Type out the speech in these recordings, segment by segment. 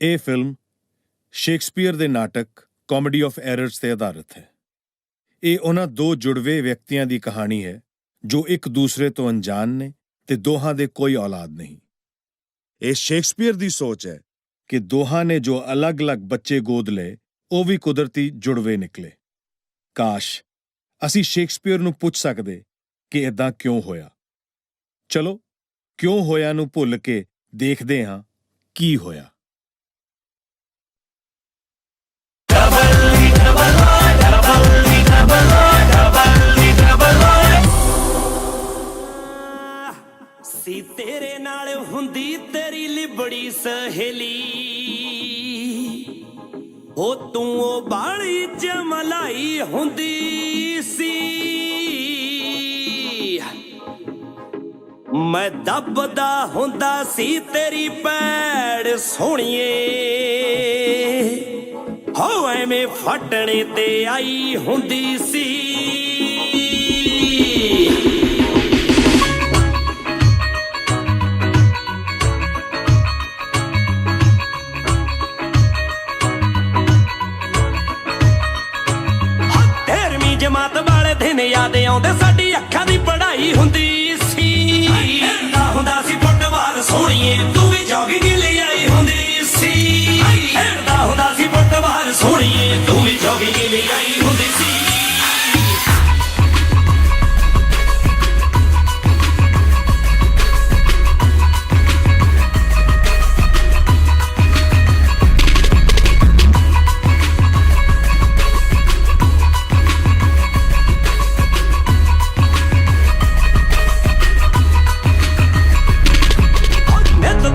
ਇਹ film Shakespeare ਦੇ ਨਾਟਕ ਕਾਮੇਡੀ ਆਫ ਐਰਰਸ ਤੇ ਆਧਾਰਿਤ ਹੈ। ਇਹ ਉਹਨਾਂ ਦੋ ਜੁੜਵੇਂ ਵਿਅਕਤੀਆਂ ਦੀ ਕਹਾਣੀ ਹੈ ਜੋ ਇੱਕ ਦੂਸਰੇ ਤੋਂ ਅਣਜਾਣ ਨੇ ਤੇ ਦੋਹਾਂ ਦੇ ਕੋਈ ਔਲਾਦ ਨਹੀਂ। ਇਹ ਸ਼ੇਕਸਪੀਅਰ ਦੀ ਸੋਚ ਹੈ ਕਿ ਦੋਹਾਂ ਨੇ ਜੋ ਅਲੱਗ-ਅਲੱਗ ਬੱਚੇ ਗੋਦ ਲਏ ਉਹ ਵੀ ਕੁਦਰਤੀ ਜੁੜਵੇਂ ਨਿਕਲੇ। ਕਾਸ਼ ਅਸੀਂ ਸ਼ੇਕਸਪੀਅਰ ਨੂੰ ਪੁੱਛ ਸਕਦੇ ਕਿ ਇਦਾਂ ਕਿਉਂ ਹੋਇਆ। ਚਲੋ ਕਿਉਂ ਹੋਇਆ ਨੂੰ ਭੁੱਲ ਕੇ ਦੇਖਦੇ ਹਾਂ ਕੀ ਹੋਇਆ। ਸੀ ਤੇਰੇ ਨਾਲ ਹੁੰਦੀ ਤੇਰੀ ਲਿਬੜੀ ਸਹੇਲੀ, ਉਹ ਤੂੰ ਉਹ ਬਾਲੀ ਜਮਲਾਈ ਹੁੰਦੀ ਸੀ। ਮੈਂ ਦੱਬਦਾ ਹੁੰਦਾ ਸੀ ਤੇਰੀ ਪੈੜ ਸੋਹਣੀਏ, ਹੋ ਐਵੇਂ ਫਟਣੇ ਤੇ ਆਈ ਹੁੰਦੀ ਸੀ। ਜਮਾਤ ਵਾਲੇ ਦਿਨ ਯਾਦ ਆਉਂਦੇ, ਸਾਡੀ ਅੱਖਾਂ ਦੀ ਪੜ੍ਹਾਈ ਹੁੰਦੀ ਸੀ। ਖੇਡਦਾ ਹੁੰਦਾ ਸੀ ਫੁੱਟਬਾਲ ਸੋਹਣੀਏ, ਤੂੰ ਵੀ ਜੋਗਿੰਗ ਲਈ ਆਈ ਹੁੰਦੀ ਸੀ। ਖੇਡਦਾ ਹੁੰਦਾ ਸੀ ਫੁੱਟਬਾਲ ਸੋਹਣੀਏ, ਤੂੰ ਵੀ ਜੋਗਿੰਗ ਲਈ ਆਈ ਹੁੰਦੀ ਸੀ।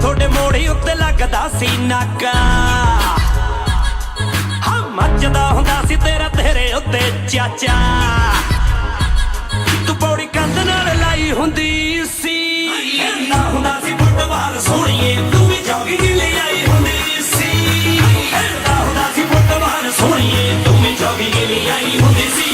ਤੁਹਾਡੇ ਮੋੜੀ ਉੱਤੇ ਲੱਗਦਾ ਸੀ ਨਾਕਾ, ਹਾਂ ਮੱਚਦਾ ਹੁੰਦਾ ਸੀ ਤੇਰੇ ਉੱਤੇ ਚਾਚਾ। ਤੂੰ ਪੌੜੀ ਕੰਧ ਨਾਲ ਲਾਈ ਹੁੰਦੀ ਸੀ। ਖੇਡਦਾ ਹੁੰਦਾ ਸੀ ਫੁੱਟਬਾਲ ਸੋਹਣੀਏ, ਤੂੰ ਵੀ ਜੋਗਿੰਗ ਲਈ ਆਈ ਹੁੰਦੀ ਸੀ। ਖੇਡਦਾ ਹੁੰਦਾ ਸੀ ਫੁੱਟਬਾਲ ਸੋਹਣੀਏ, ਤੂੰ ਵੀ ਜੋਗਿੰਗ ਲਈ ਆਈ ਹੁੰਦੀ ਸੀ।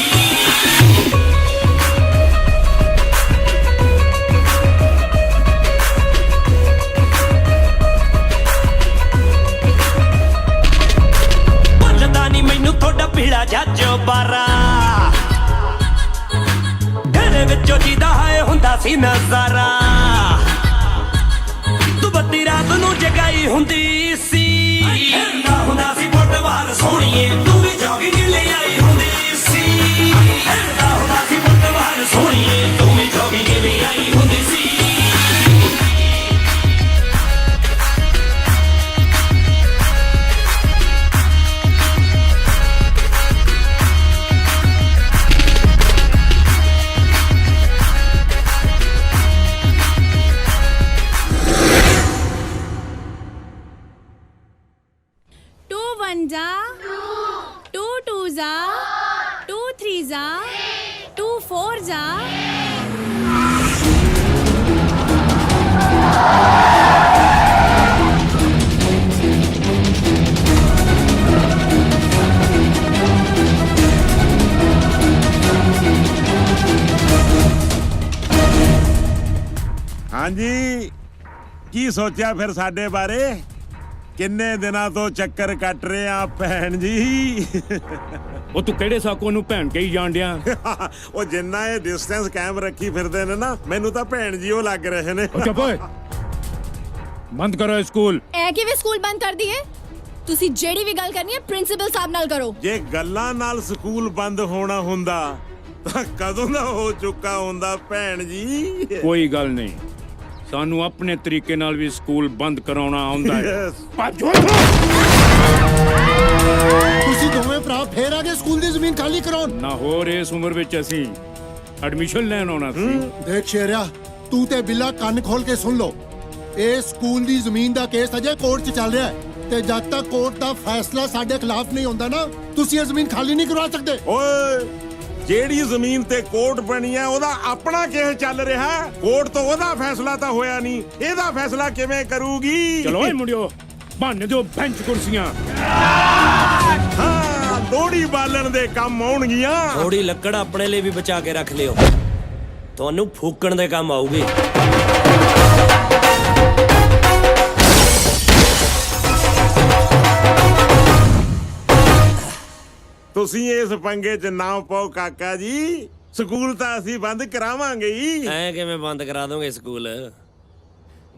ਪੀਲਾ ਜੱਜ ਬਾਰਾ ਘਰੇ ਵਿੱਚੋਂ ਜੀਦਾ ਹੈ ਹੁੰਦਾ ਸੀ ਨਜ਼ਾਰਾ। ਤੂੰ ਬੱਤੀ ਰਾਤ ਨੂੰ ਜਗਾਈ ਹੁੰਦੀ ਸੀ। ਖੇਡਦਾ ਹੁੰਦਾ ਸੀ ਫੁੱਟਬਾਲ ਸੋਹਣੀਏ, ਤੂੰ ਵੀ ਜੋਗਿੰਗ ਲਈ ਆਈ ਹੁੰਦੀ ਸੀ। ਖੇਡਦਾ ਹੁੰਦਾ ਸੀ ਫੁੱਟਬਾਲ ਸੋਹਣੀਏ, ਤੂੰ ਵੀ ਜੋਗਿੰਗ ਲਈ ਆਈ ਹੁੰਦੀ ਸੀ। टू टू जा, टू थ्री जा, टू फोर जा। ਹਾਂਜੀ, ਕੀ ਸੋਚਿਆ ਫਿਰ ਸਾਡੇ ਬਾਰੇ? ਕਿੰਨੇ ਦਿਨਾਂ ਤੋਂ ਚੱਕਰ ਕੱਟ ਰਹੇ ਆ ਭੈਣ ਜੀ। ਉਹ ਤੂੰ ਕਿਹੜੇ ਸਾਕੂ ਨੂੰ ਭੈਣ ਕਹੀ ਜਾਣ ਡਿਆ? ਉਹ ਜਿੰਨਾ ਇਹ ਡਿਸਟੈਂਸ ਕਾਇਮ ਰੱਖੀ ਫਿਰਦੇ ਨੇ ਨਾ, ਮੈਨੂੰ ਤਾਂ ਭੈਣ ਜੀ ਉਹ ਲੱਗ ਰਹੇ ਨੇ। ਚੁੱਪ ਓਏ, ਬੰਦ ਕਰੋ ਸਕੂਲ। ਐ ਕਿਵੇਂ ਸਕੂਲ ਬੰਦ ਕਰ ਦਈਏ? ਤੁਸੀਂ ਜਿਹੜੀ ਵੀ ਗੱਲ ਕਰਨੀ ਹੈ ਪ੍ਰਿੰਸੀਪਲ ਸਾਹਿਬ ਨਾਲ ਕਰੋ। ਜੇ ਗੱਲਾਂ ਨਾਲ ਸਕੂਲ ਬੰਦ ਹੋਣਾ ਹੁੰਦਾ ਤਾਂ ਕਦੋਂ ਦਾ ਹੋ ਚੁੱਕਾ ਹੁੰਦਾ ਭੈਣ ਜੀ। ਕੋਈ ਗੱਲ ਨਹੀਂ, ਸਾਨੂੰ ਆਪਣੇ ਤਰੀਕੇ ਨਾਲ ਵੀ ਸਕੂਲ ਬੰਦ ਕਰਾਉਣਾ ਆਉਂਦਾ ਹੈ। ਤੁਸੀਂ ਦੋਵੇਂ ਭਰਾ ਫੇਰ ਆ ਗਏ ਸਕੂਲ ਦੀ ਜ਼ਮੀਨ ਖਾਲੀ ਕਰਾਉਣ। ਨਾ ਹੋਰ ਇਸ ਉਮਰ ਵਿੱਚ ਅਸੀਂ ਐਡਮਿਸ਼ਨ ਲੈਣ ਆਉਣਾ ਸੀ। ਦੇਖ ਸ਼ੇਰਿਆ, ਤੂੰ ਤੇ ਬਿੱਲਾ ਕੰਨ ਖੋਲ ਕੇ ਸੁਣ ਲਓ। ਇਹ ਸਕੂਲ ਦੀ ਜ਼ਮੀਨ ਦਾ ਕੇਸ ਅਜੇ ਕੋਰਟ 'ਚ ਚੱਲ ਰਿਹਾ ਹੈ ਤੇ ਜਦ ਤੱਕ ਕੋਰਟ ਦਾ ਫੈਸਲਾ ਸਾਡੇ ਖਿਲਾਫ ਨਹੀਂ ਹੁੰਦਾ ਨਾ, ਤੁਸੀਂ ਇਹ ਜ਼ਮੀਨ ਖਾਲੀ ਨਹੀਂ ਕਰਵਾ ਸਕਦੇ। ਓਏ, ਜਿਹੜੀ ਜ਼ਮੀਨ ਤੇ ਕੋਰਟ ਬਣੀ ਹੈ ਉਹਦਾ ਆਪਣਾ ਕੇਸ ਚੱਲ ਰਿਹਾ। ਕੋਰਟ ਤੋਂ ਉਹਦਾ ਫੈਸਲਾ ਤਾਂ ਹੋਇਆ ਨਹੀਂ, ਇਹਦਾ ਫੈਸਲਾ ਕਿਵੇਂ ਕਰੂਗੀ? ਚਲੋ ਓਏ ਮੁੰਡਿਓ, ਬਣ ਦਿਓ ਬੈਂਚ ਕੁਰਸੀਆਂ। ਹਾਂ, ਲੋਹੜੀ ਬਾਲਣ ਦੇ ਕੰਮ ਆਉਣਗੀਆਂ। ਥੋੜੀ ਲੱਕੜ ਆਪਣੇ ਲਈ ਵੀ ਬਚਾ ਕੇ ਰੱਖ ਲਿਓ, ਤੁਹਾਨੂੰ ਫੂਕਣ ਦੇ ਕੰਮ ਆਊਗੀ। ਤੁਸੀਂ ਇਸ ਪੰਗੇ 'ਚ ਨਾ ਪਾਓ ਕਾਕਾ ਜੀ। ਸਕੂਲ ਤਾਂ ਅਸੀਂ ਬੰਦ ਕਰਾਵਾਂਗੇ ਹੀ। ਐ ਕਿਵੇਂ ਬੰਦ ਕਰਾ ਦੋਗੇ ਸਕੂਲ?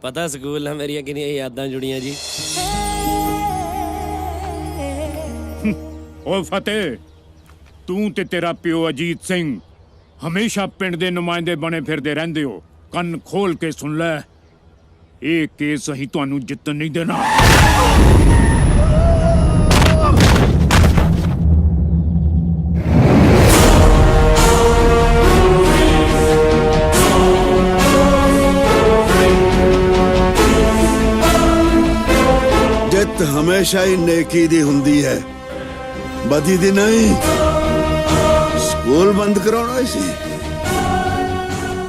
ਪਤਾ ਸਕੂਲ ਨਾਲ ਮੇਰੀਆਂ ਕਿੰਨੀਆਂ ਯਾਦਾਂ ਜੁੜੀਆਂ ਜੀ। ਓਏ ਫਤਿਹ, ਤੂੰ ਤੇ ਤੇਰਾ ਪਿਓ ਅਜੀਤ ਸਿੰਘ ਹਮੇਸ਼ਾ ਪਿੰਡ ਦੇ ਨੁਮਾਇੰਦੇ ਬਣੇ ਫਿਰਦੇ ਰਹਿੰਦੇ ਹੋ। ਕੰਨ ਖੋਲ ਕੇ ਸੁਣ ਲੈ, ਇਹ ਕੇਸ ਅਸੀਂ ਤੁਹਾਨੂੰ ਜਿੱਤਣ ਨਹੀਂ ਦੇਣਾ। ਜਿੱਤ ਹਮੇਸ਼ਾ ਹੀ ਨੇਕੀ ਦੀ ਹੁੰਦੀ ਹੈ, ਬਦੀ ਦੀ ਨਹੀਂ। ਸਕੂਲ ਬੰਦ ਕਰਾਉਣਾ ਸੀ,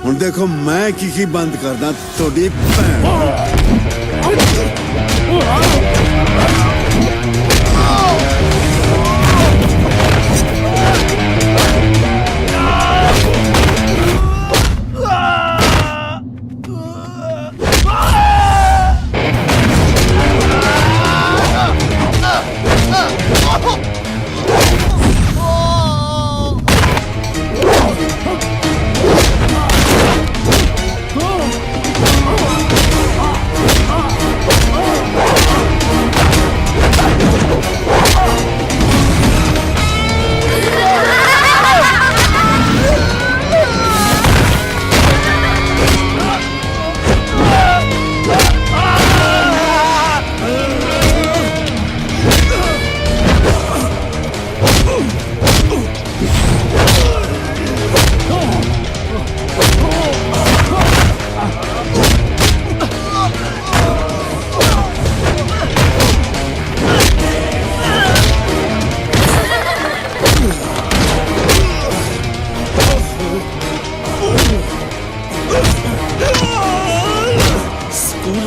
ਹੁਣ ਦੇਖੋ ਮੈਂ ਕੀ ਬੰਦ ਕਰਦਾ ਤੁਹਾਡੀ ਭੈਣ।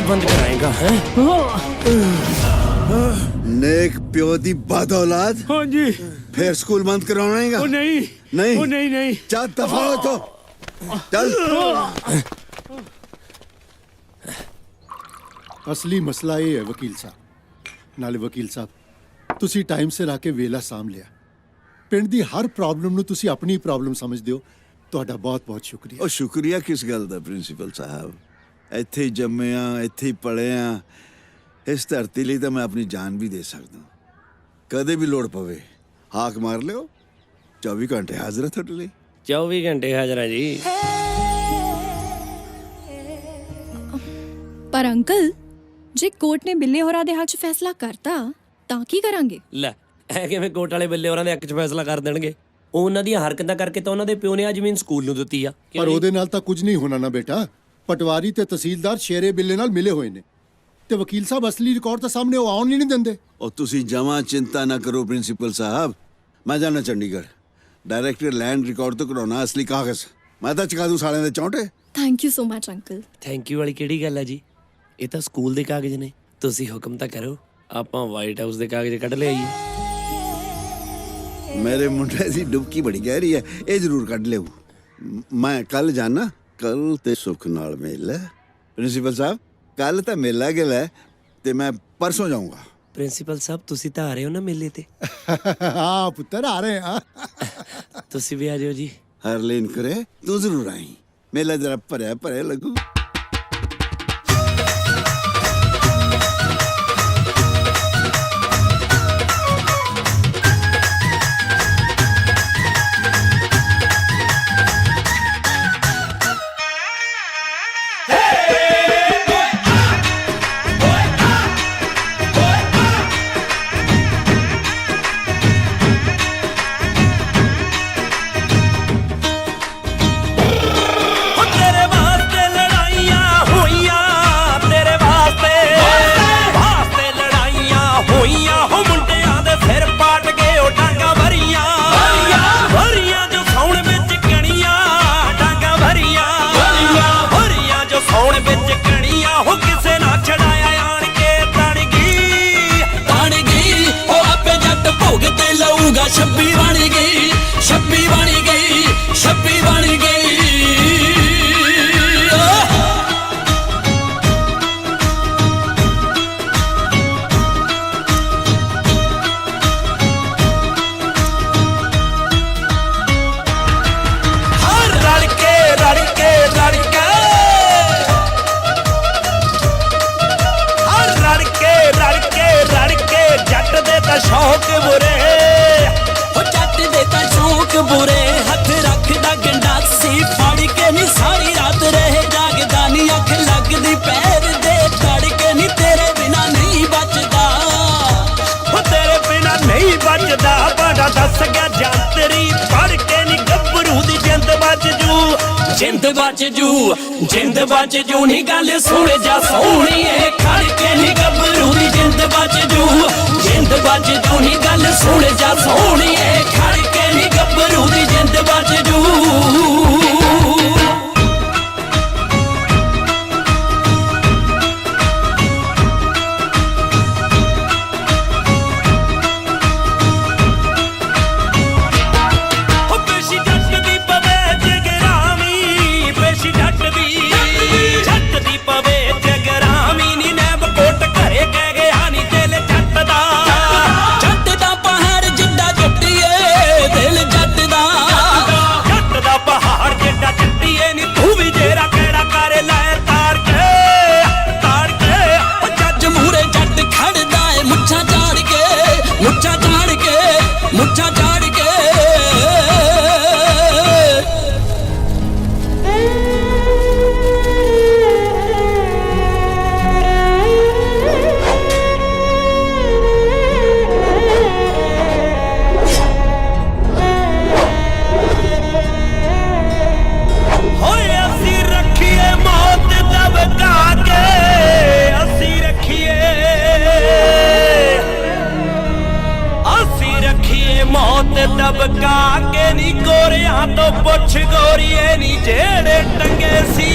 ਬੰਦ ਕਰਾਏਗਾ ਹੈ? नेक प्यो दी बद औलाद हाँ जी। फिर स्कूल बंद करवाएगा? ओ नहीं नहीं, ओ नहीं नहीं। चल दफा हो तो चल। ਅਸਲੀ ਮਸਲਾ ਇਹ ਹੈ ਵਕੀਲ ਸਾਹਿਬ। ਨਾਲੇ ਵਕੀਲ ਸਾਹਿਬ, ਤੁਸੀਂ ਟਾਈਮ ਸਿਰ ਆ ਕੇ ਵੇਲਾ ਸਾਂਭ ਲਿਆ। ਪਿੰਡ ਦੀ ਹਰ ਪ੍ਰੋਬਲਮ ਨੂੰ ਤੁਸੀਂ ਆਪਣੀ ਪ੍ਰੋਬਲਮ ਸਮਝਦੇ ਹੋ। ਤੁਹਾਡਾ ਬਹੁਤ-ਬਹੁਤ ਸ਼ੁਕਰੀਆ। ਉਹ ਸ਼ੁਕਰੀਆ ਕਿਸ ਗੱਲ ਦਾ ਪ੍ਰਿੰਸੀਪਲ ਸਾਹਿਬ? ਇੱਥੇ ਹੀ ਜੰਮੇ ਆ, ਇੱਥੇ ਹੀ ਪਲੇ ਆ। ਇਸ ਧਰਤੀ ਲਈ ਤਾਂ ਮੈਂ ਆਪਣੀ ਜਾਨ ਵੀ ਦੇ ਸਕਦਾ। ਕਦੇ ਵੀ ਲੋੜ ਪਵੇ ਹਾਕ ਮਾਰ ਲਿਓ, 24 ਘੰਟੇ ਹਾਜ਼ਰ ਹੈ ਤੁਹਾਡੇ ਲਈ। 24 ਘੰਟੇ ਹਾਜ਼ਰ ਹੈ ਜੀ। ਪਰ ਅੰਕਲ, ਜੇ ਕੋਰਟ ਨੇ ਬਿੱਲੇ ਹੋਰਾਂ ਦੇ ਹੱਕ 'ਚ ਫੈਸਲਾ ਕਰਤਾ ਤਾਂ ਕੀ ਕਰਾਂਗੇ? ਲੈ, ਐ ਕਿਵੇਂ ਕੋਰਟ ਵਾਲੇ ਬੱਲੇ ਹੋਰਾਂ ਦੇ ਹੱਕ 'ਚ ਫੈਸਲਾ ਕਰ ਦੇਣਗੇ? ਉਹ ਉਹਨਾਂ ਦੀਆਂ ਹਰਕਤਾਂ ਕਰਕੇ ਤਾਂ ਉਹਨਾਂ ਦੇ ਪਿਓ ਨੇ ਆ ਜ਼ਮੀਨ ਸਕੂਲ ਨੂੰ ਦਿੱਤੀ ਆ। ਪਰ ਉਹਦੇ ਨਾਲ ਤਾਂ ਕੁਝ ਨਹੀਂ ਹੋਣਾ ਨਾ ਬੇਟਾ। ਪਟਵਾਰੀ ਤੇ ਤਹਿਸੀਲਦਾਰ ਸ਼ੇਰੇ ਬਿੱਲੇ ਨਾਲ ਮਿਲੇ ਹੋਏ ਨੇ ਤੇ ਵਕੀਲ ਸਾਹਿਬ ਅਸਲੀ ਰਿਕਾਰਡ ਤਾਂ ਸਾਹਮਣੇ ਉਹ ਆਉਣ ਨਹੀਂ ਦਿੰਦੇ। ਉਹ ਤੁਸੀਂ ਜਮਾਂ ਚਿੰਤਾ ਨਾ ਕਰੋ ਪ੍ਰਿੰਸੀਪਲ ਸਾਹਿਬ। ਮੈਂ ਜਾਣਾ ਚੰਡੀਗੜ੍ਹ, ਡਾਇਰੈਕਟਰ ਲੈਂਡ ਰਿਕਾਰਡ ਤੋਂ ਕਢਾਉਣਾ ਅਸਲੀ ਕਾਗਜ਼। ਮੈਂ ਤਾਂ ਚਕਾ ਦੂੰ ਸਾਲਿਆਂ ਦੇ ਚੌਂਟੇ। Thank you so much uncle. Thank you ਵਾਲੀ ਕਿਹੜੀ ਗੱਲ ਹੈ ਜੀ? ਇਹ ਤਾਂ ਸਕੂਲ ਦੇ ਕਾਗਜ਼ ਨੇ। ਤੁਸੀਂ ਹੁਕਮ ਤਾਂ ਕਰੋ, ਆਪਾਂ ਵਾਈਟ ਹਾਊਸ ਦੇ ਕਾਗਜ਼ ਕੱਢ ਲਿਆਈਏ। ਮੇਰੇ ਮੁੰਡੇ ਦੀ ਡੁਬਕੀ ਬੜੀ ਗਹਿਰੀ ਹੈ, ਇਹ ਜ਼ਰੂਰ ਕੱਢ ਲਿਓ। ਮੈਂ ਕੱਲ ਜਾਣਾ, ਕੱਲ ਤੇ ਸੁੱਖ ਨਾਲ ਮੇਲ। ਪ੍ਰਿੰਸੀਪਲ ਸਾਹਿਬ, ਕੱਲ ਤਾਂ ਮੇਲਾ ਗਿਆ ਤੇ ਮੈਂ ਪਰਸੋਂ ਜਾਊਂਗਾ। ਪ੍ਰਿੰਸੀਪਲ ਸਾਹਿਬ, ਤੁਸੀਂ ਤਾਂ ਆ ਰਹੇ ਹੋ ਨਾ ਮੇਲੇ ਤੇ? ਹਾਂ ਪੁੱਤਰ, ਆ ਰਹੇ ਹਾਂ। ਤੁਸੀਂ ਵੀ ਆ ਜਾਓ ਜੀ। ਹਰਲੀਨ ਕਰੇ, ਤੂੰ ਜ਼ਰੂਰ ਆਈ। ਮੇਲਾ ਜਰਾ ਭਰਿਆ ਭਰਿਆ ਲੱਗੂ। ਛੱਬੀ ਬਣ ਗਈ, ਛੱਬੀ ਬਣ ਗਈ, ਛੱਬੀ ਬਣ ਗਈ। ਜਿਹੜੀ ਪੜ ਕੇ ਨੀ ਗੱਭਰੂ ਦੀ ਜਿੰਦ ਬਚ ਜੂ ਜਿੰਦ ਬਚ ਜੂ ਜਿੰਦ ਬਚ ਜੂ ਨੀ ਗੱਲ ਸੁਣ ਜਾ ਸੋਹਣੀਏ ਖੜ ਕੇ ਨੀ ਗੱਭਰੂ ਦੀ ਜਿੰਦ ਬਚ ਜੂ ਜਿੰਦ ਬਚ ਜੂ ਨੀ ਗੱਲ ਸੁਣ ਜਾ ਸੋਹਣੀਏ ਖੜ ਕੇ ਨੀ ਗੱਭਰੂ ਦੀ ਜਿੰਦ ਬਚ ਜੂ ਮੁੱਛਾਂ ਝਾੜ ਕੇ ਹੋਏ ਅਸੀਂ ਰੱਖੀਏ ਮੌਤ ਦਬਕਾ ਕੇ ਅਸੀਂ ਰੱਖੀਏ ਮੌਤ ਦਬਕਾ ਕੇ ਨੀ ਗੋਰਿਆਂ ਤੋਂ ਪੁੱਛ ਗੋਰੀਏ ਨੀ ਜਿਹੜੇ ਟੰਗੇ ਸੀ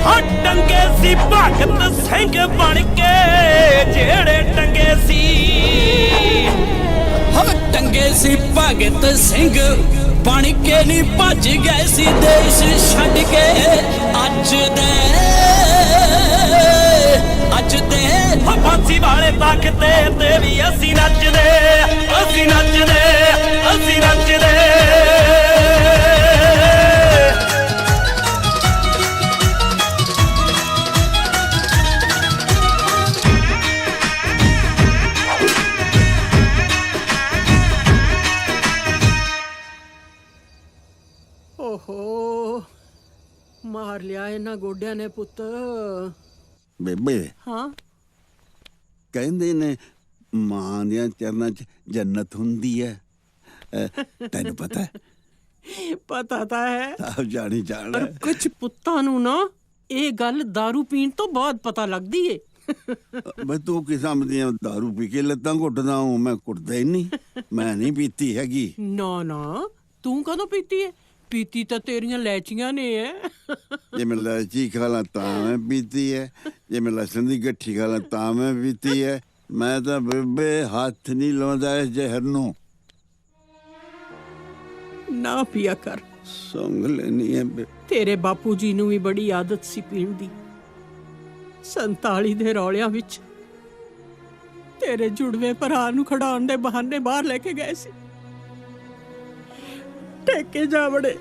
ਹਾਂ ਟੰਗੇ ਸੀ ਭਗਤ ਸਿੰਘ ਬਣ ਕੇ ਜਿਹੜੇ ਟੰਗੇ ਸੀ ਹਾਂ ਟੰਗੇ ਸੀ ਭਗਤ ਸਿੰਘ ਬਣ ਕੇ ਨੀ ਭੱਜ ਗਏ ਸੀ ਦੇਸ਼ ਛੱਡ ਕੇ ਅੱਜ ਦੇ ਫਾਂਸੀ ਵਾਲੇ ਤਖਤੇ ਤੇ ਵੀ ਅਸੀਂ ਨੱਚਦੇ ਅਸੀਂ ਨੱਚਦੇ ਅਸੀਂ ਨੱਚਦੇ ਓਹੋ ਮਾਰ ਲਿਆ ਇਹਨਾਂ ਗੋਡਿਆਂ ਨੇ ਪੁੱਤ ਬੇਬੇ ਹਾਂ ਕਹਿੰਦੇ ਨੇ ਮਾਂ ਦੀਆਂ ਚਰਨਾਂ 'ਚ ਜੰਨਤ ਹੁੰਦੀ ਹੈ ਤੈਨੂੰ ਪਤਾ ਹੈ ਪਤਾ ਤਾਂ ਹੈ ਆਪ ਜਾਣੀ ਜਾਣ ਕੁਝ ਪੁੱਤਾਂ ਨੂੰ ਨਾ ਇਹ ਗੱਲ दारू ਪੀਣ ਤੋਂ ਬਾਅਦ ਪਤਾ ਲੱਗਦੀ ਏ ਮੈਂ ਤੂੰ ਕਿਸਮ ਦੀਆਂ ਦਾਰੂ ਪੀ ਕੇ ਲੱਤਾਂ ਘੁੱਟਦਾ ਹੂੰ ਮੈਂ ਕੁੱਟਦਾ ਹੀ ਨਹੀਂ ਮੈਂ ਨਹੀਂ ਪੀਤੀ ਹੈਗੀ ਨਾ ਨਾ ਤੂੰ ਕਦੋਂ ਪੀਤੀ ਏ ਪੀਤੀ ਤਾਂ ਤੇਰੀਆਂ ਲੈਚੀਆਂ ਨੇ ਐ ਜੇ ਮੈਂ ਲਾਚੀ ਖਾ ਲਾਂ ਤਾਂ ਮੈਂ ਪੀਤੀ ਹੈ ਜੇ ਮੈਂ ਲਸਣ ਦੀ ਗੱਠੀ ਖਾ ਲਾਂ ਤਾਂ ਮੈਂ ਪੀਤੀ ਹੈ ਮੈਂ ਤਾਂ ਬੇਬੇ ਹੱਥ ਨਹੀਂ ਲਾਉਂਦਾ ਇਸ ਜ਼ਹਿਰ ਨੂੰ ਨਾ ਪੀਆ ਕਰ ਸੰਗ ਲੈਣੀ ਹੈ ਤੇਰੇ ਬਾਪੂ ਜੀ ਨੂੰ ਵੀ ਬੜੀ ਆਦਤ ਸੀ ਪੀਣ ਦੀ 47 ਦੇ ਰੌਲਿਆਂ ਵਿੱਚ ਤੇਰੇ ਜੁੜਵੇਂ ਭਰਾ ਨੂੰ ਖੜਾਉਣ ਦੇ ਬਹਾਨੇ ਬਾਹਰ ਲੈ ਕੇ ਗਏ ਸੀ ਟੇਕੇ ਜਾ ਵੜੇ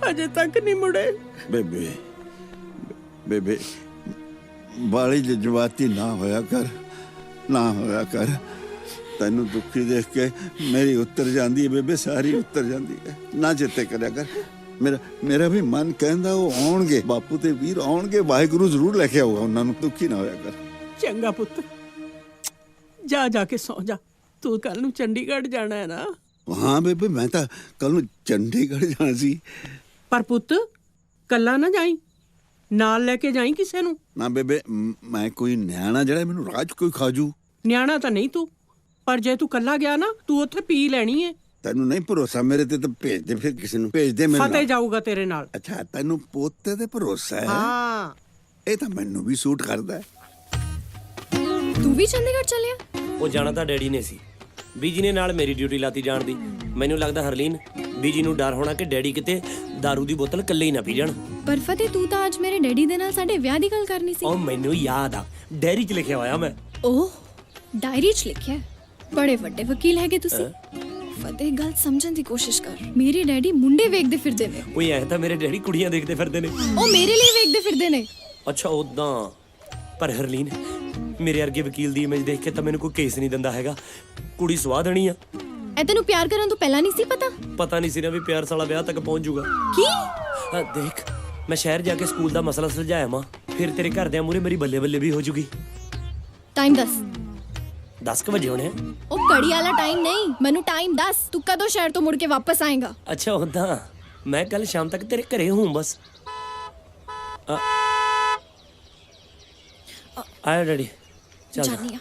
ਅਜੇ ਤੱਕ ਨਹੀਂ ਮੁੜੇ ਬੇਬੇ ਬੇਬੇ ਬਾਲੀ ਜਜ਼ਬਾਤੀ ਨਾ ਹੋਇਆ ਕਰ ਤੈਨੂੰ ਦੁੱਖੀ ਦੇਖ ਕੇ ਮੇਰੀ ਉੱਤਰ ਜਾਂਦੀ ਹੈ ਬੇਬੇ ਸਾਰੀ ਉੱਤਰ ਜਾਂਦੀ ਹੈ ਨਾ ਚਿੱਤੇ ਕਰਿਆ ਕਰ ਮੇਰਾ ਵੀ ਮਨ ਕਹਿੰਦਾ ਉਹ ਆਉਣਗੇ ਬਾਪੂ ਤੇ ਵੀਰ ਆਉਣਗੇ ਵਾਹਿਗੁਰੂ ਜ਼ਰੂਰ ਲੈ ਕੇ ਆਊਗਾ ਉਹਨਾਂ ਨੂੰ ਦੁੱਖੀ ਨਾ ਹੋਇਆ ਕਰ ਚੰਗਾ ਪੁੱਤ ਜਾ ਕੇ ਸੌ ਜਾ ਤੂੰ ਕੱਲ ਨੂੰ ਚੰਡੀਗੜ੍ਹ ਜਾਣਾ ਹੈ ਨਾ ਹਾਂ ਬੇਬੇ ਮੈਂ ਤਾਂ ਕੱਲ ਨੂੰ ਚੰਡੀਗੜ੍ਹ ਜਾਣਾ ਸੀ ਪਰ ਪੁੱਤ ਕੱਲਾ ਨਾ ਜਾਈ ਨਾਲ ਲੈ ਕੇ ਜਾਈ ਕਿਸੇ ਨੂੰ ਨਾ ਬੇਬੇ ਮੈਂ ਕੋਈ ਨਿਆਣਾ ਜਿਹੜਾ ਮੈਨੂੰ ਰਾਜ ਕੋਈ ਖਾਜੂ ਨਿਆਣਾ ਤਾਂ ਨਹੀਂ ਤੂੰ ਪਰ ਜੇ ਤੂੰ ਕੱਲਾ ਗਿਆ ਨਾ ਤੂੰ ਉੱਥੇ ਪੀ ਲੈਣੀ ਏ ਤੈਨੂੰ ਨਹੀਂ ਭਰੋਸਾ ਮੇਰੇ ਤੇ ਤਾਂ ਭੇਜ ਦੇ ਫਿਰ ਕਿਸੇ ਨੂੰ ਭੇਜ ਦੇ ਮੈਨੂੰ ਫਤਿਹ ਜਾਊਗਾ ਤੇਰੇ ਨਾਲ ਅੱਛਾ ਤੈਨੂੰ ਪੋਤੇ ਤੇ ਭਰੋਸਾ ਹੈ ਹਾਂ ਇਹ ਤਾਂ ਮੈਨੂੰ ਵੀ ਸੂਟ ਕਰਦਾ ਤੂੰ ਵੀ ਚੰਡੀਗੜ੍ਹ ਚੱਲਿਆ ਉਹ ਜਾਣਾ ਤਾਂ ਡੈਡੀ ਨੇ ਸੀ ਬੀਜੀ ਨੇ ਨਾਲ ਮੇਰੀ ਡਿਊਟੀ ਲਾਤੀ ਜਾਣ ਦੀ ਮੈਨੂੰ ਲੱਗਦਾ ਹਰਲੀਨ ਬੀਜੀ ਨੂੰ ਡਰ ਹੋਣਾ ਕਿ ਡੈਡੀ ਕਿਤੇ दारू ਦੀ ਬੋਤਲ ਇਕੱਲੇ ਹੀ ਨਾ ਪੀ ਜਾਣ ਪਰ ਫਤਿਹ ਤੂੰ ਤਾਂ ਅੱਜ ਮੇਰੇ ਡੈਡੀ ਦੇ ਨਾਲ ਸਾਡੇ ਵਿਆਹ ਦੀ ਗੱਲ ਕਰਨੀ ਸੀ ਉਹ ਮੈਨੂੰ ਯਾਦ ਆ ਡੈਰੀ 'ਚ ਲਿਖਿਆ ਹੋਇਆ ਮੈਂ ਓਹ ਡਾਇਰੀ 'ਚ ਲਿਖਿਆ ਬੜੇ ਵੱਡੇ ਵਕੀਲ ਹੈਗੇ ਤੁਸੀਂ ਫਤਿਹ ਗੱਲ ਸਮਝਣ ਦੀ ਕੋਸ਼ਿਸ਼ ਕਰ ਮੇਰੇ ਡੈਡੀ ਮੁੰਡੇ ਵੇਖਦੇ ਫਿਰਦੇ ਨੇ ਓਏ ਐ ਤਾਂ ਮੇਰੇ ਡੈਡੀ ਕੁੜੀਆਂ ਦੇਖਦੇ ਫਿਰਦੇ ਨੇ ਉਹ ਮੇਰੇ ਲਈ ਵੇਖਦੇ ਫਿਰਦੇ ਨੇ ਅੱਛਾ ਉਦਾਂ ਪਰ ਹਰਲੀਨ ਮੇਰੇ ਵਰਗੇ ਵਕੀਲ ਦੀ ਇਮੇਜ ਦੇਖ ਕੇ ਤਾਂ ਮੈਨੂੰ ਕੋਈ ਕੇਸ ਨਹੀਂ ਦਿੰਦਾ ਹੈਗਾ ਕੁੜੀ ਸਵਾਦਣੀ ਆ ਐ ਤੈਨੂੰ ਪਿਆਰ ਕਰਨ ਤੋਂ ਪਹਿਲਾਂ ਨਹੀਂ ਸੀ ਪਤਾ ਨਹੀਂ ਸੀ ਨਾ ਵੀ ਪਿਆਰ ਸਾਲਾ ਵਿਆਹ ਤੱਕ ਪਹੁੰਚ ਜਾਊਗਾ ਕੀ ਦੇਖ ਮੈਂ ਸ਼ਹਿਰ ਜਾ ਕੇ ਸਕੂਲ ਦਾ ਮਸਲਾ ਸੁਲਝਾਇਆ ਮਾਂ ਫਿਰ ਤੇਰੇ ਘਰਦਿਆਂ ਮੂਹਰੇ ਮੇਰੀ ਬੱਲੇ ਬੱਲੇ ਵੀ ਹੋ ਜੂਗੀ ਟਾਈਮ ਦੱਸ 10 ਵਜੇ ਹੋਣੇ ਆ। ਉਹ ਘੜੀ ਵਾਲਾ ਟਾਈਮ ਨਹੀਂ, ਮੈਨੂੰ ਟਾਈਮ ਦੱਸ, ਤੂੰ ਕਦੋਂ ਸ਼ਹਿਰ ਤੋਂ ਮੁੜ ਕੇ ਵਾਪਸ ਆਏਗਾ? ਅੱਛਾ ਉਦਾਂ ਮੈਂ ਕੱਲ ਸ਼ਾਮ ਤੱਕ ਤੇਰੇ ਘਰੇ ਹੂੰ ਬਸ। ਆਇਆ ਡੈਡੀ ਚੱਲ। ਜਾਨੀ ਆ।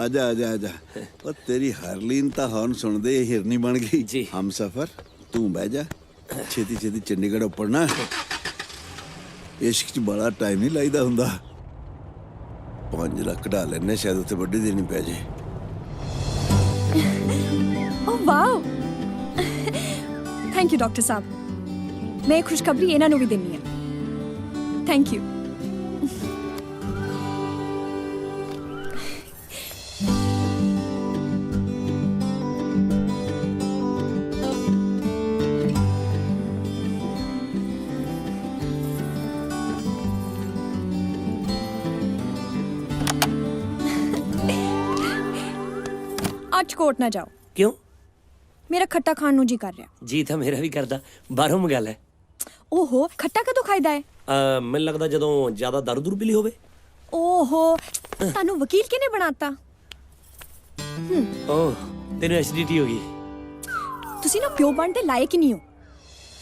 आजा आजा आजा और तेरी हरलीन ता हॉर्न सुन दे हिरनी बन गई जी। हम सफर तू बह जा छेती छेती चंडीगढ़ उपड़ना इश्क च बड़ा टाइम नहीं लाइदा हुंदा 5 ਲੱਖ ਕਢਾ ਲੈਣੇ शायद उत्थे ਵੱਡੀ देनी पै जे ਓ ਵਾਓ ਥੈਂਕ ਯੂ ਡਾਕਟਰ ਸਾਹਿਬ ਮੈਂ ਇਹ ਖੁਸ਼ਖਬਰੀ ਇਹਨਾਂ ਨੂੰ ਵੀ ਦੇਣੀ ਹੈ ਥੈਂਕ ਯੂ ਅੱਜ ਕੋਟ ਨਾ ਜਾਓ ਕਿਉਂ? ਮੇਰਾ ਖੱਟਾ ਖਾਣ ਨੂੰ ਜੀ ਕਰ ਰਿਹਾ ਜੀ ਤਾਂ ਮੇਰਾ ਵੀ ਕਰਦਾ, ਬਾਹਰੋਂ ਮੰਗਾ ਲੈ। ਓਹੋ ਖੱਟਾ ਕਦੋਂ ਖਾਈਦਾ ਹੈ ਮੈਨੂੰ ਲੱਗਦਾ ਜਦੋਂ ਜ਼ਿਆਦਾ ਦਾਰੂ ਦੂਰ ਪੀ ਲਈ ਹੋਵੇ। ਓਹੋ ਤੁਹਾਨੂੰ ਵਕੀਲ ਕਿਹਨੇ ਬਣਾਤਾ ਓਹ ਤੈਨੂੰ ਐਸਿਡਿਟੀ ਹੋ ਗਈ। ਤੁਸੀਂ ਨਾ ਪਿਓ ਬਣਨ ਦੇ ਲਾਇਕ ਹੀ ਨਹੀਂ ਹੋ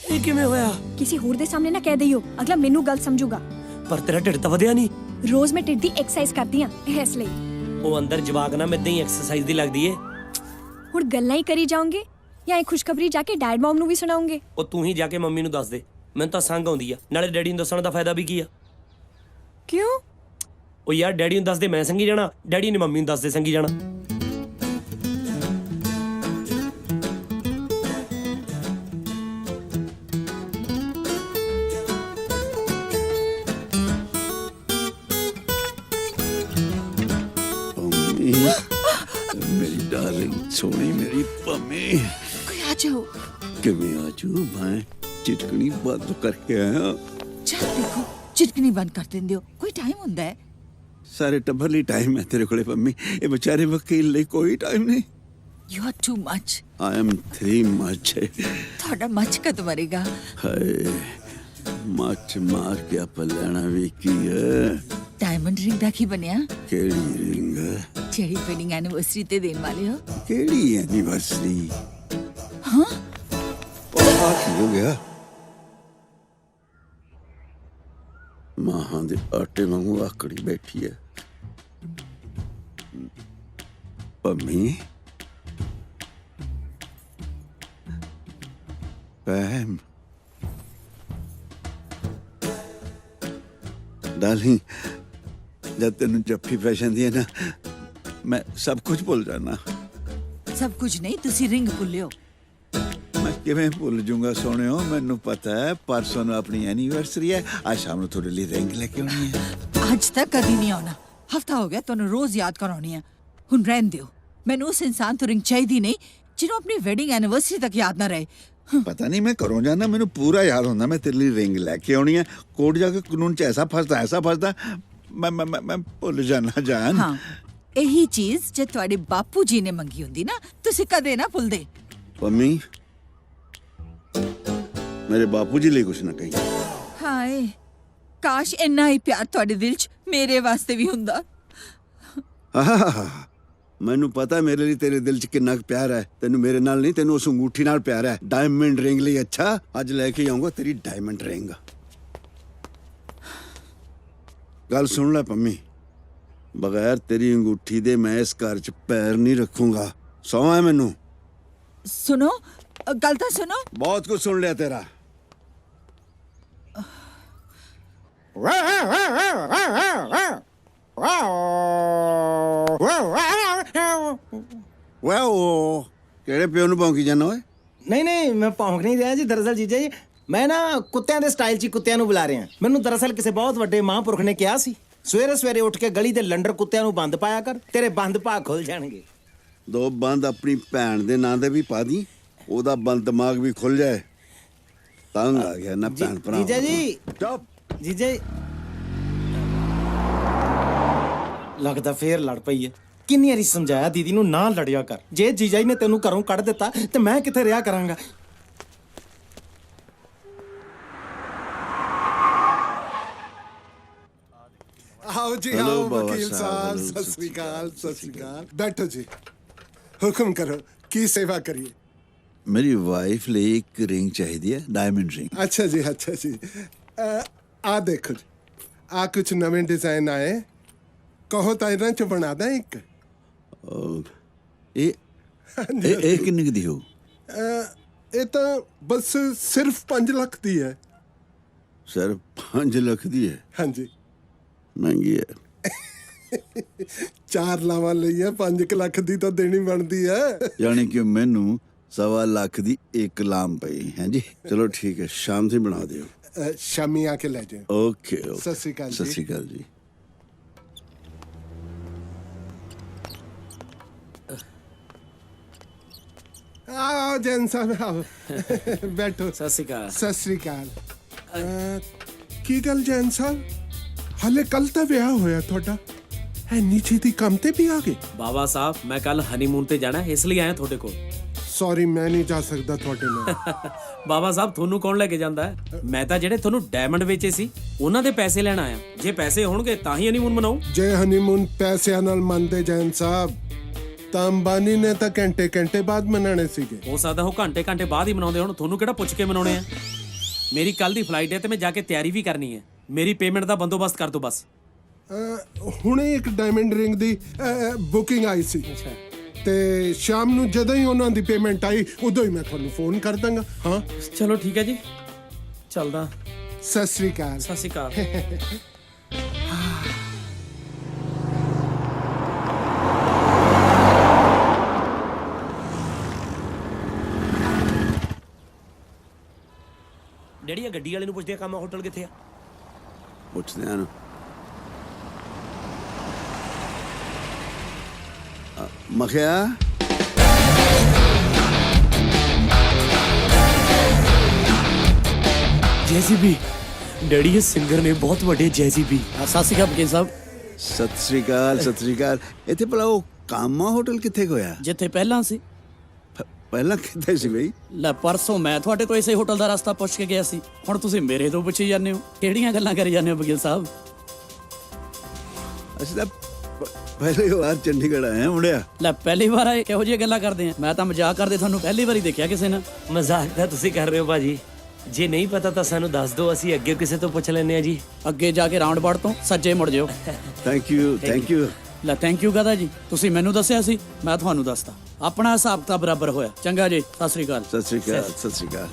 ਇਹ ਕਿਵੇਂ ਹੋਇਆ? ਕਿਸੇ ਹੋਰ ਦੇ ਸਾਹਮਣੇ ਨਾ ਕਹਿ ਦਈਓ ਅਗਲਾ ਮੈਨੂੰ ਗਲਤ ਸਮਝੂਗਾ ਪਰ ਤੇਰਾ ਢਿੱਡ ਤਾਂ ਵਧਿਆ ਨਹੀਂ। ਰੋਜ਼ ਮੈਂ ਢਿੱਡ ਦੀ ਐਕਸਰਸਾਈਜ਼ ਕਰਦੀ ਆ ਇਸ ਲਈ ਉਹ ਅੰਦਰ ਜਵਾਕ ਨਾ ਮੈਦਾਂ ਹੀ ਐਕਸਰਸਾਈਜ਼ ਦੀ ਲੱਗਦੀ ਏ। ਹੁਣ ਗੱਲਾਂ ਹੀ ਕਰੀ ਜਾਓਗੇ ਜਾਂ ਇਹ ਖੁਸ਼ਖਬਰੀ ਜਾ ਕੇ ਡੈਡ ਮਮ ਨੂੰ ਵੀ ਸੁਣਾਓਗੇ? ਉਹ ਤੂੰ ਹੀ ਜਾ ਕੇ ਮੰਮੀ ਨੂੰ ਦੱਸ ਦੇ, ਮੈਨੂੰ ਤਾਂ ਸੰਗ ਆਉਂਦੀ ਆ, ਨਾਲੇ ਡੈਡੀ ਨੂੰ ਦੱਸਣ ਦਾ ਫਾਇਦਾ ਵੀ ਕੀ ਆ? ਕਿਉਂ? ਉਹ ਯਾਰ ਡੈਡੀ ਨੂੰ ਦੱਸ ਦੇ ਮੈਂ ਸੰਗੀ ਜਾਣਾ, ਡੈਡੀ ਨੇ ਮੰਮੀ ਨੂੰ ਦੱਸ ਦੇ ਸੰਗੀ ਜਾਣਾ। मेरी डार्लिंग सोनी मेरी पम्मी कोई आ जाओ। किवें आजू मैं चिटकनी बंद करके आया। चल देखो चिटकनी बंद कर देंदे हो, कोई टाइम हुंदा है? सारे टब्बर ਲਈ ਟਾਈਮ ਹੈ ਤੇਰੇ ਕੋਲੇ ਪੰਮੀ, ਇਹ ਵਿਚਾਰੇ ਵਕੀਲ ਲਈ ਕੋਈ ਟਾਈਮ ਨਹੀਂ। You are too much। I am three much। ਤੁਹਾਡਾ ਮੱਚ ਕਦ ਮਰੇਗਾ? ਹਾਏ ਮੱਚ ਮਾਰ ਕੇ ਆਪਾਂ ਲੈਣਾ ਵੀ ਕੀ ਹੈ? ਡਾਇਮੰਡ ਰਿੰਗ ਦਾ ਕੀ ਬਣਿਆ? ਕਿਹੜੀ ਰਿੰਗ? ਜਿਹੜੀ ਵੈਡਿੰਗ ਐਨੀਵਰਸਰੀ ਤੇ ਦੇਣ ਵਾਲੇ ਹੋ। ਕਿਹੜੀ ਐਨੀਵਰਸਰੀ? ਹਾਂ ਉਹ ਆ ਕੀ ਹੋ ਗਿਆ? ਮਾਹਾਂ ਦੇ ਆਟੇ ਵਾਂਗੂ ਆਕੜੀ ਬੈਠੀ ਹੈ ਪੰਮੀ। ਪੈਮ डार्लिंग जब तेन जफ्फी पै जाती है ना मैं सब कुछ भुल जाना। सब कुछ नहीं तुसी रिंग भुल्लियो। मैं किवें भुल जूंगा सोनियो, मैनू पता है परसों नूं अपनी एनिवर्सरी है, आज शाम नूं थोड़े लिए रिंग लेके आनी है। आज तक कभी नहीं आना, हफ्ता हो गया तुहानू रोज याद कराउणी है। हुण रहन दिओ, मैनू उस इंसान तो रिंग चाहिदी नहीं जिन्हों अपनी वेडिंग एनिवर्सरी तक याद ना रहे। पता नहीं मैं घरों जाना मैनू पूरा याद होंदा मैं तेरे लिए रिंग लेके आनी है। कोर्ट जाके कानून च ऐसा फसदा मैं भुल जाना जान। हाँ यही चीज जे तुहाडे बापू जी ने मंगी हुंदी ना तुसी कदे ना भुलदे। पम्मी मेरे बापू जी लिए कुछ ना कही। हाय काश इन्ना ही प्यार तुहाडे दिल च मेरे वास्ते भी हुंदा। ਮੈਨੂੰ ਪਤਾ ਮੇਰੇ ਲਈ ਤੇਰੇ ਦਿਲ 'ਚ ਕਿੰਨਾ ਕੁ ਪਿਆਰ ਹੈ। ਤੈਨੂੰ ਮੇਰੇ ਨਾਲ ਨਹੀਂ, ਤੈਨੂੰ ਉਸ ਅੰਗੂਠੀ ਨਾਲ ਪਿਆਰ ਹੈ। ਡਾਇਮੰਡ ਰਿੰਗ ਲਈ ਅੱਛਾ ਅੱਜ ਲੈ ਕੇ ਆਉਂਗਾ ਤੇਰੀ ਡਾਇਮੰਡ ਰਿੰਗ। ਗੱਲ ਸੁਣ ਲੈ ਪੰਮੀ, ਬਗੈਰ ਤੇਰੀ ਅੰਗੂਠੀ ਦੇ ਮੈਂ ਇਸ ਘਰ 'ਚ ਪੈਰ ਨਹੀਂ ਰੱਖੂੰਗਾ। ਸੌਂ ਹੈ ਮੈਨੂੰ। सुनो गल तो सुनो। ਬਹੁਤ ਕੁਝ ਸੁਣ ਲਿਆ ਤੇਰਾ। ਵਾਓ ਕਿਹੜੇ ਪਿਓ ਨੂੰ ਭੌਂਕੀ ਜਾਂਦਾ ਓਏ? ਨਹੀਂ ਨਹੀਂ ਮੈਂ ਭੌਂਕ ਨਹੀਂ ਰਿਹਾ ਜੀ। ਦਰਅਸਲ ਜੀਜਾ ਜੀ ਮੈਂ ਨਾ ਕੁੱਤਿਆਂ ਦੇ ਸਟਾਈਲ 'ਚ ਕੁੱਤਿਆਂ ਨੂੰ ਬੁਲਾ ਰਿਹਾ। ਮੈਨੂੰ ਦਰਅਸਲ ਕਿਸੇ ਬਹੁਤ ਵੱਡੇ ਮਹਾਂਪੁਰਖ ਨੇ ਕਿਹਾ ਸੀ ਸਵੇਰੇ ਸਵੇਰੇ ਉੱਠ ਕੇ ਗਲੀ ਦੇ ਲੰਡਰ ਕੁੱਤਿਆਂ ਨੂੰ ਬੰਦ ਪਾਇਆ ਕਰ, ਤੇਰੇ ਬੰਦ ਪਾ ਖੁੱਲ ਜਾਣਗੇ। 2 ਬੰਦ ਆਪਣੀ ਭੈਣ ਦੇ ਨਾਂ ਦੇ ਵੀ ਪਾ ਦੀ, ਉਹਦਾ ਬੰਦ ਦਿਮਾਗ ਵੀ ਖੁੱਲ ਜਾਏ। ਤੰਗ ਆ ਗਿਆ ਨਾ ਭੈਣ ਭਰਾ। ਜੀਜਾ ਜੀ ਚੁੱਪ। ਜੀਜਾ ਜੀ ਲੱਗਦਾ ਫੇਰ ਲੜ ਪਈ ਹੈ। ਕਿੰਨੀ ਵਾਰੀ ਸਮਝਾਇਆ ਦੀਦੀ ਨੂੰ ਨਾ ਲੜਿਆ ਕਰ। ਜੇ ਜੀਜਾ ਜੀ ਨੇ ਤੈਨੂੰ ਘਰੋਂ ਕੱਢ ਦਿੱਤਾ ਤੇ ਮੈਂ ਕਿੱਥੇ ਰਿਹਾ ਕਰਾਂਗਾ। आओ जी हेलो आओ बाबा वकील साहब, साहब हेलो, सत श्री अकाल सत श्री अकाल बैठो जी हुक्म करो की सेवा करिए मेरी वाइफ ਲਈ ਇੱਕ ਰਿੰਗ ਚਾਹੀਦੀ ਹੈ ਡਾਇਮੰਡ ਰਿੰਗ अच्छा जी आ देखो जी आ कुछ नवे डिजाइन आए कहो तो इन्हां च बना दा एक ਇਹ ਕਿੰਨੇ ਦੀ ਹੋ ये तो बस सिर्फ 5 लाख दी है ਸਰ 5 ਲੱਖ ਦੀ ਹੈ हाँ जी ਮਹਿੰਗੀ ਹੈ 4 ਲਾਵਾਂ ਲਈ है 5 लाख दी तो देनी बनती है ਯਾਨੀ ਕਿ ਮੈਨੂੰ 1.25 ਲੱਖ ਦੀ ਇੱਕ ਲਾਮ ਪਈ ਹੈ ਜੀ ਚਲੋ ਠੀਕ ਹੈ ਸ਼ਾਮ ਤੇ ਬਣਾ ਦਿਓ शामी आके ले जाओ ਓਕੇ ਸਤਿ ਸ਼੍ਰੀ ਅਕਾਲ ਜੀ। ਸਤਿ ਸ਼੍ਰੀ ਅਕਾਲ ਜੀ आओ जैन साहब आओ बैठो ਸਤਿ ਸ਼੍ਰੀ ਅਕਾਲ सत श्री अकाल की गल जैन साहब हाले कल तो विआह होया ਤੁਹਾਡਾ ਐਨੀ ਛੇਤੀ ਕੰਮ ਤੇ ਵੀ ਆ ਗਏ ਬਾਬਾ ਸਾਹਿਬ ਮੈਂ ਕੱਲ ਹਨੀਮੂਨ ਤੇ ਜਾਣਾ ਇਸ ਲਈ ਆਇਆ ਤੁਹਾਡੇ ਕੋਲ ਸੌਰੀ ਮੈਂ ਨਹੀਂ ਜਾ ਸਕਦਾ ਤੁਹਾਡੇ ਨਾਲ ਬਾਬਾ ਸਾਹਿਬ ਤੁਹਾਨੂੰ ਕੌਣ ਲੈ ਕੇ ਜਾਂਦਾ ਹੈ ਮੈਂ ਤਾਂ ਜਿਹੜੇ ਤੁਹਾਨੂੰ ਡਾਇਮੰਡ ਵੇਚੇ ਸੀ ਉਹਨਾਂ ਦੇ ਪੈਸੇ ਲੈਣ ਆਇਆ ਜੇ ਪੈਸੇ ਹੋਣਗੇ ਤਾਂ ਹੀ ਹਨੀਮੂਨ ਮਨਾਉ ਜੇ ਹਨੀਮੂਨ ਪੈਸਿਆਂ ਨਾਲ ਮੰਨਦੇ ਜੈਨ ਸਾਹਿਬ ਤਾਂ ਅੰਬਾਨੀ ਨੇ ਤਾਂ ਘੰਟੇ ਘੰਟੇ ਬਾਅਦ ਮਨਾਣੇ ਸੀਗੇ ਹੋ ਸਕਦਾ ਉਹ ਘੰਟੇ ਘੰਟੇ ਬਾਅਦ ਹੀ ਮਨਾਉਂਦੇ ਹੁਣ ਤੁਹਾਨੂੰ ਕਿਹੜਾ ਪੁੱਛ ਕੇ ਮਨਾਉਣੇ ਆ ਮੇਰੀ ਕੱਲ ਦੀ ਫਲਾਈਟ ਹੈ ਤੇ ਮੈਂ ਜਾ ਕੇ ਤਿਆਰੀ ਵੀ ਕਰਨੀ ਹੈ ਮੇਰੀ ਪੇਮੈਂਟ ਦਾ ਬੰਦੋਬਸਤ ਕਰ ਦਿਓ ਬਸ ਹੁਣੇ ਇੱਕ ਡਾਇਮੰਡ ਰਿੰਗ ਦੀ ਬੁਕਿੰਗ ਆਈ ਸੀ ਤੇ ਸ਼ਾਮ ਨੂੰ ਜਦੋਂ ਹੀ ਉਹਨਾਂ ਦੀ ਪੇਮੈਂਟ ਆਈ ਉਦੋਂ ਹੀ ਮੈਂ ਤੁਹਾਨੂੰ ਫੋਨ ਕਰ ਦਾਂਗਾ ਹਾਂ ਚਲੋ ਠੀਕ ਹੈ ਜੀ ਚੱਲਦਾ ਸਤਿ ਸ੍ਰੀ ਅਕਾਲ ਸਤਿ ਸ਼੍ਰੀ ਅਕਾਲ ਡੈਡੀ ਇਹ ਗੱਡੀ ਵਾਲੇ ਨੂੰ ਪੁੱਛਦੇ ਆ ਕੰਮ ਹੋਟਲ ਕਿੱਥੇ ਆ ਪੁੱਛਦੇ ਆ ਨਾ ਮਖਿਆ ਜੈਸੀਬੀ ਡੈਡੀ ਇਹ ਸਿੰਗਰ ਨੇ ਬਹੁਤ ਵੱਡੇ ਜੈਸੀਬੀ ਸਤਿ ਸ਼੍ਰੀ ਅਕਾਲ ਵਕੀਲ ਸਾਹਿਬ ਸਤਿ ਸ੍ਰੀ ਅਕਾਲ ਸਤਿ ਸ੍ਰੀ ਅਕਾਲ ਇੱਥੇ ਭਲਾ ਉਹ ਕਾਮਾ ਹੋਟਲ ਕਿੱਥੇ ਹੋਇਆ ਜਿੱਥੇ ਪਹਿਲਾਂ ਸੀ ਪਹਿਲਾਂ ਕਿੱਥੇ ਸੀ ਬਈ ਲੈ ਪਰਸੋਂ ਮੈਂ ਤੁਹਾਡੇ ਤੋਂ ਇਸੇ ਹੋਟਲ ਦਾ ਰਸਤਾ ਪੁੱਛ ਕੇ ਗਿਆ ਸੀ ਹੁਣ ਤੁਸੀਂ ਮੇਰੇ ਤੋਂ ਪੁੱਛੀ ਜਾਂਦੇ ਹੋ ਕਿਹੜੀਆਂ ਗੱਲਾਂ ਕਰੀ ਜਾਂਦੇ ਹੋ ਵਕੀਲ ਸਾਹਿਬ ਅਸੀਂ ਤਾਂ ਪਹਿਲੀ ਵਾਰ ਚੰਡੀਗੜ੍ਹ ਆਏ ਹਾਂ ਮੁੰਡਿਆ ਲੈ ਪਹਿਲੀ ਵਾਰ ਆਏ ਕਿਹੋ ਜਿਹੀਆਂ ਗੱਲਾਂ ਕਰਦੇ ਆ ਮੈਂ ਤਾਂ ਮਜ਼ਾਕ ਕਰਦੇ ਤੁਹਾਨੂੰ ਪਹਿਲੀ ਵਾਰੀ ਦੇਖਿਆ ਕਿਸੇ ਨੇ ਮਜ਼ਾਕ ਤਾਂ ਤੁਸੀਂ ਕਰ ਰਹੇ ਹੋ ਭਾਜੀ ਜੇ ਨਹੀਂ ਪਤਾ ਤਾਂ ਸਾਨੂੰ ਦੱਸ ਦਿਓ ਅਸੀਂ ਅੱਗੇ ਕਿਸੇ ਤੋਂ ਪੁੱਛ ਲੈਂਦੇ ਆ ਜੀ ਅੱਗੇ ਜਾ ਕੇ ਰਾਉਂਡ ਬਾੜ ਤੋਂ ਸੱਜੇ ਮੁੜ ਜਿਓ ਥੈਂਕ ਯੂ ਲੈ ਥੈਂਕ ਯੂ ਕਹਦਾ ਜੀ ਤੁਸੀਂ ਮੈਨੂੰ ਦੱਸਿਆ ਸੀ ਮੈਂ ਤੁਹਾਨੂੰ ਦੱਸਦਾ ਆਪਣਾ ਹਿਸਾਬ ਤਾਂ ਬਰਾਬਰ ਹੋਇਆ ਚੰਗਾ ਜੀ ਸਤਿ ਸ੍ਰੀ ਅਕਾਲ ਸਤਿ ਸ੍ਰੀ ਅਕਾਲ ਸਤਿ ਸ੍ਰੀ ਅਕਾਲ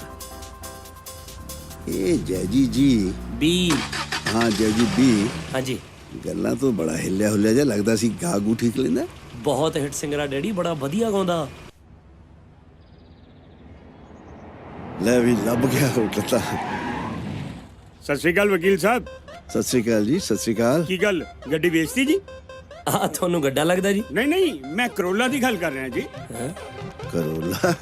ਇਹ ਜੈਜੀ ਜੀ ਬੀ ਹਾਂ ਜੈਜੀ ਬੀ ਹਾਂਜੀ ਗੱਲਾਂ ਤੋਂ ਬੜਾ ਹਿੱਲਿਆ ਹੁੱਲਿਆ ਜਿਹਾ ਲੱਗਦਾ ਸੀ ਗਾਗੂ ਠੀਕ ਲੈਂਦਾ ਬਹੁਤ ਹਿੱਟ ਸਿੰਗਰ ਆ ਡੈਡੀ ਬੜਾ ਵਧੀਆ ਗਾਉਂਦਾ ਲੈ ਵੀ ਲੱਭ ਗਿਆ ਹੋਟਲ ਤਾਂ ਸਤਿ ਸ਼੍ਰੀ ਅਕਾਲ ਵਕੀਲ ਸਾਹਿਬ ਸਤਿ ਸ੍ਰੀ ਅਕਾਲ ਜੀ ਸਤਿ ਸ੍ਰੀ ਅਕਾਲ ਕੀ ਗੱਲ ਗੱਡੀ ਵੇਚਤੀ ਜੀ ਆ ਤੁਹਾਨੂੰ ਗੱਡਾ ਲੱਗਦਾ ਜੀ ਨਹੀਂ ਮੈਂ ਕਰੋਲਾ ਦੀ ਗੱਲ ਕਰ ਰਿਹਾ ਜੀ ਕਰੋਲਾ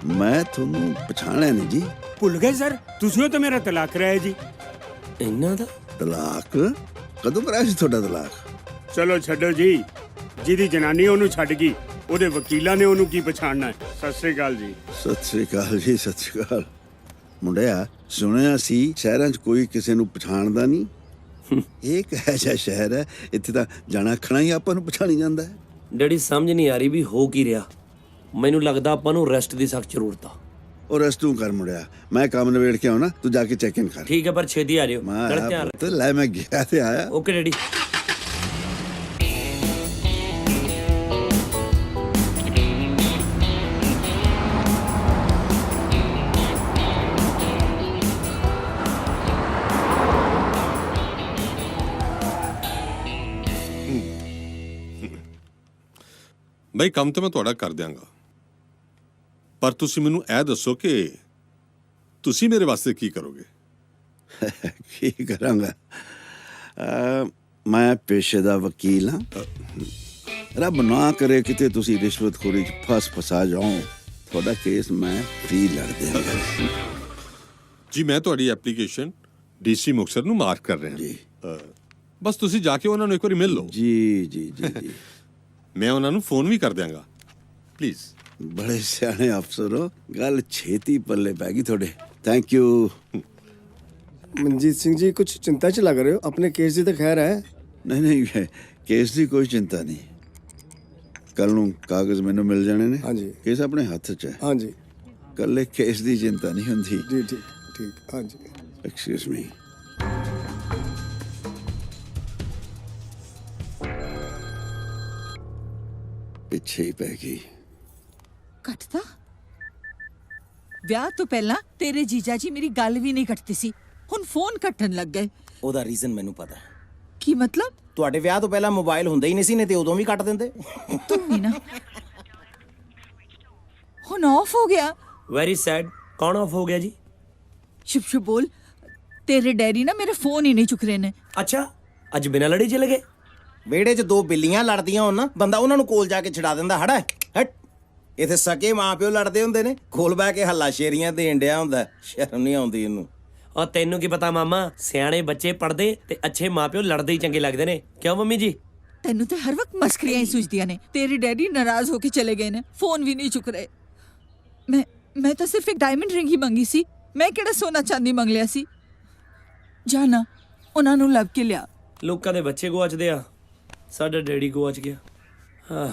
ਮੈਂ ਤੁਹਾਨੂੰ ਪਛਾਣਿਆ ਨਹੀਂ ਜੀ ਭੁੱਲ ਗਏ ਸਰ ਤੁਸੀਂ ਤਾਂ ਮੇਰਾ ਤਲਾਕ ਕਰਾਇਆ ਜੀ ਇਹਨਾਂ ਦਾ ਤਲਾਕ ਕਦੋਂ ਕਰਾਇਆ ਸੀ ਤੁਹਾਡਾ ਤਲਾਕ ਚਲੋ ਛੱਡੋ ਜੀ ਜਿਹਦੀ ਜਨਾਨੀ ਉਹਨੂੰ ਛੱਡ ਗਈ ਉਹਦੇ ਵਕੀਲਾਂ ਨੇ ਉਹਨੂੰ ਕੀ ਪਛਾਣਨਾ ਹੈ ਸਤਿ ਸ੍ਰੀ ਅਕਾਲ ਜੀ ਸਤਿ ਸ੍ਰੀ ਅਕਾਲ ਜੀ ਸਤਿ ਸ੍ਰੀ ਅਕਾਲ ਮੁੰਡਿਆ ਸੁਣਿਆ ਸੀ ਸ਼ਹਿਰਾਂ 'ਚ ਕੋਈ ਕਿਸੇ ਨੂੰ ਪਛਾਣਦਾ ਨਹੀਂ ਇਹ ਕਿਹੋ ਜਿਹਾ ਸ਼ਹਿਰ ਹੈ ਇੱਥੇ ਤਾਂ ਜਾਣਾ ਖਣਾ ਹੀ ਆਪਾਂ ਨੂੰ ਪਛਾਣੀ ਜਾਂਦਾ ਹੈ ਡੈਡੀ ਸਮਝ ਨਹੀਂ ਆ ਰਹੀ ਵੀ ਹੋ ਕੀ ਰਿਹਾ ਮੈਨੂੰ ਲੱਗਦਾ ਆਪਾਂ ਨੂੰ ਰੈਸਟ ਦੀ ਸਖਤ ਜ਼ਰੂਰਤ ਆ ਉਹ ਰੈਸਟ ਤੂੰ ਕਰ ਮੁੰਡਿਆ ਮੈਂ ਕੰਮ ਨਿਬੇੜ ਕੇ ਆਉਣਾ ਤੂੰ ਜਾ ਕੇ ਚੈੱਕ ਇਨ ਕਰ ਠੀਕ ਹੈ ਪਰ ਛੇਤੀ ਆ ਜਿਓ ਗਲਤ ਧਿਆਨ ਤੇ ਲੈ ਮੈਂ ਗਿਆ ਤੇ ਆਇਆ ਓਕੇ ਡੈਡੀ ਬਈ ਕੰਮ ਤੇ ਮੈਂ ਤੁਹਾਡਾ ਕਰ ਦਿਆਂਗਾ ਪਰ ਤੁਸੀਂ ਮੈਨੂੰ ਇਹ ਦੱਸੋ ਕਿ ਤੁਸੀਂ ਮੇਰੇ ਵਾਸਤੇ ਕੀ ਕਰੋਗੇ ਕੀ ਕਰਾਂਗਾ ਮੈਂ ਪੇਸ਼ੇ ਦਾ ਵਕੀਲ ਹਾਂ ਰੱਬ ਨਾ ਕਰੇ ਕਿਤੇ ਤੁਸੀਂ ਰਿਸ਼ਵਤਖੋਰੀ 'ਚ ਫਸਾ ਜਾਓ ਤੁਹਾਡਾ ਕੇਸ ਮੈਂ ਫ੍ਰੀ ਲੜ ਦਿਆਂਗਾ ਜੀ ਮੈਂ ਤੁਹਾਡੀ ਐਪਲੀਕੇਸ਼ਨ ਡੀਸੀ ਮੁਕਤਸਰ ਨੂੰ ਮਾਰਕ ਕਰ ਰਿਹਾ ਜੀ ਬਸ ਤੁਸੀਂ ਜਾ ਕੇ ਉਹਨਾਂ ਨੂੰ ਇੱਕ ਵਾਰੀ ਮਿਲ ਲਓ ਜੀ ਮੈਂ ਉਹਨਾਂ ਨੂੰ ਫੋਨ ਵੀ ਕਰ ਦਿਆਂਗਾ ਪਲੀਜ਼ ਬੜੇ ਸਿਆਣੇ ਅਫਸਰ ਹੋ ਗੱਲ ਛੇਤੀ ਪੱਲੇ ਪੈ ਗਈ ਤੁਹਾਡੇ ਥੈਂਕ ਯੂ मनजीत सिंह जी कुछ चिंता च लग रहे हो अपने केस की तो खैर है ਨਹੀਂ ਨਹੀਂ ਕੇਸ ਦੀ ਕੋਈ ਚਿੰਤਾ ਨਹੀਂ। ਕੱਲ ਨੂੰ ਕਾਗਜ਼ ਮੈਨੂੰ ਮਿਲ ਜਾਣੇ ਨੇ। ਹਾਂਜੀ। ਕੇਸ ਆਪਣੇ ਹੱਥ 'ਚ ਹੈ। ਹਾਂਜੀ ਕੱਲੇ ਕੇਸ ਦੀ ਚਿੰਤਾ ਨਹੀਂ ਹੁੰਦੀ। ਜੀ ਠੀਕ ਠੀਕ ਹਾਂਜੀ। Excuse me. ਪਿੱਛੇ ਹੀ ਪੈ ਗਈ। ਕੱਟਦਾ ਵਿਆਹ ਤੋਂ ਪਹਿਲਾਂ ਤੇਰੇ ਜੀਜਾ ਜੀ ਮੇਰੀ ਗੱਲ ਵੀ ਨਹੀਂ ਕੱਟਦੇ ਸੀ, ਹੁਣ ਫੋਨ ਕੱਟਣ ਲੱਗ ਗਏ। ਉਹਦਾ ਰੀਜ਼ਨ ਮੈਨੂੰ ਪਤਾ ਹੈ। ਕੀ ਮਤਲਬ? ਤੁਹਾਡੇ ਵਿਆਹ ਤੋਂ ਪਹਿਲਾਂ ਮੋਬਾਈਲ ਹੁੰਦਾ ਹੀ ਨਹੀਂ ਸੀ, ਨੇ ਤੇ ਉਦੋਂ ਵੀ ਕੱਟ ਦਿੰਦੇ। ਤੂੰ ਵੀ ਨਾ ਹੁਣ ਆਫ ਹੋ ਗਿਆ। Very sad. ਕੌਣ ਆਫ ਹੋ ਗਿਆ ਜੀ? ਸ਼ੁਭ ਸ਼ੁਭ ਬੋਲ। ਤੇਰੇ ਡੈਡੀ ਨਾ ਮੇਰੇ ਫੋਨ ਹੀ ਨਹੀਂ ਚੁੱਕ ਰਹੇ ਨੇ। ਅੱਛਾ, ਅੱਜ ਬਿਨਾਂ ਲੜੇ ਚਲੇ ਗਏ? ਵਿਹੜੇ 'ਚ ਦੋ ਬਿੱਲੀਆਂ ਲੜਦੀਆਂ ਹੋਣ ਨਾ, ਬੰਦਾ ਉਹਨਾਂ ਨੂੰ ਕੋਲ ਜਾ ਕੇ ਛਡਾ ਦਿੰਦਾ। ਹੜਾ ਹਟ। ਇੱਥੇ ਸਕੇ ਮਾਂ ਪਿਓ ਲੜਦੇ ਹੁੰਦੇ ਨੇ, ਕੋਲ ਬਹਿ ਕੇ ਹੱਲਾ ਸ਼ੇਰੀਆਂ ਦੇਣ ਡਿਆ ਹੁੰਦਾ। ਸ਼ਰਮ ਨਹੀਂ ਆਉਂਦੀ ਇਹਨੂੰ। ਔਰ ਤੈਨੂੰ ਕੀ ਪਤਾ ਮਾਮਾ, ਸਿਆਣੇ ਬੱਚੇ ਪੜਦੇ ਤੇ ਅੱਛੇ ਮਾਪਿਓ ਲੜਦੇ ਹੀ ਚੰਗੇ ਲੱਗਦੇ ਨੇ। ਕਿਉਂ ਮੰਮੀ ਜੀ? ਤੈਨੂੰ ਤੇ ਹਰ ਵਕਤ ਮਸਕਰੀਆਂ ਹੀ ਸੁਝਦੀਆਂ ਨੇ। ਤੇਰੇ ਡੈਡੀ ਨਾਰਾਜ਼ ਹੋ ਕੇ ਚਲੇ ਗਏ ਨੇ, ਫੋਨ ਵੀ ਨਹੀਂ ਚੁੱਕ ਰਹੇ। ਮੈਂ ਤਾਂ ਸਿਰਫ ਇੱਕ ਡਾਇਮੰਡ ਰਿੰਗ ਹੀ ਮੰਗੀ ਸੀ, ਮੈਂ ਕਿਹੜਾ ਸੋਨਾ ਚਾਂਦੀ ਮੰਗ ਲਿਆ ਸੀ। ਜਾਨਾ ਉਹਨਾਂ ਨੂੰ ਲੱਭ ਕੇ ਲਿਆ। ਲੋਕਾਂ ਦੇ ਬੱਚੇ ਗੁਆਚਦੇ ਆ, ਸਾਡਾ ਡੈਡੀ ਗੁਆਚ ਗਿਆ। ਹਾਂ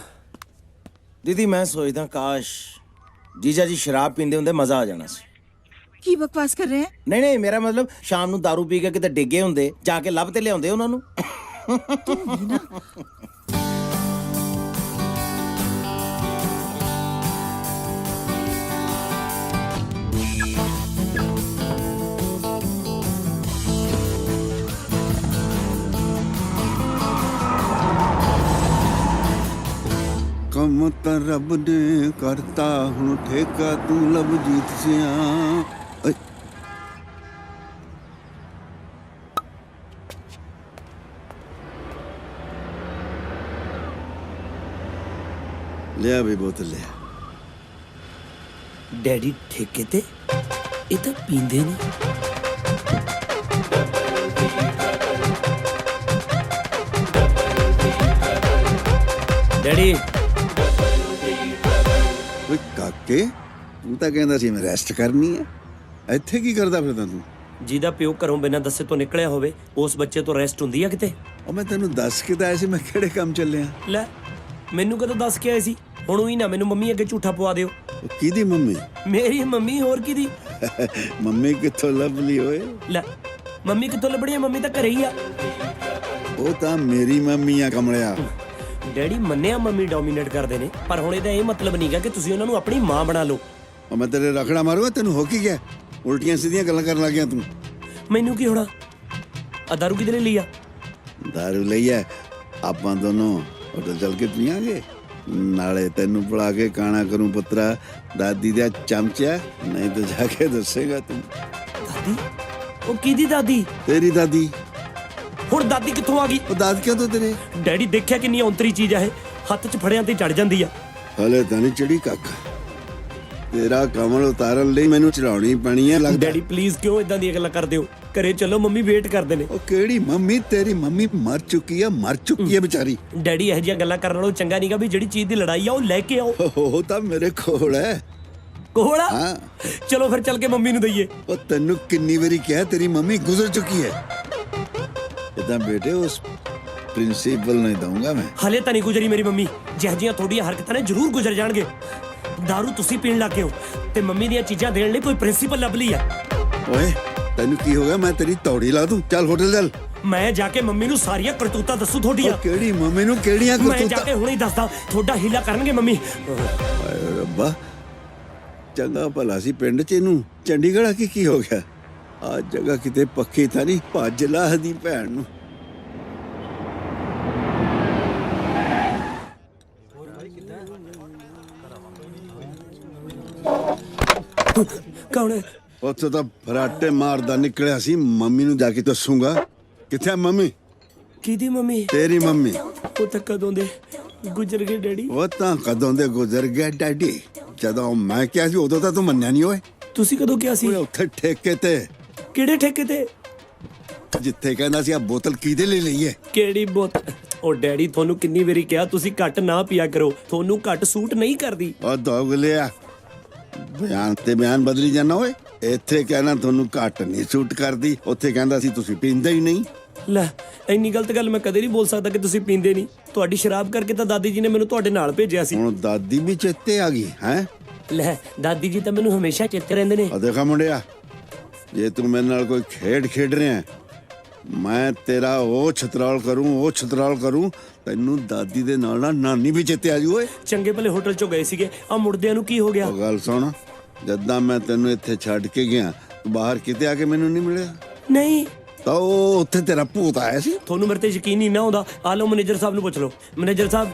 ਦੀਦੀ ਮੈਂ ਸੋਚਦਾ ਕਾਸ਼ ਜੀਜਾ ਜੀ ਸ਼ਰਾਬ ਪੀਂਦੇ ਹੁੰਦੇ, ਮਜ਼ਾ ਆ ਜਾਣਾ ਸੀ। ਕੀ ਬਕਵਾਸ ਕਰ ਰਹੇ ਹੈ? ਨਹੀਂ ਨਹੀਂ, ਮੇਰਾ ਮਤਲਬ ਸ਼ਾਮ ਨੂੰ दारू ਪੀ ਕੇ ਕਿਤੇ ਡਿੱਗੇ ਹੁੰਦੇ, ਜਾ ਕੇ ਲੱਭ ਤੇ ਲਿਆਉਂਦੇ ਉਹਨਾਂ ਨੂੰ। ਕੰਮ ਤਾਂ ਰੱਬ ਨੇ ਕਰਤਾ, ਹੁਣ ਠੇਕਾ ਤੂੰ ਲੱਭ ਜੀਤ ਸਿਆ। ਲਿਆ ਵੀ ਬੋਤਲ ਲਿਆ। ਡੈਡੀ ਠੇਕੇ ਤੇ? ਇਹ ਤਾਂ ਪੀਂਦੇ ਨਹੀਂ। ਡੈਡੀ ਓਏ ਕਾਕੇ, ਤੂੰ ਤਾਂ ਕਹਿੰਦਾ ਸੀ ਮੈਂ ਰੈਸਟ ਕਰਨੀ ਹੈ, ਇੱਥੇ ਕੀ ਕਰਦਾ ਫਿਰਦਾ ਤੂੰ? ਜਿਹਦਾ ਪਿਓ ਘਰੋਂ ਬਿਨਾਂ ਦੱਸੇ ਤੋਂ ਨਿਕਲਿਆ ਹੋਵੇ, ਉਸ ਬੱਚੇ ਤੋਂ ਰੈਸਟ ਹੁੰਦੀ ਆ ਕਿਤੇ? ਉਹ ਮੈਂ ਤੈਨੂੰ ਦੱਸ ਕੇ ਤਾਂ ਆਇਆ ਸੀ ਮੈਂ ਕਿਹੜੇ ਕੰਮ ਚੱਲਿਆ। ਲੈ ਮੈਨੂੰ ਕਦੋਂ ਦੱਸ ਕੇ ਆਏ ਸੀ? ਹੁਣ ਹੀ ਨਾ ਮੈਨੂੰ ਮੰਮੀ ਅੱਗੇ ਝੂਠਾ ਪਵਾ ਦਿਓ। ਉਹ ਕਿਹਦੀ ਮੰਮੀ? ਮੇਰੀ ਮੰਮੀ, ਹੋਰ ਕਿਹਦੀ? ਮੰਮੀ ਕਿੱਥੋਂ ਲੱਭ ਲਈ ਓਏ? ਲੈ ਮੰਮੀ ਕਿੱਥੋਂ ਲੱਭਣੀ ਆ? ਮੰਮੀ ਤਾਂ ਘਰੇ ਹੀ ਆ। ਉਹ ਤਾਂ ਮੇਰੀ ਮੰਮੀ ਆ ਕਮਲਿਆ। ਡੈਡੀ ਮੰਨਿਆ ਮੰਮੀ ਡੋਮੀਨੇਟ ਕਰਦੇ ਨੇ, ਪਰ ਹੁਣ ਇਹਦਾ ਇਹ ਮਤਲਬ ਨਹੀਂਗਾ ਕਿ ਤੁਸੀਂ ਉਹਨਾਂ ਨੂੰ ਆਪਣੀ ਮਾਂ ਬਣਾ ਲਓ। ਉਹ ਮੈਂ ਤੇਰੇ ਰਖੜਾ ਮਾਰੂਗਾ, ਤੈਨੂੰ ਹੋ ਕੀ ਗਿਆ? ਉਲਟੀਆਂ ਸਿੱਧੀਆਂ ਗੱਲਾਂ ਕਰਨ ਲੱਗ ਗਿਆ ਤੂੰ। ਮੈਨੂੰ ਕੀ ਹੋਣਾ? ਆ ਦਾਰੂ ਕਿਹਦੇ ਲਈ ਲਈ ਆ? ਦਾਰੂ ਲਈ ਐ, ਆਪਾਂ ਦੋਨੋਂ ਹੋਟਲ ਚੱਲ ਕੇ ਪੀਆਂਗੇ, ਨਾਲੇ ਤੈਨੂੰ ਬੁਲਾ ਕੇ ਕਾਣਾ ਕਰੂੰ ਪੁੱਤਰਾ, ਦਾਦੀ ਦਾ ਚਮਚਾ। ਨਹੀਂ ਤਾਂ ਜਾ ਕੇ ਦੱਸੇਗਾ ਤੂੰ। ਦਾਦੀ? ਉਹ ਕਿਹਦੀ ਦਾਦੀ? ਤੇਰੀ ਦਾਦੀ। ਹੁਣ ਦਾਦੀ ਕਿੱਥੋਂ ਆ ਗਈ? ਉਹ ਦਾਦ ਕਿਉਂ ਤੋਂ ਤੇਰੇ? ਡੈਡੀ ਦੇਖਿਆ ਕਿੰਨੀ ਔਂਤਰੀ ਚੀਜ਼ ਆ ਇਹ, ਹੱਥ 'ਚ ਫੜਿਆਂ ਤੇ ਚੜ ਜਾਂਦੀ ਆ। ਹਲੇ ਤਾਂ ਨਹੀਂ ਚੜੀ ਕਾਕਾ, ਤੇਰਾ ਕਮਲ ਉਤਾਰਨ ਲਈ ਮੈਨੂੰ ਚੜਾਉਣੀ ਪੈਣੀ ਹੈ ਲੱਗਦਾ। ਡੈਡੀ ਪਲੀਜ਼ ਕਿਉਂ ਇਦਾਂ ਦੀਆਂ ਗੱਲਾਂ ਕਰਦੇ ਹੋ? ਘਰੇ ਚਲੋ, ਮੰਮੀ ਵੇਟ ਕਰਦੇ ਨੇ। ਉਹ ਕਿਹੜੀ ਮੰਮੀ? ਤੇਰੀ ਮੰਮੀ ਮਰ ਚੁੱਕੀ ਹੈ ਵਿਚਾਰੀ। ਡੈਡੀ ਇਹੋ ਜਿਹੀਆਂ ਗੱਲਾਂ ਕਰਨ ਨਾਲੋਂ ਚੰਗਾ ਨਹੀਂਗਾ ਵੀ ਜਿਹੜੀ ਚੀਜ਼ ਦੀ ਲੜਾਈ ਆ ਉਹ ਲੈ ਕੇ ਆਓ। ਉਹ ਤਾਂ ਮੇਰੇ ਕੋਲ ਹੈ। ਕੋਹੜਾ? ਹਾਂ ਚਲੋ ਫਿਰ ਚੱਲ ਕੇ ਮੰਮੀ ਨੂੰ ਦਈਏ। ਉਹ ਤੈਨੂੰ ਕਿੰਨੀ ਵਾਰੀ ਕਿਹਾ ਤੇਰੀ ਮੰਮੀ ਗੁਜ਼ਰ ਚੁੱਕੀ ਹੈ। ਇਦਾਂ ਬੇਟੇ ਉਸ ਪ੍ਰਿੰਸੀਪਲ ਨਹੀਂ ਦਊਂਗਾ ਮੈਂ। ਹਲੇ ਤਾਂ ਨਹੀਂ ਗੁਜ਼ਰੀ ਮੇਰੀ ਮੰਮੀ, ਜਿਹੋ ਜਿਹੀਆਂ ਤੁਹਾਡੀਆਂ ਹਰਕਤਾਂ ਨੇ ਜ਼ਰੂਰ ਗੁਜ਼ਰ ਜਾਣਗੇ। ਦਾਰੂ ਤੁਸੀਂ ਪੀਣ ਲੱਗ ਗਏ ਹੋ ਤੇ ਮੰਮੀ ਦੀਆਂ ਚੀਜ਼ਾਂ ਦੇਣ ਲਈ ਕੋਈ ਪ੍ਰਿੰਸੀਪਲ ਲੱਭ ਲਈ ਆ। ਓਏ ਤੈਨੂੰ ਕੀ ਹੋ ਗਿਆ? ਮੈਂ ਤੇਰੀ ਤੌੜੀ ਲਾ ਦੂੰ। ਚੱਲ ਹੋਟਲ ਚੱਲ। ਮੈਂ ਜਾ ਕੇ ਮੰਮੀ ਨੂੰ ਸਾਰੀਆਂ ਕਰਤੂਤਾਂ ਦੱਸੂ ਤੁਹਾਡੀਆਂ। ਉਹ ਕਿਹੜੀ ਮੰਮੀ ਨੂੰ ਕਿਹੜੀਆਂ ਮੈਂ ਜਾ ਕਰਤੂਤਾਂ? ਕੇ ਹੁਣੇ ਹੀ ਦੱਸਦਾ, ਤੁਹਾਡਾ ਹੀਲਾ ਕਰਨਗੇ ਮੰਮੀ। ਹਾਏ ਰੱਬਾ, ਚੰਗਾ ਭਲਾ ਸੀ ਪਿੰਡ 'ਚ, ਇਹਨੂੰ ਚੰਡੀਗੜ੍ਹ ਆ ਕੇ ਕੀ ਹੋ ਗਿਆ? ਆ ਜਗ੍ਹਾ ਕਿਤੇ ਪੱਕੀ ਤਾਂ ਨਹੀਂ? ਭੱਜ ਲਾ ਦੀ ਭੈਣ ਨੂੰ। ਕੌਣ ਹੈ? ਉੱਥੇ ਤਾਂ ਫਰਾਟੇ ਮਾਰਦਾ ਨਿਕਲਿਆ ਸੀ। ਮੰਮੀ ਨੂੰ ਜਾ ਕੇ ਦੱਸੂਗਾ। ਕਿੱਥੇ ਆ ਮੰਮੀ? ਕਿਹਦੀ ਮੰਮੀ? ਤੇਰੀ ਮੰਮੀ। ਉਹ ਤਾਂ ਕਦੋਂ ਦੇ ਗੁਜ਼ਰ ਗਏ ਡੈਡੀ। ਉਹ ਤਾਂ ਕਦੋਂ ਦੇ ਗੁਜ਼ਰ ਗਿਆ ਡੈਡੀ। ਜਦੋਂ ਮੈਂ ਕਿਹਾ ਸੀ ਉਦੋਂ ਤਾਂ ਤੂੰ ਮੰਨਿਆ ਨਹੀਂ ਓਏ। ਤੁਸੀਂ ਕਦੋਂ ਕਿਹਾ ਸੀ? ਓਏ ਉੱਥੇ ਠੇਕੇ ਤੇ। ਕਿਹੜੇ ਠੇਕੇ ਤੇ? ਜਿੱਥੇ ਕਹਿੰਦਾ ਸੀ ਆ ਬੋਤਲ ਕਿਹਦੇ ਲਈ ਲਈ ਹੈ? ਕਿਹੜੀ ਬੋਤਲ? ਉਹ ਡੈਡੀ ਤੁਹਾਨੂੰ ਕਿੰਨੀ ਵਾਰੀ ਕਿਹਾ ਤੁਸੀਂ ਘੱਟ ਨਾ ਪੀਆ ਕਰੋ, ਤੁਹਾਨੂੰ ਘੱਟ ਸੂਟ ਨਹੀਂ ਕਰਦੀ। ਉਹ ਦੋਗਲਿਆ, ਬਿਆਨ ਤੇ ਬਿਆਨ ਬਦਲੀ ਜਾਣਾ ਓਏ। ਇੱਥੇ ਕਹਿਣਾ ਤੁਹਾਨੂੰ ਘੱਟ ਨਹੀਂ ਸੂਟ ਕਰਦੀ, ਉੱਥੇ ਕਹਿੰਦਾ ਸੀ ਤੁਸੀਂ ਪੀਂਦੇ ਹੀ ਨਹੀਂ। ਲੈ ਇੰਨੀ ਗਲਤ ਗੱਲ ਮੈਂ ਕਦੇ ਨਹੀਂ ਬੋਲ ਸਕਦਾ ਕਿ ਤੁਸੀਂ ਪੀਂਦੇ ਨਹੀਂ। ਤੁਹਾਡੀ ਸ਼ਰਾਬ ਕਰਕੇ ਤਾਂ ਦਾਦੀ ਜੀ ਨੇ ਮੈਨੂੰ ਤੁਹਾਡੇ ਨਾਲ ਭੇਜਿਆ ਸੀ। ਹੁਣ ਦਾਦੀ ਵੀ ਚੇਤੇ ਆ ਗਈ ਹੈ? ਲੈ ਦਾਦੀ ਜੀ ਤਾਂ ਮੈਨੂੰ ਹਮੇਸ਼ਾ ਚੇਤੇ ਰਹਿੰਦੇ ਨੇ। ਆ ਦੇਖਾ ਮੁੰਡਿਆ, ਜੇ ਤੂੰ ਮੇਰੇ ਨਾਲ ਕੋਈ ਖੇਡ ਰਿਹਾ ਮੈਂ ਤੇਰਾ ਉਹ ਛਤਰਾਲ ਕਰੂੰ ਤੈਨੂੰ ਦਾਦੀ ਦੇ ਨਾਲ ਨਾਨੀ ਵੀ ਚੇਤੇ ਆ ਜੂ ਓਏ। ਚੰਗੇ ਭਲੇ ਹੋਟਲ ਚੋਂ ਗਏ ਸੀਗੇ, ਆ ਮੁੜਦਿਆਂ ਨੂੰ ਕੀ ਹੋ ਗਿਆ? ਉਹ ਗੱਲ ਸੁਣ, ਜਦਾਂ ਮੈਂ ਤੈਨੂੰ ਇੱਥੇ ਛੱਡ ਕੇ ਗਿਆ ਤੂੰ ਬਾਹਰ ਕਿਤੇ ਆ ਕੇ ਮੈਨੂੰ ਨਹੀਂ ਮਿਲਿਆ? ਨਹੀਂ ਤਾਂ ਉਹ ਉੱਥੇ ਤੇਰਾ ਭੂਤ ਆਇਆ ਸੀ। ਤੁਹਾਨੂੰ ਮੇਰੇ ਤੇ ਯਕੀਨ ਨਹੀਂ ਨਾ ਆਉਂਦਾ, ਆ ਲਓ ਮੈਨੇਜਰ ਸਾਹਿਬ ਨੂੰ ਪੁੱਛ ਲਓ। ਮੈਨੇਜਰ ਸਾਹਿਬ।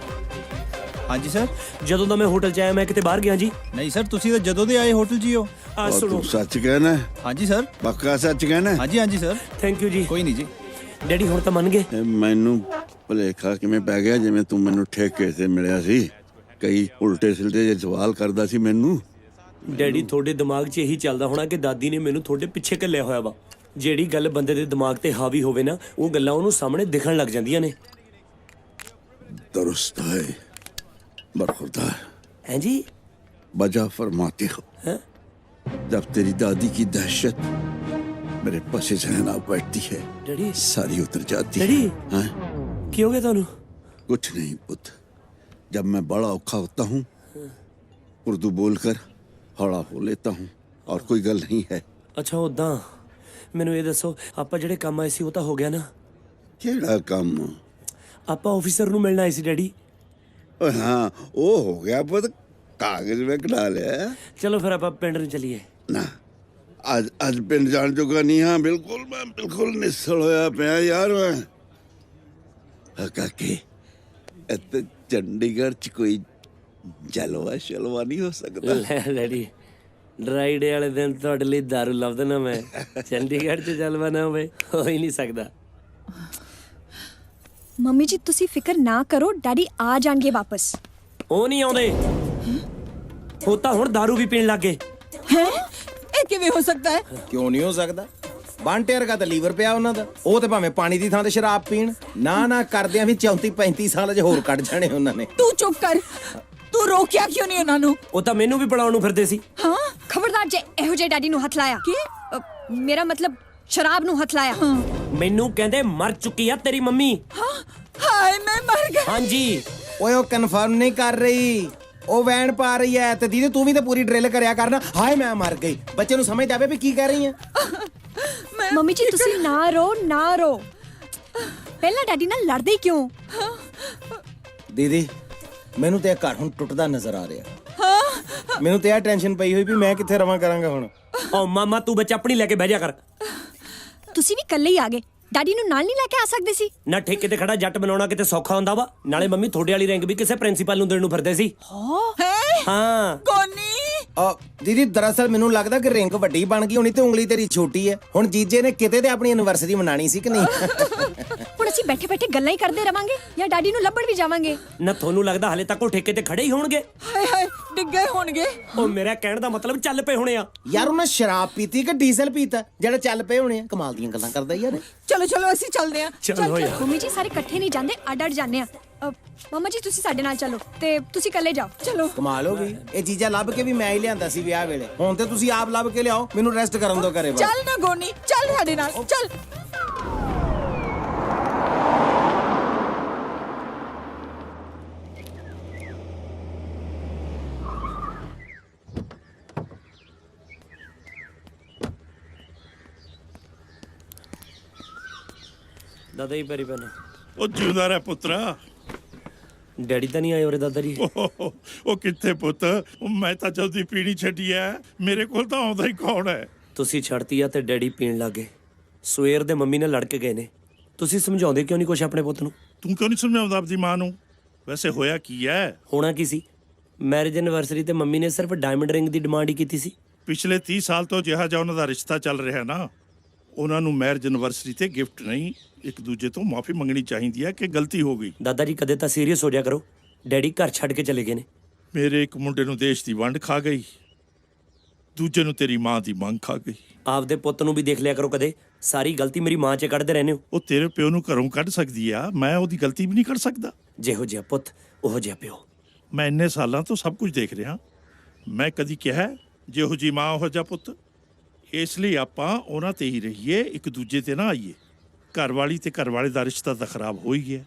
ਹਾਂਜੀ ਸਰ। ਜਦੋਂ ਦਾ ਮੈਂ ਹੋਟਲ ਚ ਆਇਆ ਮੈਂ ਕਿਤੇ ਬਾਹਰ ਗਿਆ ਜੀ? ਨਹੀਂ ਸਰ, ਤੁਸੀਂ ਤਾਂ ਜਦੋਂ ਦੇ ਆਏ ਹੋਟਲ 'ਚ ਹੀ ਹੋ। ਆ ਉਹ ਸੁਣੋ। ਤੂੰ ਸੱਚ ਕਹਿਣਾ? ਹਾਂਜੀ ਸਰ। ਪੱਕਾ ਸੱਚ ਕਹਿਣਾ? ਹਾਂਜੀ ਹਾਂਜੀ ਸਰ। ਥੈਂਕ ਯੂ ਜੀ। ਕੋਈ ਨਹੀਂ ਜੀ। ਡੈਡੀ ਹੁਣ ਤਾਂ ਮੰਨ ਗਏ? ਇਹ ਮੈਨੂੰ ਭੁਲੇਖਾ ਕਿਵੇਂ ਪੈ ਗਿਆ ਜਿਵੇਂ ਤੂੰ ਮੈਨੂੰ ਠੇਕੇ ਤੇ ਮਿਲਿਆ ਸੀ, ਕਈ ਉਲਟੇ ਸਿਲਟੇ ਜਿਹੇ ਸਵਾਲ ਕਰਦਾ ਸੀ ਮੈਨੂੰ। ਡੈਡੀ ਤੁਹਾਡੇ ਦਿਮਾਗ 'ਚ ਇਹੀ ਚੱਲਦਾ ਹੋਣਾ ਕਿ ਦਾਦੀ ਨੇ ਮੈਨੂੰ ਤੁਹਾਡੇ ਪਿੱਛੇ ਘੱਲਿਆ ਹੋਇਆ ਵਾ। ਜਿਹੜੀ ਗੱਲ ਬੰਦੇ ਦੇ ਦਿਮਾਗ ਤੇ ਹਾਵੀ ਹੋਵੇ ਨਾ, ਉਹ ਗੱਲਾਂ ਉਹਨੂੰ ਸਾਹਮਣੇ ਦਿਖਣ ਲੱਗ ਜਾਂਦੀਆਂ ਨੇ। दुरुस्त है बरखुरदार हैं जी, बजा फरमाते हो। है? जब तेरी दादी की दहशत मेरे पसे जहन आ बैठती है, डैडी सारी उतर जाती डैडी है। की हो गया थानू? कुछ नहीं पुत्र, जब मैं बड़ा औखा होता हूँ उर्दू बोलकर हौला हो लेता हूँ और कोई गल नहीं है। अच्छा उदा ਮੈਨੂੰ ਇਹ ਦੱਸੋ, ਆਪਾਂ ਜਿਹੜੇ ਕੰਮ ਆਏ ਸੀ ਉਹ ਤਾਂ ਹੋ ਗਿਆ ਨਾ? ਕਿਹੜਾ ਕੰਮ? ਆਪਾਂ ਆਫੀਸਰ ਨੂੰ ਮਿਲਣ ਆਏ ਸੀ ਡੈਡੀ। ਓਏ ਹਾਂ, ਉਹ ਹੋ ਗਿਆ ਪੁੱਤ, ਕਾਗਜ਼ ਵਿੱਚ ਕਢਾ ਲਿਆ। ਚਲੋ ਫਿਰ ਆਪਾਂ ਪਿੰਡ ਨੂੰ ਚੱਲੀਏ। ਨਾ ਅੱਜ ਪਿੰਡ ਜਾਣ ਜੋਗਾ ਨਹੀਂ ਹਾਂ, ਬਿਲਕੁਲ ਮੈਂ ਬਿਲਕੁਲ ਨਿਸਲ ਹੋਇਆ ਪਿਆ ਯਾਰ। ਮੈਂ ਕਾਕੇ ਇੱਥੇ ਚੰਡੀਗੜ੍ਹ ਚ ਕੋਈ ਜਲਵਾ ਸ਼ਲਵਾ ਨਹੀਂ ਹੋ ਸਕਦਾ? ਲੈ ਡੈਡੀ, ਡਰਾਈ ਡੇ ਵਾਲੇ ਦਿਨ ਤੁਹਾਡੇ ਲਈ ਦਾਰੂ ਲੱਭ ਦੇਣਾ ਮੈਂ। ਚੰਡੀਗੜ੍ਹ 'ਚ ਜਲਵਾ ਨਾ ਹੋਵੇ, ਹੋ ਹੀ ਨਹੀਂ ਸਕਦਾ। ਮੰਮੀ ਜੀ ਤੁਸੀਂ ਫਿਕਰ ਨਾ ਕਰੋ, ਡੈਡੀ ਆ ਜਾਣਗੇ ਵਾਪਸ। ਉਹ ਨਹੀਂ ਆਉਂਦੇ, ਉਹ ਤਾਂ ਹੁਣ ਦਾਰੂ ਵੀ ਪੀਣ ਲੱਗ ਗਏ। ਹੈ ਇਹ ਕਿਵੇਂ ਹੋ ਸਕਦਾ ਹੈ? ਕਿਉਂ ਨਹੀਂ ਹੋ ਸਕਦਾ? ਬਾਂਟੇ ਵਰਗਾ ਤਾਂ ਲੀਵਰ ਪਿਆ ਉਹਨਾਂ ਦਾ। ਉਹ ਤੇ ਭਾਵੇਂ ਪਾਣੀ ਦੀ ਥਾਂ ਤੇ ਸ਼ਰਾਬ ਪੀਣ, ਨਾ ਕਰਦਿਆਂ ਵੀ 34-35 ਸਾਲ ਅਜੇ ਹੋਰ ਕੱਢ ਜਾਣੇ ਉਹਨਾਂ ਨੇ। ਤੂੰ ਚੁੱਪ ਕਰ, ਤੂੰ ਰੋਕਿਆ ਕਿਉਂ ਨਹੀਂ ਉਹਨਾਂ ਨੂੰ? ਉਹ ਤਾਂ ਮੈਨੂੰ ਵੀ ਪੜਾਉਣ ਨੂੰ ਫਿਰਦੇ ਸੀ। ਹਾਂ ਖਬਰਦਾਰ ਜੇ ਇਹੋ ਜਿਹੇ ਡੈਡੀ ਨੂੰ ਹੱਥ ਲਾਇਆ। ਕੀ? ਮੇਰਾ ਮਤਲਬ ਸ਼ਰਾਬ ਨੂੰ ਹੱਥ ਲਾਇਆ। ਮੈਨੂੰ ਕਹਿੰਦੇ ਮਰ ਚੁੱਕੀ ਆ ਤੇਰੀ ਮੰਮੀ। ਹਾਏ ਮੈਂ ਮਰ ਗਈ। ਹਾਂਜੀ। ਓਏ ਉਹ ਕਨਫਰਮ ਨਹੀਂ ਕਰ ਰਹੀ, ਉਹ ਵੈਣ ਪਾ ਰਹੀ ਐ। ਤੇ ਦੀਦੀ ਤੂੰ ਵੀ ਤਾਂ ਪੂਰੀ ਡਰਿਲ ਕਰਿਆ ਕਰਨਾ। ਹਾਏ ਮੈਂ ਮਰ ਗਈ, ਬੱਚੇ ਨੂੰ ਸਮਝ ਆਵੇ ਵੀ ਕੀ ਕਹਿ ਰਹੀ ਐ। ਮੰਮੀ ਜੀ ਤੁਸੀਂ ਨਾ ਰੋ। ਪਹਿਲਾਂ ਡੈਡੀ ਨਾਲ ਲੜਦੇ ਕਿਉਂ? ਦੀਦੀ ਮੈਨੂੰ ਤੇ ਇਹ ਘਰ ਹੁਣ ਟੁੱਟਦਾ ਨਜ਼ਰ ਆ ਰਿਹਾ। ਮੈਨੂੰ ਤੇ ਇਹ ਟੈਨਸ਼ਨ ਪਈ ਹੋਈ ਵੀ ਮੈਂ ਕਿੱਥੇ ਰਵਾਂ ਕਰਾਂਗਾ ਹੁਣ। ਓ ਮਾਮਾ ਤੂੰ ਬੱਚਾ ਆਪਣੀ ਲੈ ਕੇ ਬਹਿ ਜਾ ਕਰ। ਤੁਸੀਂ ਵੀ ਇਕੱਲੇ ਹੀ ਆ ਗਏ, ਡੈਡੀ ਨੂੰ ਨਾਲ ਨਹੀਂ ਲੈ ਕੇ ਆ ਸਕਦੇ ਸੀ? ਨਾ ਠੇਕੇ ਤੇ ਖੜਾ ਜੱਟ ਬਣਾਉਣਾ ਕਿਤੇ ਸੌਖਾ ਹੁੰਦਾ ਵਾ। ਨਾਲੇ ਮੰਮੀ ਤੁਹਾਡੇ ਵਾਲੀ ਰੈਂਕ ਵੀ ਕਿਸੇ ਪ੍ਰਿੰਸੀਪਲ ਨੂੰ ਦੇਣ ਨੂੰ ਫਿਰਦੇ ਸੀ। ਹਾਂ ਕੋਨੀ ਦੀਦੀ ਦਰਅਸਲ ਮੈਨੂੰ ਲੱਗਦਾ ਕਿ ਰਿੰਗ ਵੱਡੀ ਬਣ ਗਈ ਹੋਣੀ ਤੇ ਉਂਗਲੀ ਤੇਰੀ ਛੋਟੀ ਹੈ। ਹੁਣ ਜੀਜੇ ਨੇ ਕਿਤੇ ਤੇ ਆਪਣੀ ਐਨਵਰਸਰੀ ਮਨਾਣੀ ਸੀ ਕਿ ਨਹੀਂ? ਹੁਣ ਅਸੀਂ ਬੈਠੇ ਬੈਠੇ ਗੱਲਾਂ ਹੀ ਕਰਦੇ ਰਵਾਂਗੇ ਜਾਂ ਡੈਡੀ ਨੂੰ ਲੱਭਣ ਵੀ ਜਾਵਾਂਗੇ? ਨਾ ਤੁਹਾਨੂੰ ਲੱਗਦਾ ਹਲੇ ਤੱਕ ਉਹ ਠੇਕੇ ਤੇ ਖੜੇ ਹੀ ਹੋਣਗੇ? ਹਾਏ ਹਾਏ ਡਿੱਗੇ ਹੋਣਗੇ। ਉਹ ਮੇਰਾ ਕਹਿਣ ਦਾ ਮਤਲਬ ਚੱਲ ਪਏ ਹੋਣੇ ਆ। ਯਾਰ ਉਹਨਾਂ ਸ਼ਰਾਬ ਪੀਤੀ ਕਿ ਡੀਜ਼ਲ ਪੀਤਾ ਜਿਹੜਾ ਚੱਲ ਪਏ ਹੋਣੇ ਆ? ਕਮਾਲ ਦੀਆਂ ਗੱਲਾਂ ਕਰਦਾ ਯਾਰ। ਚਲੋ ਅਸੀਂ ਚੱਲਦੇ ਆਂ। ਚਲੋ ਯਾਰ। ਮੰਮੀ ਜੀ ਸਾਰੇ ਇਕੱਠੇ ਨਹੀਂ ਜਾਂਦੇ, ਅੱਡ ਜਾਂਦੇ ਆ। ਮਮਾ ਜੀ ਤੁਸੀਂ ਸਾਡੇ ਨਾਲ ਚੱਲੋ ਤੇ ਤੁਸੀਂ ਇਕੱਲੇ ਜਾਓ। ਚਲੋ। ਕਮਾਲ ਹੋ ਗਈ, ਇਹ ਚੀਜ਼ਾਂ ਲੱਭ ਕੇ ਵੀ ਮੈਂ ਹੀ ਲਿਆਂਦਾ ਸੀ ਵਿਆਹ ਵੇਲੇ। ਹੁਣ ਤੇ ਤੁਸੀਂ ਆਪ ਲੱਭ ਕੇ ਲਿਆਓ, ਮੈਨੂੰ ਰੈਸਟ ਕਰਨ ਦਿਓ ਘਰੇ। ਚੱਲ ਨਾ ਗੋਨੀ, ਚੱਲ ਸਾਡੇ ਨਾਲ ਚੱਲ। ਦਾਦਾ ਜੀ ਪੈਰੀ ਪੈਣਾ। ਉਹ ਜਿਉਂਦਾ ਰਹਿ ਪੁੱਤਰਾ। ਡੈਡੀ ਤਾਂ ਨਹੀਂ ਆਏ ਉਰੇ ਦਾਦਾ ਜੀ? ਉਹ ਕਿੱਥੇ ਪੁੱਤ, ਮੈਂ ਤਾਂ ਜਲਦੀ ਪੀਣੀ ਛੱਡੀ ਐ, ਮੇਰੇ ਕੋਲ ਤਾਂ ਆਉਂਦਾ ਹੀ ਕੌਣ ਹੈ। ਤੁਸੀਂ ਛੱਡਤੀ ਆ ਤੇ ਡੈਡੀ ਪੀਣ ਲੱਗ ਗਏ। ਸਵੇਰ ਦੇ ਮੰਮੀ ਨਾਲ ਲੜ ਕੇ ਗਏ ਨੇ। ਤੁਸੀਂ ਸਮਝਾਉਂਦੇ ਕਿਉਂ ਨਹੀਂ ਕੁਛ ਆਪਣੇ ਪੁੱਤ ਨੂੰ? ਤੂੰ ਕਿਉਂ ਨਹੀਂ ਸਮਝਾਉਂਦਾ ਆਪਣੀ ਮਾਂ ਨੂੰ? ਵੈਸੇ ਹੋਇਆ ਕੀ ਹੈ? ਹੋਣਾ ਕੀ ਸੀ, ਮੈਰਿਜ ਐਨਵਰਸਰੀ ਤੇ ਮੰਮੀ ਨੇ ਸਿਰਫ ਡਾਇਮੰਡ ਰਿੰਗ ਦੀ ਡਿਮਾਂਡ ਹੀ ਕੀਤੀ ਸੀ। ਪਿਛਲੇ 30 ਸਾਲ ਤੋਂ ਜਿਹਾ ਜਿਹਾ ਉਹਨਾਂ ਦਾ ਰਿਸ਼ਤਾ ਚੱਲ ਰਿਹਾ ਨਾ, ਉਹਨਾਂ ਨੂੰ ਮੈਰਿਜ ਐਨਵਰਸਰੀ ਤੇ ਗਿਫਟ ਨਹੀਂ, ਇੱਕ ਦੂਜੇ ਤੋਂ ਮਾਫੀ ਮੰਗਣੀ ਚਾਹੀਦੀ ਹੈ ਕਿ ਗਲਤੀ ਹੋ ਗਈ। ਦਾਦਾ ਜੀ ਕਦੇ ਤਾਂ ਸੀਰੀਅਸ ਹੋ ਜਾ ਕਰੋ। ਡੈਡੀ ਘਰ ਛੱਡ ਕੇ ਚਲੇ ਗਏ ਨੇ। ਮੇਰੇ ਇੱਕ ਮੁੰਡੇ ਨੂੰ ਦੇਸ਼ ਦੀ ਵੰਡ ਖਾ ਗਈ, ਦੂਜੇ ਨੂੰ ਤੇਰੀ ਮਾਂ ਦੀ ਮੰਗ ਖਾ ਗਈ। ਆਪਦੇ ਪੁੱਤ ਨੂੰ ਵੀ ਦੇਖ ਲਿਆ ਕਰੋ ਕਦੇ। ਸਾਰੀ ਗਲਤੀ ਮੇਰੀ ਮਾਂ 'ਚ ਕੱਢਦੇ ਰਹਿੰਦੇ ਹੋ। ਉਹ ਤੇਰੇ ਪਿਓ ਨੂੰ ਘਰੋਂ ਕੱਢ ਸਕਦੀ ਆ, ਮੈਂ ਉਹਦੀ ਗਲਤੀ ਵੀ ਨਹੀਂ ਕੱਢ ਸਕਦਾ। ਜਿਹੋ ਜਿਹਾ ਪੁੱਤ ਉਹੋ ਜਿਹਾ ਪਿਓ। ਮੈਂ ਇੰਨੇ ਸਾਲਾਂ ਤੋਂ ਸਭ ਕੁਝ ਦੇਖ ਰਿਹਾ। ਮੈਂ ਕਦੀ ਕਿਹਾ ਜਿਹੋ ਜੀ ਮਾਂ ਉਹੋ ਜਿਹਾ ਪੁੱਤ? ਇਸ ਲਈ ਆਪਾਂ ਉਹਨਾਂ ਤੇ ਹੀ ਰਹੀਏ, ਇੱਕ ਦੂਜੇ ਤੇ ਨਾ ਆਈਏ। ਘਰ ਵਾਲੀ ਤੇ ਘਰ ਵਾਲੇ ਦਾ ਰਿਸ਼ਤਾ ਤਾਂ ਖਰਾਬ ਹੋ ਹੀ ਗਿਆ,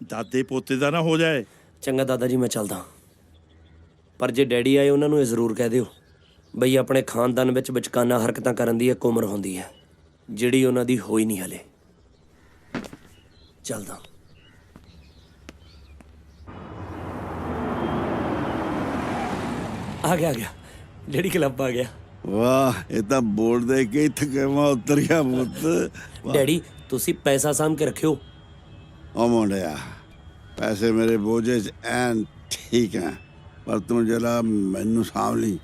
ਦਾਦੇ ਪੋਤੇ ਦਾ ਨਾ ਹੋ ਜਾਏ। ਚੰਗਾ ਦਾਦਾ ਜੀ, ਮੈਂ ਚੱਲਦਾ, ਪਰ ਜੇ ਡੈਡੀ ਆਏ ਉਹਨਾਂ ਨੂੰ ਇਹ ਜ਼ਰੂਰ ਕਹਿ ਦਿਓ ਬਈ ਆਪਣੇ ਖਾਨਦਾਨ ਵਿੱਚ ਬਚਕਾਨਾ ਹਰਕਤਾਂ ਕਰਨ ਦੀ ਇੱਕ ਉਮਰ ਹੁੰਦੀ ਹੈ ਜਿਹੜੀ ਉਹਨਾਂ ਦੀ ਹੋਈ ਨਹੀਂ ਹਲੇ। ਚੱਲਦਾ। ਆ ਗਿਆ ਡੈਡੀ, ਕਲੱਬ ਆ ਗਿਆ। ਵਾਹ, ਇਹ ਤਾਂ ਬੋਲ ਦੇ ਕੇ ਹੀ ਥਕੇਵਾ ਉਤਰ ਗਿਆ ਪੁੱਤ। ਡੈਡੀ ਤੁਸੀਂ ਪੈਸਾ ਸਾਂਭ ਕੇ ਰੱਖਿਓ। ਉਹ ਮੁੰਡਿਆ, ਪੈਸੇ ਮੇਰੇ ਬੋਝੇ 'ਚ ਐਨ ਠੀਕ ਹੈ, ਪਰ ਤੂੰ ਜਰਾ ਮੈਨੂੰ ਸਾਂਭ ਲਈ।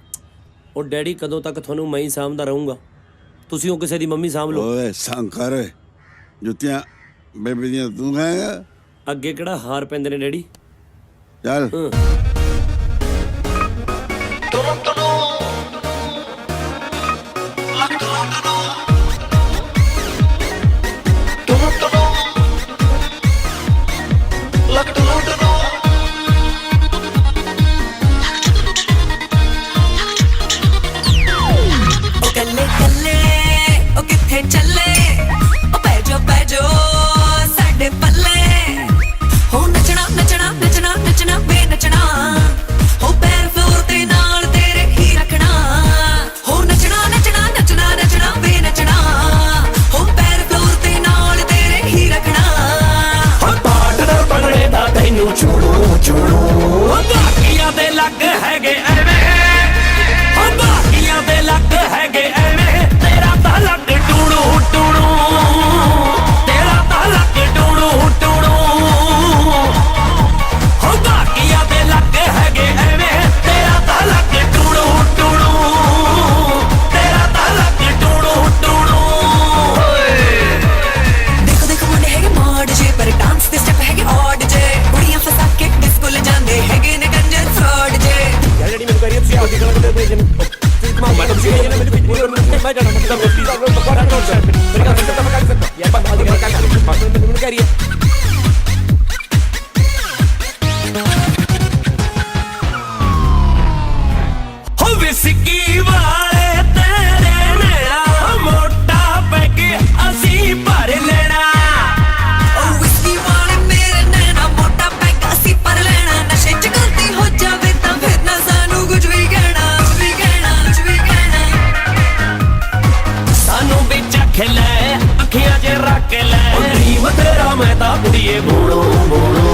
ਉਹ ਡੈਡੀ ਕਦੋਂ ਤੱਕ ਤੁਹਾਨੂੰ ਮੈਂ ਹੀ ਸਾਂਭਦਾ ਰਹੂੰਗਾ? ਤੁਸੀਂ ਉਹ ਕਿਸੇ ਦੀ ਮੰਮੀ ਸਾਂਭ ਲਓ। ਓਏ ਸੰਕਰ, ਜੁੱਤੀਆਂ ਬੇਬੀ ਦੀਆਂ ਤੂੰ ਖਾਏਗਾ? ਅੱਗੇ ਕਿਹੜਾ ਹਾਰ ਪੈਂਦੇ ਨੇ ਡੈਡੀ। ਚੱਲ। ਕੱਲੇ ਕੱਲੇ ਉਹ ਕਿੱਥੇ ਚੱਲੇ, ਉਹ ਪੈ ਜੋ ਸਾਡੇ ਪੱਲੇ। ਹੋ ਨੱਚਣਾ ਨੱਚਣਾ ਨੱਚਣਾ ਨੱਚਣਾ ਵੇ ਨੱਚਣਾ, ਹੋ ਪੈਰ ਫਲੋਰ ਤੇ ਨਾਲ ਤੇਰੇ ਹੀ ਰੱਖਣਾ। ਹੋ ਨੱਚਣਾ ਨੱਚਣਾ ਨੱਚਣਾ ਨੱਚਣਾ ਵੇ ਨੱਚਣਾ, ਹੋ ਪੈਰ ਫਲੋਰ ਤੇ ਨਾਲ ਤੇਰੇ ਹੀ ਰੱਖਣਾ। ਹੋ ਪਾਟਨਰ ਬਣਨੇ ਦਾ ਤੈਨੂੰ ਚੂੜੂ ਚੂੜੂ, ਬਾਕੀਆਂ ਦੇ ਲੱਗ ਹੈਗੇ ਐਵੇਂ, ਹੋ ਬਾਕੀਆਂ ਦੇ ਲੱਗ ਹੈਗੇ ਐਵੇਂ, ਤੇਰਾ ਤਾਂ ਲੱਗ ਟੂੜੂ ਟੂੜੂ, ਤੇਰਾ ਤਾਂ ਲੱਗ ਟੂੜੂ ਟੂੜੂ। ਹੋ ਬਾਕੀਆਂ ਦੇ ਲੱਗ ਹੈਗੇ ਐਵੇਂ, ਤੇਰਾ ਤਾਂ ਲੱਗ ਟੂੜੂ ਟੂੜੂ, ਤੇਰਾ ਤਾਂ ਲੱਗ ਟੂੜੂ ਟੂੜੂ। ਦੇਖੋ ਦੇਖੋ ਮੁੰਡੇ ਹੈਗੇ ਮੋੜ ਜੇ, ਪਰ ਡਾਂਸ ਦੇ ਸਟੈਪ ਹੈਗੇ ਔਡ ਜੇ। ਕੁੜੀਆਂ ਫਸਾ ਕੇ ਡਿਸਕੋ ਲੈ ਜਾਂਦੇ ਹੈਗੇ ਨੇ ਕੰਜਰ ਫਰਾਡ ਜੇ। ਜਿਹੜੀ ਮੈਨੂੰ ਕਰੀ ਤੁਸੀਂ ਆਉਂਦੀ ਗੱਲ ਕਰਦੇ ਪਏ ਮੈਂ ਤਾਂ ਤੁਸੀਂ ਮੈਨੂੰ ਵੀਡੀਓ ਮੈਂ ਜਾਣਾ ਮਤਲਬ ਰੋਟੀ ਦਾ ਬੜਾ ਨੋਟ ਹੈ ਮੇਰੀ ਗੱਲ ਤਾਂ ਮੈਂ ਕਰ ਸਕਦਾ ਯਾਰ ਬੰਦਾ ਦੀ ਗੱਲ ਕਰ ਮੈਨੂੰ ਕਹਿ ਰਹੀ ਹੈ। ਹੋ ਵਿਸਕੀ ਵਾਲੇ ਤੇਰੇ ਨੇੜਾ, ਮੋਟਾ ਪੈ ਕੇ ਅਸੀਂ ਭਰ ਲੈਣਾ। ਉਹ ਵਿਸਕੀ ਵਾਲੇ ਮੇਰੇ ਨੈਣਾ, ਮੋਟਾ ਪੈਗ ਅਸੀਂ ਪਰ ਲੈਣਾ। ਨਸ਼ੇ 'ਚ ਗਲਤੀ ਹੋ ਜਾਵੇ ਤਾਂ ਫਿਰ ਨਾ ਸਾਨੂੰ ਕੁਝ ਵੀ ਕਹਿਣਾ, ਕੁਝ ਵੀ ਕਹਿਣਾ, ਕੁਝ ਵੀ ਕਹਿਣਾ। ਸਾਨੂੰ ਵਿੱਚ ਖਿਲੇ ਅੱਖੀਆਂ 'ਚ ਰੱਖ ਲੈ, ਉਹ ਡਰੀਮ ਤੇਰਾ ਮੈਂ ਤਾਂ ਕੁੜੀਏ ਬੋਲੋ ਬੋਲੋ।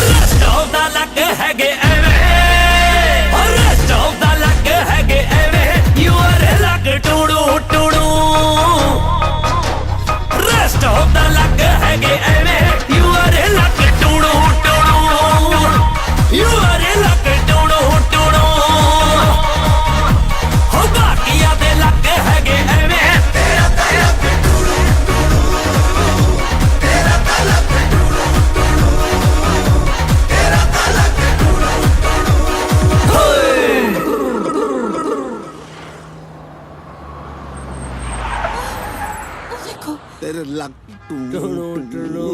ਰਸਟੋਪ ਦਾ ਲੱਗ ਹੈਗੇ ਐਵੇਂ, ਉਹ ਰਸਟੋਪ ਦਾ ਲੱਗ ਹੈਗੇ ਐਵੇਂ, ਯੂ ਆਰ ਲੱਗ ਟੂੜੂ ਟੂੜੂ। ਰਸਟੋਪ ਦਾ ਲੱਗ ਹੈਗੇ ਐਵੇਂ, ਯੂ ਆਰ ਲੱਗ ਟੂੜੂ ਟੂੜੂ, ਯੂ ਆਰ ਲੱਗ ਟੂੜੂ ਟੂੜੂ। ਹੋ ਬਾਕੀਆਂ ਦੇ ਲੱਗ ਹੈਗੇ ਐਵੇਂ, ਤੇਰਾ ਤਾਂ ਲੱਗ ਟੂੜੂ ਟੂੜੂ, ਤੇਰਾ ਤਾਂ ਲੱਗ ਟੂੜੂ ਟੂੜੂ, ਤੇਰਾ ਤਾਂ ਲੱਗ ਟੂੜੂ ਟੂੜੂ। ਹੋਏ ਦੇਖੋ ਤੇਰੇ ਲੱਕ ਟੂੜੂ ਟੂੜੂ,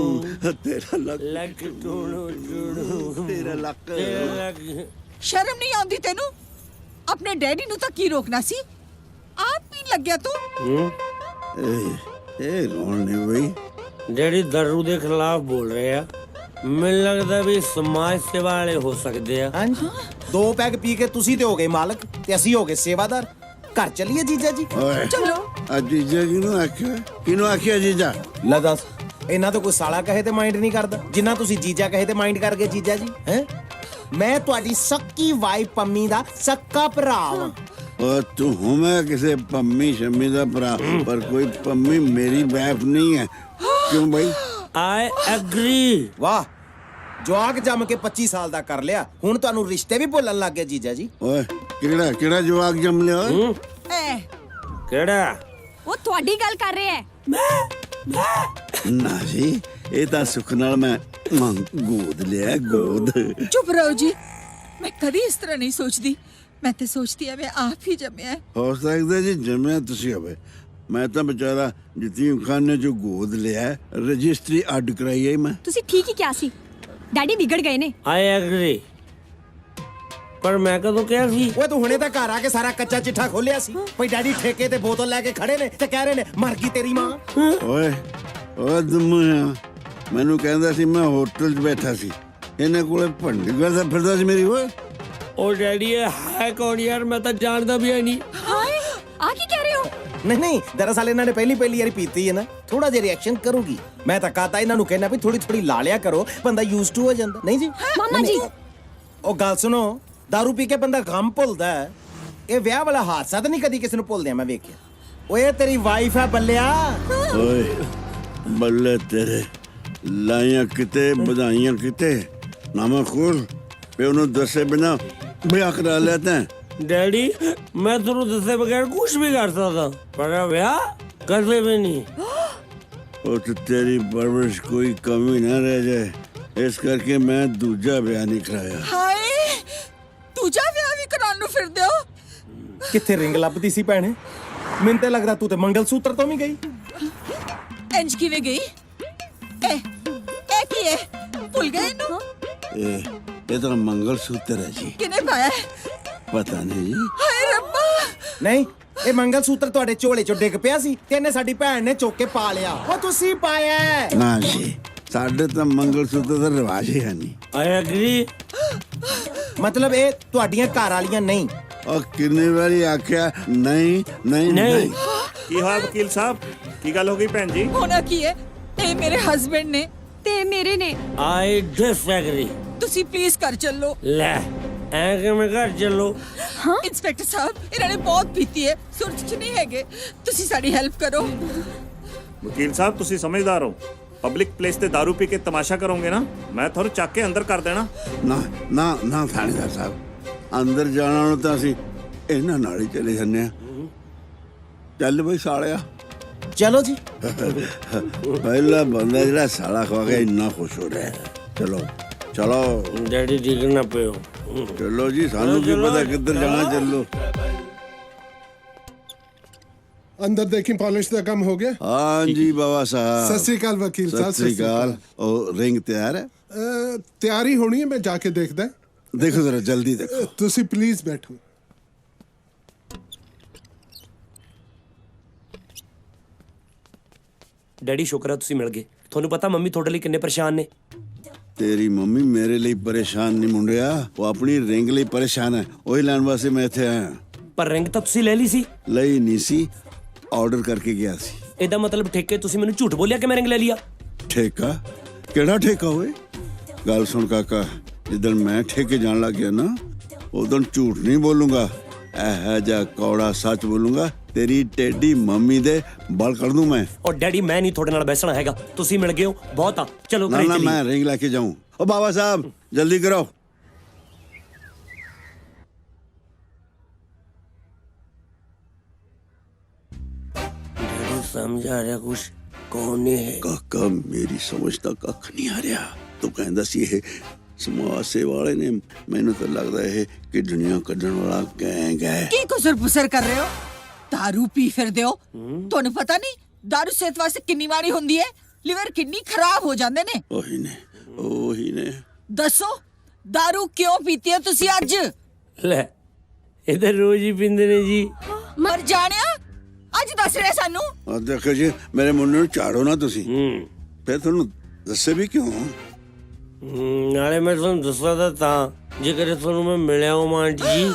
ਤੇਰਾ ਲੱਕ ਟੂੜੂ ਟੂੜੂ, ਤੇਰਾ ਲੱਕ। ਸ਼ਰਮ ਨਹੀਂ ਆਉਂਦੀ ਤੈਨੂੰ? ਆਪਣੇ ਡੈਡੀ ਨੂੰ ਤਾਂ ਕੀ ਰੋਕਣਾ ਸੀ, ਆਪ ਪੀਣ ਲੱਗਿਆ ਤੂੰ। ਇਹ ਰੋਣ ਨਹੀਂ ਬਈ। ਡੈਡੀ ਦਾਰੂ ਦੇ ਖਿਲਾਫ ਬੋਲ ਰਹੇ ਆ, ਮੈਨੂੰ ਲੱਗਦਾ ਵੀ ਸਮਾਜ ਸੇਵਾ ਵਾਲੇ ਹੋ ਸਕਦੇ ਆ। ਹਾਂਜੀ, 2 ਪੈਗ ਪੀ ਕੇ ਤੁਸੀਂ ਤੇ ਹੋ ਗਏ ਮਾਲਕ ਤੇ ਅਸੀਂ ਹੋ ਗਏ ਸੇਵਾਦਾਰ। ਘਰ ਚੱਲੀਏ ਜੀਜਾ ਜੀ। ਓਏ ਚਲੋ ਆ ਜੀਜਾ ਕਿਹਨੂੰ ਆਖਿਆ ਜੀਜਾ? ਲੈ ਦੱਸ, ਇਹਨਾਂ ਤੋਂ ਕੋਈ ਸਾਲਾ ਕਹੇ ਤੇ ਮਾਈਂਡ ਨਹੀਂ ਕਰਦਾ, ਜਿੰਨਾ ਤੁਸੀਂ ਜੀਜਾ ਕਹੇ ਤੇ ਮਾਈਂਡ ਕਰ ਗਏ ਜੀਜਾ ਜੀ। ਹੈ ਮੈਂ ਤੁਹਾਡੀ ਸੱਕੀ ਵਾਈਫ ਪੰਮੀ ਦਾ ਸੱਕਾ ਭਰਾ ਵਾਂ। ਉਹ ਤੂੰ ਮੈਂ ਕਿਸੇ ਪੰਮੀ ਸ਼ੰਮੀ ਦਾ ਭਰਾ, ਪਰ ਕੋਈ ਪੰਮੀ ਮੇਰੀ ਵਾਈਫ ਨਹੀਂ ਹੈ। ਕਿਉਂ ਬਈ? I agree. ਵਾਹ, ਜਵਾਕ ਜੰਮ ਕੇ 25 ਸਾਲ ਦਾ ਕਰ ਲਿਆ, ਹੁਣ ਤੁਹਾਨੂੰ ਰਿਸ਼ਤੇ ਵੀ ਭੁੱਲਣ ਲੱਗ ਗਏ ਜੀਜਾ ਜੀ। ਓਏ ਕਿਹੜਾ ਜਵਾਕ ਜੰਮ ਲਿਆ ਓਏ? ਐ ਕਿਹੜਾ? ਉਹ ਤੁਹਾਡੀ ਗੱਲ ਕਰ ਰਿਹਾ ਹੈ। ਨਾ ਜੀ, ਇਹ ਤਾਂ ਸੁੱਖ ਨਾਲ ਮੈਂ ਗੋਦ ਲਿਆ, ਗੋਦ। ਚੁੱਪ ਰਹੋ ਜੀ, ਮੈਂ ਕਦੀ ਇਸ ਤਰ੍ਹਾਂ ਨਹੀਂ ਸੋਚਦੀ। ਮੈਂ ਤੇ ਸੋਚਦੀ ਆ ਮੈਂ ਆਪ ਹੀ ਜੰਮਿਆ। ਹੋ ਸਕਦਾ ਜੀ ਜੰਮਿਆ ਤੁਸੀਂ ਹੋਵੇ, ਮੈਂ ਤਾਂ ਵਿਚਾਰਾ ਯਤੀਮਖਾਨੇ ਚੋਂ ਗੋਦ ਲਿਆ, ਰਜਿਸਟਰੀ ਅੱਡ ਕਰਾਈ ਹੈ ਮੈਂ। ਤੁਸੀਂ ਠੀਕ ਹੀ ਕਿਹਾ ਸੀ, ਡੈਡੀ ਵਿਗੜ ਗਏ ਨੇ। ਆਈ ਐਗਰੀ, ਪਰ ਮੈਂ ਕਦੋਂ ਕਿਹਾ ਸੀ? ਓਏ ਤੂੰ ਹੁਣੇ ਤਾਂ ਘਰ ਆ ਕੇ ਸਾਰਾ ਕੱਚਾ ਚਿੱਠਾ ਖੋਲਿਆ ਸੀ। ਭਈ ਡੈਡੀ ਠੇਕੇ ਤੇ ਬੋਤਲ ਲੈ ਕੇ ਖੜੇ ਨੇ ਤੇ ਕਹਿ ਰਹੇ ਨੇ ਮਰ ਗਈ ਤੇਰੀ ਮਾਂ। ਓਏ ਉਹ ਦਮੂਆ ਮੈਨੂੰ ਕਹਿੰਦਾ ਸੀ ਮੈਂ ਹੋਟਲ 'ਚ ਬੈਠਾ ਸੀ ਇਹਨੇ ਕੋਲੇ ਭੰਡੀ ਕਰਦਾ ਫਿਰਦਾ ਸੀ ਮੇਰੀ ਓਏ ਉਹ ਡੈਡੀ ਇਹ ਹੈ ਕੌਣ ਯਾਰ ਮੈਂ ਤਾਂ ਜਾਣਦਾ ਵੀ ਨਹੀਂ ਹਾਏ ਆ ਕੀ ਕਹਿ ਰਹੇ ਹੋ ਨਹੀਂ ਨਹੀਂ ਦਰਅਸਲ ਇਹਨਾਂ ਨੇ ਪਹਿਲੀ ਵਾਰੀ ਪੀਤੀ ਹੈ ਨਾ ਥੋੜਾ ਜਿਹਾ ਰਿਐਕਸ਼ਨ ਕਰੂਗੀ ਮੈਂ ਤਾਂ ਕਹਤਾ ਇਹਨਾਂ ਨੂੰ ਕਹਿਣਾ ਵੀ ਥੋੜੀ ਲਾ ਲਿਆ ਕਰੋ ਬੰਦਾ ਯੂਜ਼ ਟੂ ਹੋ ਜਾਂਦਾ ਨਹੀਂ ਜੀ ਮਾਮਾ ਜੀ ਉਹ ਗੱਲ ਸੁਣੋ दारू ਪੀ ਕੇ ਬੰਦਾ ਗਮ ਭੁੱਲਦਾ ਹੈ ਇਹ ਵਿਆਹ ਵਾਲਾ ਹਾਦਸਾ ਤਾਂ ਨਹੀਂ ਕਦੀ ਕਿਸੇ ਨੂੰ ਭੁੱਲਦਿਆ ਮੈਂ ਵੇਖਿਆ ਓਏ ਤੇਰੀ ਵਾਈਫ ਹੈ ਬੱਲਿਆ ਓਏ ਬੱਲੇ ਤੇਰੇ ਲਾਈਆਂ ਕਿਤੇ ਵਧਾਈਆਂ ਕਿਤੇ ਨਾਮਾ ਖੋਲ ਵੀ ਉਹਨੂੰ ਦੱਸੇ ਬਿਨਾ ਵਿਆਹ ਕਰਾ ਲਿਆ ਤੈਂ ਡੈਡੀ ਮੈਂ ਤੁਹਾਨੂੰ ਦੱਸੇ ਬਗੈਰ ਕੁਝ ਵੀ ਕਰ ਸਕਦਾ ਪਰ ਵਿਆਹ ਕਰਦੇ ਵੀ ਨਹੀਂ ਉਹ ਤੇ ਤੇਰੀ ਪਰਵਰਿਸ਼ ਕੋਈ ਕਮੀ ਨਾ ਰਹਿ ਜਾਏ ਇਸ ਕਰਕੇ ਮੈਂ ਦੂਜਾ ਵਿਆਹ ਨਹੀਂ ਕਰਾਇਆ ਹਾਏ ਦੂਜਾ ਵਿਆਹ ਵੀ ਕਰਾਉਣ ਨੂੰ ਫਿਰਦੇ ਹੋ ਕਿੱਥੇ ਰਿੰਗ ਲੱਭਦੀ ਸੀ ਭੈਣੇ ਮੈਨੂੰ ਤਾਂ ਲੱਗਦਾ ਤੂੰ ਤੇ ਮੰਗਲ ਸੂਤਰ ਤੋਂ ਵੀ ਗਈ ਇੰਜ ਕਿਵੇਂ ਗਈ ਇਹ ਕੀ ਹੈ ਭੁੱਲ ਗਏ ਇਹਨੂੰ ਇਹ ਤਾਂ ਮੰਗਲ ਸੂਤਰ ਹੈ ਜੀ ਕਿਨੇ ਪਾਇਆ ਹੈ? ਪਤਾ ਨਹੀਂ ਜੀ ਹਾਏ ਰੱਬਾ ਨਹੀਂ ਇਹ ਮੰਗਲ ਸੂਤਰ ਤੁਹਾਡੇ ਝੋਲੇ ਚੋਂ ਡਿੱਗ ਪਿਆ ਸੀ ਤੇ ਇਹਨੇ ਸਾਡੀ ਭੈਣ ਨੇ ਚੁੱਕ ਕੇ ਪਾ ਲਿਆ ਉਹ ਤੁਸੀਂ ਪਾਇਆ ਹੈ। ਨਾ ਜੀ ਸਾਡੇ ਤਾਂ ਮੰਗਲ ਸੂਤਰ ਦਾ ਰਿਵਾਜ ਹੀ ਹੈ ਨਹੀਂ ਆਈ ਐਗਰੀ ਮਤਲਬ ਇਹ ਤੁਹਾਡੀਆਂ ਘਰ ਵਾਲੀਆਂ ਨਹੀਂ ਉਹ ਕਿੰਨੀ ਵਾਰੀ ਆਖਿਆ ਨਹੀਂ ਨਹੀਂ ਨਹੀਂ ਕੀ ਹੋਇਆ ਵਕੀਲ ਸਾਹਿਬ ਕੀ ਗੱਲ ਹੋ ਗਈ ਭੈਣ ਜੀ ਹੋਣਾ ਕੀ ਹੈ ਇਹ ਮੇਰੇ ਹਸਬੰਡ ਨੇ ਤੇ ਮੇਰੇ ਨੇ ਆਈ ਡਿਸਐਗਰੀ ਤੁਸੀਂ ਪਲੀਜ਼ ਘਰ ਚੱਲੋ ਲੈ ਐ ਕਿ ਮੈਂ ਘਰ ਚੱਲੋ ਇੰਸਪੈਕਟਰ ਸਾਹਿਬ ਇਹਨਾਂ ਨੇ ਬਹੁਤ ਪੀਤੀ ਹੈ ਸੁਰਤ ਚ ਨਹੀਂ ਹੈਗੇ ਤੁਸੀਂ ਸਾਡੀ ਹੈਲਪ ਕਰੋ ਵਕੀਲ ਸਾਹਿਬ ਤੁਸੀਂ ਸਮਝਦਾਰ ਹੋ ਪਬਲਿਕ ਪਲੇਸ ਤੇ दारू ਪੀ ਕੇ ਤਮਾਸ਼ਾ ਕਰੋਗੇ ਨਾ ਮੈਂ ਤੁਹਾਨੂੰ ਚੱਕ ਕੇ ਅੰਦਰ ਕਰ ਦੇਣਾ ਨਾ ਨਾ ਨਾ ਥਾਣੇਦਾਰ ਸਾਹਿਬ ਅੰਦਰ ਜਾਣਾ ਨੂੰ ਤਾਂ ਅਸੀਂ ਇਹਨਾਂ ਨਾਲ ਹੀ ਚਲੇ ਜਾਂਦੇ ਆ ਚੱਲ ਬਈ ਸਾਲਿਆ ਚਲੋ ਜੀ ਪਹਿਲਾ ਬੰਦਾ ਜਿਹੜਾ ਸਾਲਾ ਖਵਾ ਕੇ ਇੰਨਾ ਖੁਸ਼ ਹੋ ਰਿਹਾ ਚਲੋ ਚਲੋ ਡੈਡੀ ਡਿੱਗਣਾ ਪਿਓ ਚਲੋ ਜੀ ਸਾਨੂੰ ਕੀ ਪਤਾ ਕਿੱਧਰ ਜਾਣਾ ਚੱਲੋ ਅੰਦਰ ਦੇਖੀ ਪਾਲਿਸ਼ ਦਾ ਕੰਮ ਹੋ ਗਿਆ ਹਾਂ ਜੀ ਬਾਬਾ ਸਾਹਿਬ ਸਤਿ ਸ੍ਰੀ ਅਕਾਲ ਵਕੀਲ ਸਾਹਿਬ ਸਤਿ ਸ੍ਰੀ ਅਕਾਲ ਉਹ ਰਿੰਗ ਤਿਆਰ ਹੈ ਤਿਆਰੀ ਹੋਣੀ ਹੈ ਮੈਂ ਜਾ ਕੇ ਦੇਖਦਾ ਦੇਖੋ ਜ਼ਰਾ ਜਲਦੀ ਦੇਖੋ ਤੁਸੀਂ ਪਲੀਜ਼ ਬੈਠੋ ਡੈਡੀ ਸ਼ੁਕਰ ਹੈ ਤੁਸੀਂ ਮਿਲ ਗਏ ਤੁਹਾਨੂੰ ਪਤਾ ਮੰਮੀ ਤੁਹਾਡੇ ਲਈ ਕਿੰਨੇ ਪਰੇਸ਼ਾਨ ਨੇ ਤੇਰੀ ਮੰਮੀ ਮੇਰੇ ਲਈ ਪਰੇਸ਼ਾਨ ਨਹੀਂ ਮੁੰਡਿਆ ਉਹ ਆਪਣੀ ਰਿੰਗ ਲਈ ਪਰੇਸ਼ਾਨ ਹੈ ਉਹੀ ਲੈਣ ਵਾਸਤੇ ਮੈਂ ਇੱਥੇ ਆਇਆ ਪਰ ਰਿੰਗ ਤਾਂ ਤੁਸੀਂ ਲੈ ਲਈ ਸੀ ਲਈ ਨਹੀਂ ਸੀ ਆਰਡਰ ਕਰਕੇ ਗਿਆ ਸੀ ਇਹਦਾ ਮਤਲਬ ਠੇਕੇ ਤੁਸੀਂ ਮੈਨੂੰ ਝੂਠ ਬੋਲਿਆ ਕਿ ਮੈਂ ਰਿੰਗ ਲੈ ਲਿਆ ਠੇਕਾ ਕਿਹੜਾ ਠੇਕਾ ਹੋਏ ਗੱਲ ਸੁਣ ਕਾਕਾ ਜਿੱਦਣ ਮੈਂ ਠੇਕੇ ਜਾਣ ਲੱਗ ਗਿਆ ਨਾ ਉਦੋਂ ਝੂਠ ਨਹੀਂ ਬੋਲੂੰਗਾ ਇਹ ਜਾ ਕੌੜਾ ਸੱਚ ਬੋਲੂੰਗਾ ਤੇਰੀ ਟੇਡੀ ਮੰਮੀ ਦੇ ਬਲ ਕਰ ਦੂੰ ਮੈਂ ਉਹ ਡੈਡੀ ਮੈਂ ਨਹੀਂ ਤੁਹਾਡੇ ਨਾਲ ਬੈਸਣਾ ਹੈਗਾ ਤੁਸੀਂ ਮਿਲ ਗਏ ਹੋ ਬਹੁਤ ਆ ਚਲੋ ਨਾ ਘਰੇ ਨਾ ਚੱਲੀਏ ਮੈਂ ਰਿੰਗ ਲੈ ਕੇ ਜਾਊਂ ਉਹ ਬਾਬਾ ਸਾਹਿਬ ਜਲਦੀ ਕਰੋ ਡੈਡੀ ਸਮਝ ਆ ਰਿਹਾ ਕੁਛ ਕੌਣ ਹੈ ਕਾਕਾ ਮੇਰੀ ਸਮਝ ਤਾਂ ਕੱਖ ਨਹੀਂ ਆ ਰਿਹਾ ਤੂੰ ਕਹਿੰਦਾ ਸੀ ਇਹ ਸਮਾਜ ਸੇਵਾ ਵਾਲੇ ਨੇ ਮੈਨੂੰ ਤਾਂ ਲੱਗਦਾ ਇਹ ਕਿਡਨੀਆਂ ਕੱਢਣ ਵਾਲਾ ਗੈਂਗ ਹੈ ਕੀ ਕੁਸਰ ਪੁਸਰ ਕਰ ਰਹੇ ਹੋ दारू ਪੀ ਫਿਰਦੇ ਹੋ ਤੁਹਾਨੂੰ ਪਤਾ ਨਹੀਂ दारू ਸਿਹਤ ਵਾਸਤੇ ਕਿੰਨੀ ਮਾੜੀ ਹੁੰਦੀ ਹੈ ਲਿਵਰ ਕਿੰਨੀ ਖਰਾਬ ਹੋ ਜਾਂਦੇ ਨੇ ਉਹੀ ਨੇ ਦੱਸੋ दारू ਕਿਉਂ ਪੀਤੀ ਹੈ ਤੁਸੀਂ ਅੱਜ ਲੈ ਇਹ ਤਾਂ ਰੋਜ਼ ਹੀ ਪੀਂਦੇ ਨੇ ਜੀ ਮਰ ਜਾਣਿਆ ਅੱਜ ਦੱਸ ਰਿਹਾ ਸਾਨੂੰ ਆ ਦੇਖੋ ਜੀ ਮੇਰੇ ਮੁੰਡੇ ਨੂੰ ਝਾੜੋ ਨਾ ਤੁਸੀਂ ਫਿਰ ਤੁਹਾਨੂੰ ਦੱਸੇ ਵੀ ਕਿਉਂ ਨਾਲੇ ਮੈਂ ਤੁਹਾਨੂੰ ਦੱਸਦਾ ਤਾਂ ਜੇਕਰ ਤੁਹਾਨੂੰ ਮੈਂ ਮਿਲਿਆ ਹਾਂ ਆਂਟੀ ਜੀ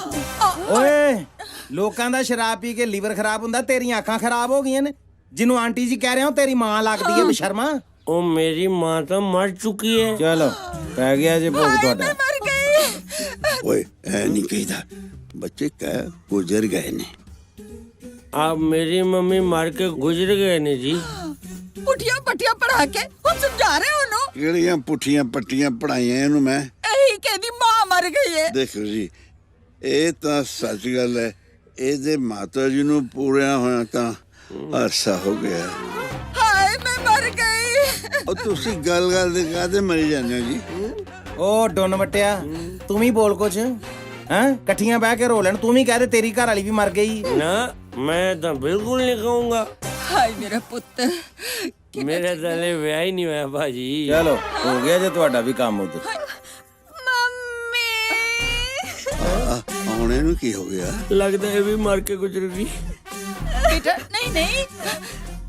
ਓਏ ਲੋਕਾਂ ਦਾ ਸ਼ਰਾਬ ਪੀ ਕੇ ਲੀਵਰ ਖਰਾਬ ਹੁੰਦਾ ਤੇਰੀਆਂ ਅੱਖਾਂ ਖਰਾਬ ਹੋ ਗਈਆਂ ਨੇ ਜਿਹਨੂੰ ਆਂਟੀ ਜੀ ਕਹਿ ਰਹੇ ਹੋ ਤੇਰੀ ਮਾਂ ਲੱਗਦੀ ਹੈ ਬਸ਼ਰਮਾ ਉਹ ਮੇਰੀ ਮਾਂ ਤਾਂ ਮਰ ਚੁੱਕੀ ਹੈ ਚਲੋ ਪੈ ਗਿਆ ਜੇ ਭੋਗ ਤੁਹਾਡਾ ਮਰ ਗਈ ਓਏ ਐ ਨਹੀਂ ਕਹੀਦਾ ਬੱਚੇ ਕਹਿ ਗੁਜ਼ਰ ਗਏ ਨੇ ਆ ਮੇਰੀ ਮੰਮੀ ਮਰ ਕੇ ਗੁਜ਼ਰ ਗਏ ਨੇ ਜੀ ਪੁੱਠੀਆਂ ਪੱਟੀਆਂ ਪੜਾ ਕੇ ਹੁਣ ਸਮਝਾ ਰਹੇ ਹੋ ਉਹਨੂੰ ਕਿਹੜੀਆਂ ਪੁੱਠੀਆਂ ਪੱਟੀਆਂ ਪੜਾਈਆਂ ਇਹਨੂੰ ਮੈਂ ਇਹੀ ਕਹਿੰਦੀ ਮਾਂ ਮਰ ਗਈ ਹੈ ਦੇਖੋ ਜੀ ਇਹ ਤਾਂ ਸੱਚ ਗੱਲ ਹੈ ਇਹਦੇ ਮਾਤਾ ਜੀ ਨੂੰ ਪੂਰਿਆ ਹੋਇਆ ਤਾਂ ਅਰਸਾ ਹੋ ਗਿਆ ਹਾਏ ਮੈਂ ਮਰ ਗਈ ਉਹ ਤੁਸੀਂ ਗੱਲ ਦੇ ਕਾਹਦੇ ਮਰੀ ਜਾਂਦੇ ਹੋ ਜੀ ਓ ਡੁੰਨ ਵਟਿਆ ਤੂੰ ਵੀ ਬੋਲ ਕੁਛ ਹੈਂ ਇਕੱਠੀਆਂ ਬਹਿ ਕੇ ਰੋ ਲੈਣ ਤੂੰ ਵੀ ਕਹਿ ਦੇ ਤੇਰੀ ਘਰ ਵਾਲੀ ਵੀ ਮਰ ਗਈ ਨਾ ਮੈਂ ਤਾਂ ਬਿਲਕੁਲ ਨਹੀਂ ਕਹੂੰਗਾ ਹਾਏ ਮੇਰਾ ਪੁੱਤ ਮੇਰੇ ਤਾਂ ਹਲੇ ਵਿਆਹ ਹੀ ਨਹੀਂ ਹੋਇਆ ਭਾਜੀ ਚਲੋ ਹੋ ਗਿਆ ਜੇ ਤੁਹਾਡਾ ਵੀ ਕੰਮ ਉਧਰ ਹੁਣ ਇਹਨੂੰ ਕੀ ਹੋ ਗਿਆ ਲੱਗਦਾ ਇਹ ਵੀ ਮਰ ਕੇ ਗੁਜ਼ਰ ਗਈ ਬੇਟਾ ਨਹੀਂ ਨਹੀਂ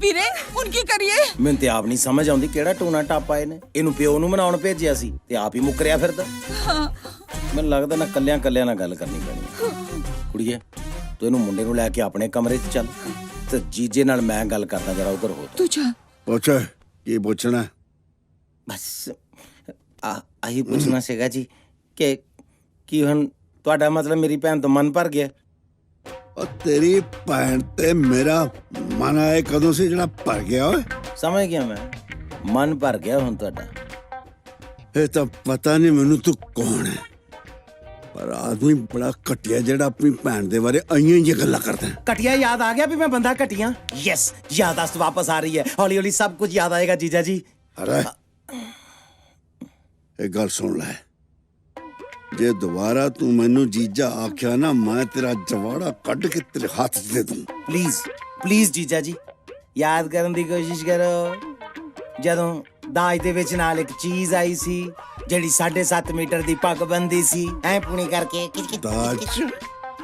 ਵੀਰੇ ਹੁਣ ਕੀ ਕਰੀਏ? ਮੈਨੂੰ ਤੇ ਆਪ ਨਹੀਂ ਸਮਝ ਆਉਂਦੀ ਕਿਹੜਾ ਟੂਣਾ ਟਾਪਾ ਇਹਨੇ ਇਹਨੂੰ ਪਿਓ ਨੂੰ ਮਨਾਉਣ ਭੇਜਿਆ ਸੀ ਤੇ ਆਪ ਹੀ ਮੁੱਕਰਿਆ ਫਿਰਦਾ। ਮੈਨੂੰ ਲੱਗਦਾ ਨਾ ਕੱਲਿਆਂ ਨਾਲ ਗੱਲ ਕਰਨੀ ਪੈਣੀ ਹੈ। ਕੁੜੀਏ ਤੂੰ ਇਹਨੂੰ ਮੁੰਡੇ ਨੂੰ ਲੈ ਕੇ ਆਪਣੇ ਕਮਰੇ 'ਚ ਚੱਲ ਤੇ ਜੀਜੇ ਨਾਲ ਮੈਂ ਗੱਲ ਕਰਦਾ, ਜਰਾ ਉਧਰ ਹੋ। ਤੂੰ ਜਾ। ਪੁੱਛ ਕੀ ਪੁੱਛਣਾ? ਬਸ ਆਹੀ ਪੁੱਛਣਾ ਸੀਗਾ ਜੀ ਕਿ ਕੀ ਹੁਣ ਤੁਹਾਡਾ ਮਤਲਬ ਮੇਰੀ ਭੈਣ ਤੋਂ ਮਨ ਭਰ ਗਿਆ? ਉਹ ਤੇਰੀ ਭੈਣ ਤੇ ਮੇਰਾ ਮਨ ਆਏ ਕਦੋਂ ਸੀ ਜਿਹੜਾ ਭਰ ਗਿਆ ਓਏ? ਸਮਝ ਗਿਆ ਮੈਂ, ਮਨ ਭਰ ਗਿਆ ਹੁਣ ਤੁਹਾਡਾ। ਇਹ ਤਾਂ ਪਤਾ ਨਹੀਂ ਮੈਨੂੰ ਤੂੰ ਕੌਣ ਹੈ, ਪਰ ਆਦਮੀ ਬੜਾ ਘਟਿਆ ਜਿਹੜਾ ਆਪਣੀ ਭੈਣ ਦੇ ਬਾਰੇ ਆਈਆਂ ਹੀ ਗੱਲਾਂ ਕਰਦਾ। ਘਟਿਆ ਯਾਦ ਆ ਗਿਆ ਵੀ ਮੈਂ ਬੰਦਾ ਘਟਿਆ। ਯੈਸ, ਯਾਦਾਸ਼ਤ ਵਾਪਸ ਆ ਰਹੀ ਹੈ। ਹੌਲੀ ਹੌਲੀ ਸਭ ਕੁਝ ਯਾਦ ਆਏਗਾ ਜੀਜਾ ਜੀ। ਅਰੇ ਇਹ ਗੱਲ ਸੁਣ ਲੈ, ਜੇ ਦੁਬਾਰਾ ਤੂੰ ਮੈਨੂੰ ਜੀਜਾ ਆਖਿਆ ਨਾ, ਮੈਂ ਤੇਰਾ ਜਵਾੜਾ ਕੱਢ ਕੇ ਤੇਰੇ ਹੱਥ 'ਚ ਦੇ ਦੂੰ। ਪਲੀਜ਼ ਜੀਜਾ ਜੀ, ਯਾਦ ਕਰਨ ਦੀ ਕੋਸ਼ਿਸ਼ ਕਰੋ ਜਦੋਂ ਦਾਜ ਦੇ ਵਿੱਚ ਨਾਲ ਇੱਕ ਚੀਜ਼ ਆਈ ਸੀ ਜਿਹੜੀ 7.5 ਮੀਟਰ ਦੀ ਪੱਗ ਬੰਦੀ ਸੀ, ਐ ਪੂਣੀ ਕਰਕੇ। ਦਾਜ?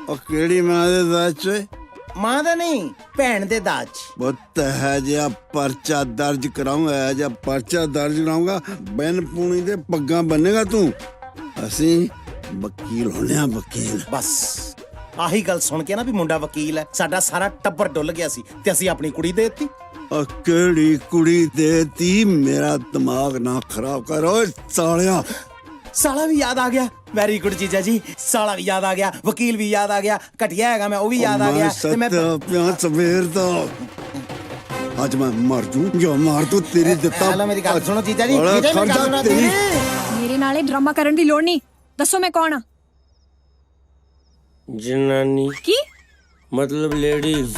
ਉਹ ਕਿਹੜੀ ਮਾਂ ਦੇ ਦਾਜ 'ਚ? ਮਾਂ ਦਾ ਨਹੀਂ, ਭੈਣ ਦੇ ਦਾਜ। ਬਹੁਤ ਹੈ ਜਿਹਾ ਪਰਚਾ ਦਰਜ ਕਰਾਉਂਗਾ, ਜਾਂ ਪਰਚਾ ਦਰਜ ਕਰਾਉਂਗਾ, ਬੈਨ ਪੂਣੀ ਦੇ ਪੱਗਾਂ ਬੰਨੇਗਾ ਤੂੰ। ਅਸੀਂ ਵਕੀਲ ਹੋਣੇ ਆ, ਵਕੀਲ। ਬਸ ਆਹੀ ਗੱਲ ਸੁਣ ਕੇ ਨਾ ਵੀ ਮੁੰਡਾ ਵਕੀਲ ਹੈ, ਸਾਡਾ ਸਾਰਾ ਟੱਬਰ ਡੁੱਲ ਗਿਆ ਸੀ ਤੇ ਅਸੀਂ ਆਪਣੀ ਕੁੜੀ ਦੇ ਦਿੱਤੀ। ਕਿਹੜੀ ਕੁੜੀ ਦੇਤੀ? ਮੇਰਾ ਦਿਮਾਗ ਨਾ ਖਰਾਬ ਕਰੋ ਸਾਲਿਆ। ਸਾਲਾ ਵੀ ਯਾਦ ਆ ਗਿਆ। ਵੈਰੀ ਗੁੱਡ ਜੀਜਾ ਜੀ, ਸਾਲਾ ਵੀ ਯਾਦ ਆ ਗਿਆ, ਵਕੀਲ ਵੀ ਯਾਦ ਆ ਗਿਆ, ਘਟਿਆ ਹੈਗਾ ਮੈਂ, ਉਹ ਵੀ ਯਾਦ ਆ ਗਿਆ। ਤੇ ਮੈਂ ਪਿਆ ਸਵੇਰ ਦਾ ਅੱਜ ਮੈਂ ਮਰ ਜੂ ਜਾਂ ਮਾਰ ਤੂੰ ਤੇਰੀ ਦਿੱਤਾ। ਪਹਿਲਾਂ ਮੇਰੀ ਗੱਲ ਸੁਣੋ ਜੀਜਾ ਜੀ, ਮੇਰੇ ਨਾਲ ਇਹ ਡਰਾਮਾ ਕਰਨ ਦੀ ਲੋੜ ਨਹੀਂ। ਦੱਸੋ ਮੈਂ ਕੌਣ ਆ? ਜਨਾਨੀ। ਕੀ ਮਤਲਬ ਲੇਡੀਜ਼।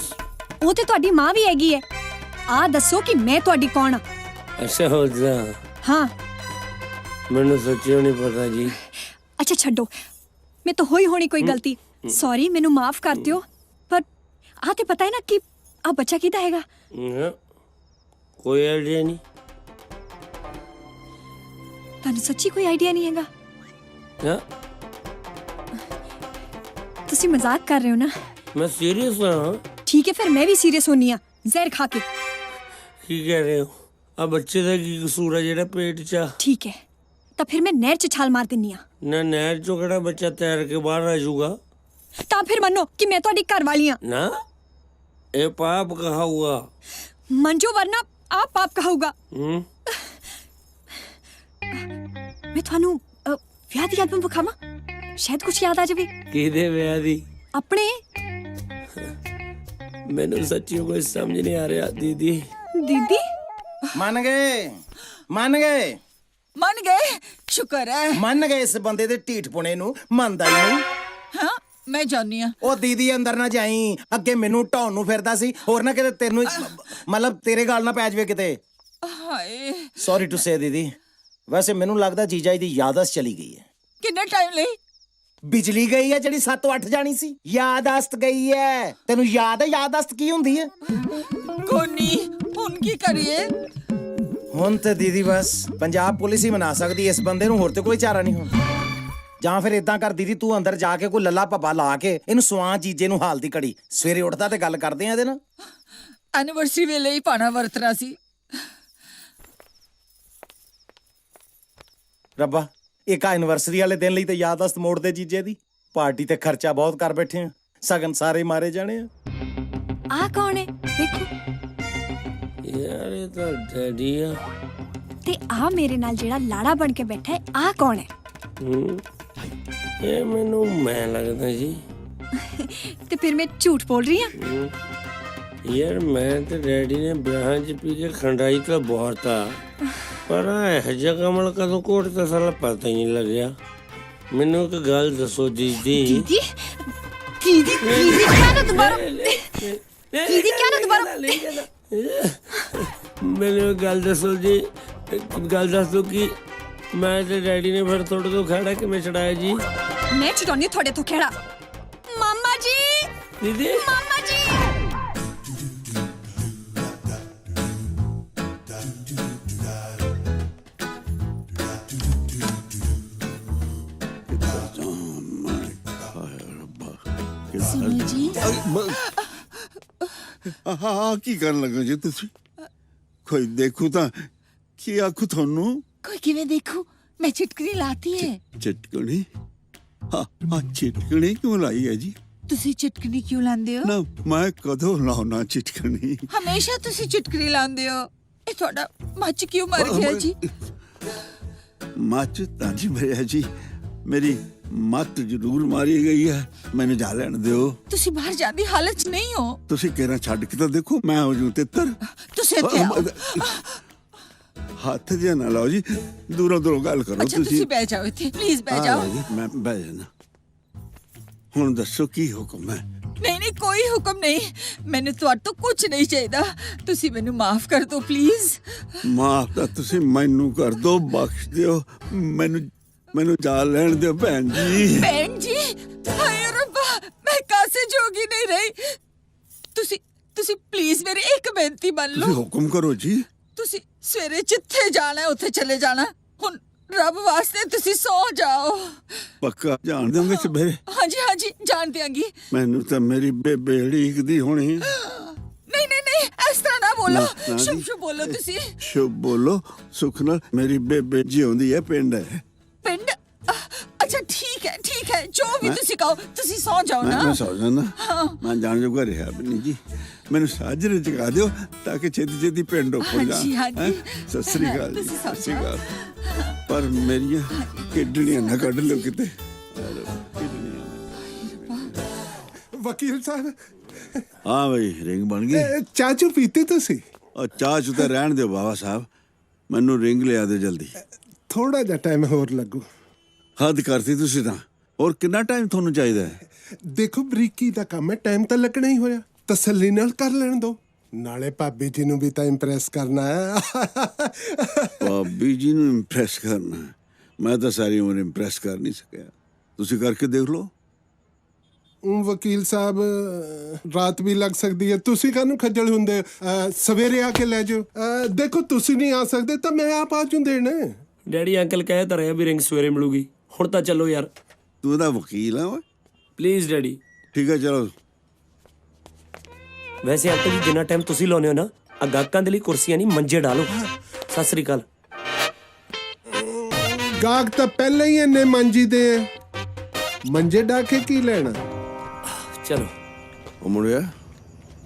ਉਹ ਤੇ ਤੁਹਾਡੀ ਮਾਂ ਵੀ ਹੈਗੀ ਹੈ। ਆ ਦੱਸੋ ਕਿ ਮੈਂ ਤੁਹਾਡੀ ਕੌਣ ਆ? ਅੱਛਾ ਹੋ ਜਾ। ਹਾਂ ਮੈਨੂੰ ਸੱਚੀ ਨਹੀਂ ਪਤਾ ਜੀ। ਅੱਛਾ ਛੱਡੋ, ਮੈਂ ਤਾਂ ਹੋਣੀ ਕੋਈ ਗਲਤੀ। ਸੌਰੀ, ਮੈਨੂੰ ਮਾਫ ਕਰ ਦਿਓ। ਪਰ ਆ ਤੇ ਪਤਾ ਹੈ ਨਾ ਕਿ ਆ ਬੱਚਾ ਕਿਹਦਾ ਹੈਗਾ? ਕੋਈ ਆਈਡੀਆ ਨਹੀਂ। ਤੁਹਾਨੂੰ ਸੱਚੀ ਕੋਈ ਆਈਡੀਆ ਨਹੀਂ ਹੈਗਾ? ਤੁਸੀਂ ਮਜ਼ਾਕ ਕਰ ਰਹੇ ਹੋ ਨਾ? ਮੈਂ ਸੀਰੀਅਸ ਹਾਂ। ਠੀਕ ਹੈ, ਫਿਰ ਮੈਂ ਵੀ ਸੀਰੀਅਸ ਹੋਣੀ ਆ, ਜ਼ਹਿਰ ਖਾ ਕੇ। ਕੀ ਕਹਿ ਰਹੇ ਹੋ? ਆ ਬੱਚੇ ਦਾ ਕੀ ਕਸੂਰ ਹੈ ਜਿਹੜਾ ਪੇਟ 'ਚ ਆ? ਠੀਕ ਹੈ, ਤਾਂ ਫਿਰ ਮੈਂ ਨਹਿਰ 'ਚ ਛਾਲ ਮਾਰ ਦਿੰਨੀ ਆ। ਨਾ ਨਹਿਰ 'ਚੋਂ ਕਿਹੜਾ ਬੱਚਾ ਤੈਰ ਕੇ ਬਾਹਰ ਆ ਜਾਊਗਾ? ਤਾਂ ਫਿਰ ਮੰਨੋ ਕਿ ਮੈਂ ਤੁਹਾਡੀ ਘਰ ਵਾਲੀ ਆ। ਨਾ, ਇਹ ਪਾਪ ਕਹਾਊਗਾ। ਮੰਜੋ, ਵਰਨਾ ਆਪ ਪਾਪ ਕਹਾਊਗਾ। ਮੈਂ ਤੁਹਾਨੂੰ ਵਿਆਹ ਦੀ ਐਲਬਮ ਵਿਖਾਵਾਂ, ਸ਼ਾਇਦ ਕੁਝ ਯਾਦ ਆ ਜਾਵੇ। ਕਿਹਦੇ ਵਿਆਹ ਦੀ? ਆਪਣੇ। ਮੈਨੂੰ ਸੱਚੀ ਕੋਈ ਸਮਝ ਨਹੀਂ ਆ ਰਿਹਾ ਦੀਦੀ। ਦੀਦੀ ਮੰਨ ਗਏ? ਸ਼ੁਕਰ ਹੈ ਮੰਨ ਗਏ। ਇਸ ਬੰਦੇ ਦੇ ਢੀਠ ਪੁਣੇ ਨੂੰ ਮੰਨਦਾ ਹੀ ਨਹੀਂ। ਹਾਂ ਮੈਂ ਜਾਣੀ ਆ। ਉਹ ਦੀਦੀ ਅੰਦਰ ਨਾ ਜਾਈ, ਅੱਗੇ ਮੈਨੂੰ ਢਾਉਣ ਨੂੰ ਫਿਰਦਾ ਸੀ, ਹੋਰ ਨਾ ਕਿਤੇ ਤੈਨੂੰ ਮਤਲਬ ਤੇਰੇ ਗੱਲ ਨਾ ਪੈ ਜਾਵੇ ਕਿਤੇ। ਹਾਏ ਸੌਰੀ ਟੂ ਸੇ ਦੀਦੀ, ਵੈਸੇ ਮੈਨੂੰ ਲੱਗਦਾ ਜੀਜਾ ਜੀ ਦੀ ਯਾਦਾਸ਼ਤ ਚਲੀ ਗਈ ਹੈ। ਕਿੰਨੇ ਟਾਈਮ ਲਈ? ਬਿਜਲੀ ਗਈ ਹੈ ਜਿਹੜੀ 7-8 ਜਾਣੀ ਸੀ, ਯਾਦਾਸ਼ਤ ਗਈ ਹੈ। ਤੈਨੂੰ ਯਾਦ ਹੈ ਯਾਦਾਸ਼ਤ ਕੀ ਹੁੰਦੀ ਹੈ? ਕੋਨੀ ਹੁਣ ਕੀ ਕਰੀਏ? ਹੁਣ ਤੇ ਦੀਦੀ ਬਸ ਪੰਜਾਬ ਪੁਲਿਸ ਹੀ ਮਨਾ ਸਕਦੀ ਇਸ ਬੰਦੇ ਨੂੰ, ਹੋਰ ਤੇ ਕੋਈ ਚਾਰਾ ਨਹੀਂ ਹੁਣ। ਜਾਂ ਫਿਰ ਇਦਾਂ ਕਰ ਦੀਦੀ, ਤੂੰ ਅੰਦਰ ਜਾ ਕੇ ਕੋਈ ਲੱਲਾ ਭੱਬਾ ਲਾ ਕੇ ਇਹਨੂੰ ਸਵਾ ਜੀਜੇ ਨੂੰ ਹਾਲ ਦੀ ਘੜੀ, ਸਵੇਰੇ ਉੱਠਦਾ ਤੇ ਗੱਲ ਕਰਦੇ ਆ ਇਹਦੇ ਨਾਲ। ਐਨੀਵਰਸਰੀ ਵੇਲੇ ਹੀ ਪਾਣਾ ਵਰਤਣਾ ਸੀ। ਰੱਬਾ, ਇੱਕ ਐਨੀਵਰਸਰੀ ਵਾਲੇ ਦਿਨ ਲਈ ਤੇ ਯਾਦਾਸ਼ਤ ਮੋੜ ਦੇ ਜੀਜੇ ਦੀ। ਪਾਰਟੀ ਤੇ ਖਰਚਾ ਬਹੁਤ ਕਰ ਬੈਠੇ ਆ, ਸਗਨ ਸਾਰੇ ਮਾਰੇ ਜਾਣੇ ਆ। ਆ ਕੌਣ ਹੈ? ਦੇਖੋ ਯਾਰ ਇਹ ਤਾਂ ਡੈਡੀ ਆ। ਤੇ ਆ ਮੇਰੇ ਨਾਲ ਜਿਹੜਾ ਲਾੜਾ ਬਣ ਕੇ ਬੈਠਾ ਹੈ, ਆ ਕੌਣ ਹੈ? ਇਹ ਮੈਨੂੰ ਮੈਂ ਲੱਗਦਾ ਜੀ। ਤੇ ਫਿਰ ਮੈਂ ਝੂਠ ਬੋਲ ਰਹੀ ਹਾਂ? ਯਾਰ ਮੈਂ ਤੇ ਡੈਡੀ ਨੇ ਵਿਆਹਾਂ 'ਚ ਪੀ ਕੇ ਖੰਡਾਈ ਤਾਂ ਬਹੁਤ ਆ, ਪਰ ਇਹ ਜਿਹਾ ਕਮਲ ਕਦੋਂ ਕੋਟ ਤਾਂ ਸਾਲਾ ਪਤਾ ਹੀ ਨਹੀਂ ਲੱਗਿਆ। ਮੈਨੂੰ ਇੱਕ ਗੱਲ ਦੱਸੋ ਦੀਦੀ। ਦੀਦੀ ਕਿਆ ਨਾ ਦੁਬਾਰਾ? ਦੀਦੀ ਕਿਆ ਨਾ ਦੁਬਾਰਾ? ਮੈਨੂੰ ਇੱਕ ਗੱਲ ਦੱਸੋ ਜੀ, ਗੱਲ ਦੱਸ ਦੋ ਕਿ ਮੈਂ ਤੇ ਡੈਡੀ ਨੇ ਫਿਰ ਤੁਹਾਡੇ ਤੋਂ ਖੜਾ ਕਿਵੇਂ ਛਡਾਇਆ ਜੀ? ਮੈਂ ਛਡਾਉਣੀ ਤੁਹਾਡੇ ਤੋਂ ਖੇੜਾ। ਮਾਮਾ ਜੀ, ਦੀਦੀ ਮਾਮਾ ਜੀ। ਕੀ ਕਰਨ ਲੱਗੇ ਜੀ ਤੁਸੀਂ? ਕੋਈ ਦੇਖੂ ਤਾਂ ਕੀ ਆਖੂ ਤੁਹਾਨੂੰ? कोई किवें देखू मैं चिटकनी लाती है चिटकनी? हाँ चिटकनी क्यों लाई है जी? तुसी चिटकनी क्यों लांदे हो? ना मैं कदों लाउना चिटकनी। हमेशा तुसी चिटकनी लांदे हो। ए थोड़ा मच क्यों मर गया जी? मच ताजी मरिया जी, मेरी मत जरूर मारी गई है, मैंने जा लेन दियो। तुसी बाहर जाने की हालत च नहीं हो। तुसी कहना छड़ के तो देखो, मैं हो जू तितर। तुसी इत्थे आओ। हाथ जे ना लाओ जी, दूरों दूरों गल करो। अच्छा तुसी बैठ जाओ इत्थे, प्लीज बैठ जाओ। मैं बैठ जाना। हुण दसो की हुक्म है? नहीं नहीं कोई हुक्म नहीं, मैंने तुहाडे तो कुछ नहीं चाहिदा। तुसी मैनू माफ कर दो प्लीज। माफ तो तुसी मैनू कर दो, बख्श दियो, मैनू जा लेन दियो भैन जी। भैन जी, हाय रब्बा, मैं कासे जोगी नहीं रही। तुसी प्लीज मेरी एक बेनती मान लो। तुसी हुक्म करो जी। तुसी सवेरे जिथे जाना है उथे चले जाना। हुण रब वास्ते तुसी सो जाओ। पक्का जान दोगे सवेरे? हाँ जी जान दियांगी। मैनू तो मेरी बेबे ढीकदी होनी। नहीं नहीं नहीं इस तरह ना बोलो, शुभ शुभ बोलो तुसी। शुभ बोलो, सुख नाल मेरी बेबे जिउंदी है, पिंड है। पिंड? अच्छा ठीक है जो भी तुसी कहो, तुसी सो जाओ ना। मैं सो जाना। मैं जान जोगा रहा भी नहीं जी, मैनू साजरे जगा दियो ताकि छेती छेती पिंड उपर जा। हाँ जी सत श्री अकाल जी, सत श्री अकाल। पर मेरिया किडनियां ना कढ लो किते। वकील साहब। हाँ भाई, रिंग बन गई। चाचू पीते तुसी? और चाह चुता रहन दियो बाबा साहब, मैनू रिंग लिया दे जल्दी। थोड़ा जा टाइम होर लगू। हद करती तुसी तां। और कितना टाइम थानू चाहिदा है? देखो बरीकी दा काम है, टाइम तो लगना ही होया, तसल्ली नाल कर लेन दो। नाले भाभी जी नू भी तो इंप्रेस करना है। भाभी जी नू इंप्रेस करना है? मैं तो सारी उम्र इंप्रेस कर नहीं सकिया, तुसी करके देख लो। वकील साहब रात भी लग सकती है, तुसी कानू खज्जल हुंदे? सवेरे आके ले जाओ। देखो तुसी नहीं आ सकते तो मैं आप आ जूं देने। डैडी अंकल कहे तो रहे भी रिंग सवेरे मिलूगी, हुण तां चलो यार। तू दा वकील है ओए? Please daddy. ठीक है चलो। वैसे अंकल जी जिन्ना टाइम तुसी लाउने हो ना, गाहकां दे लई कुर्सियां नहीं मंजे डालो। सत श्री अकाल। गाहक तो पहले ही इन्ने मंजी दे, मंजे डाके की लेना। चलो ओ मुड़िया,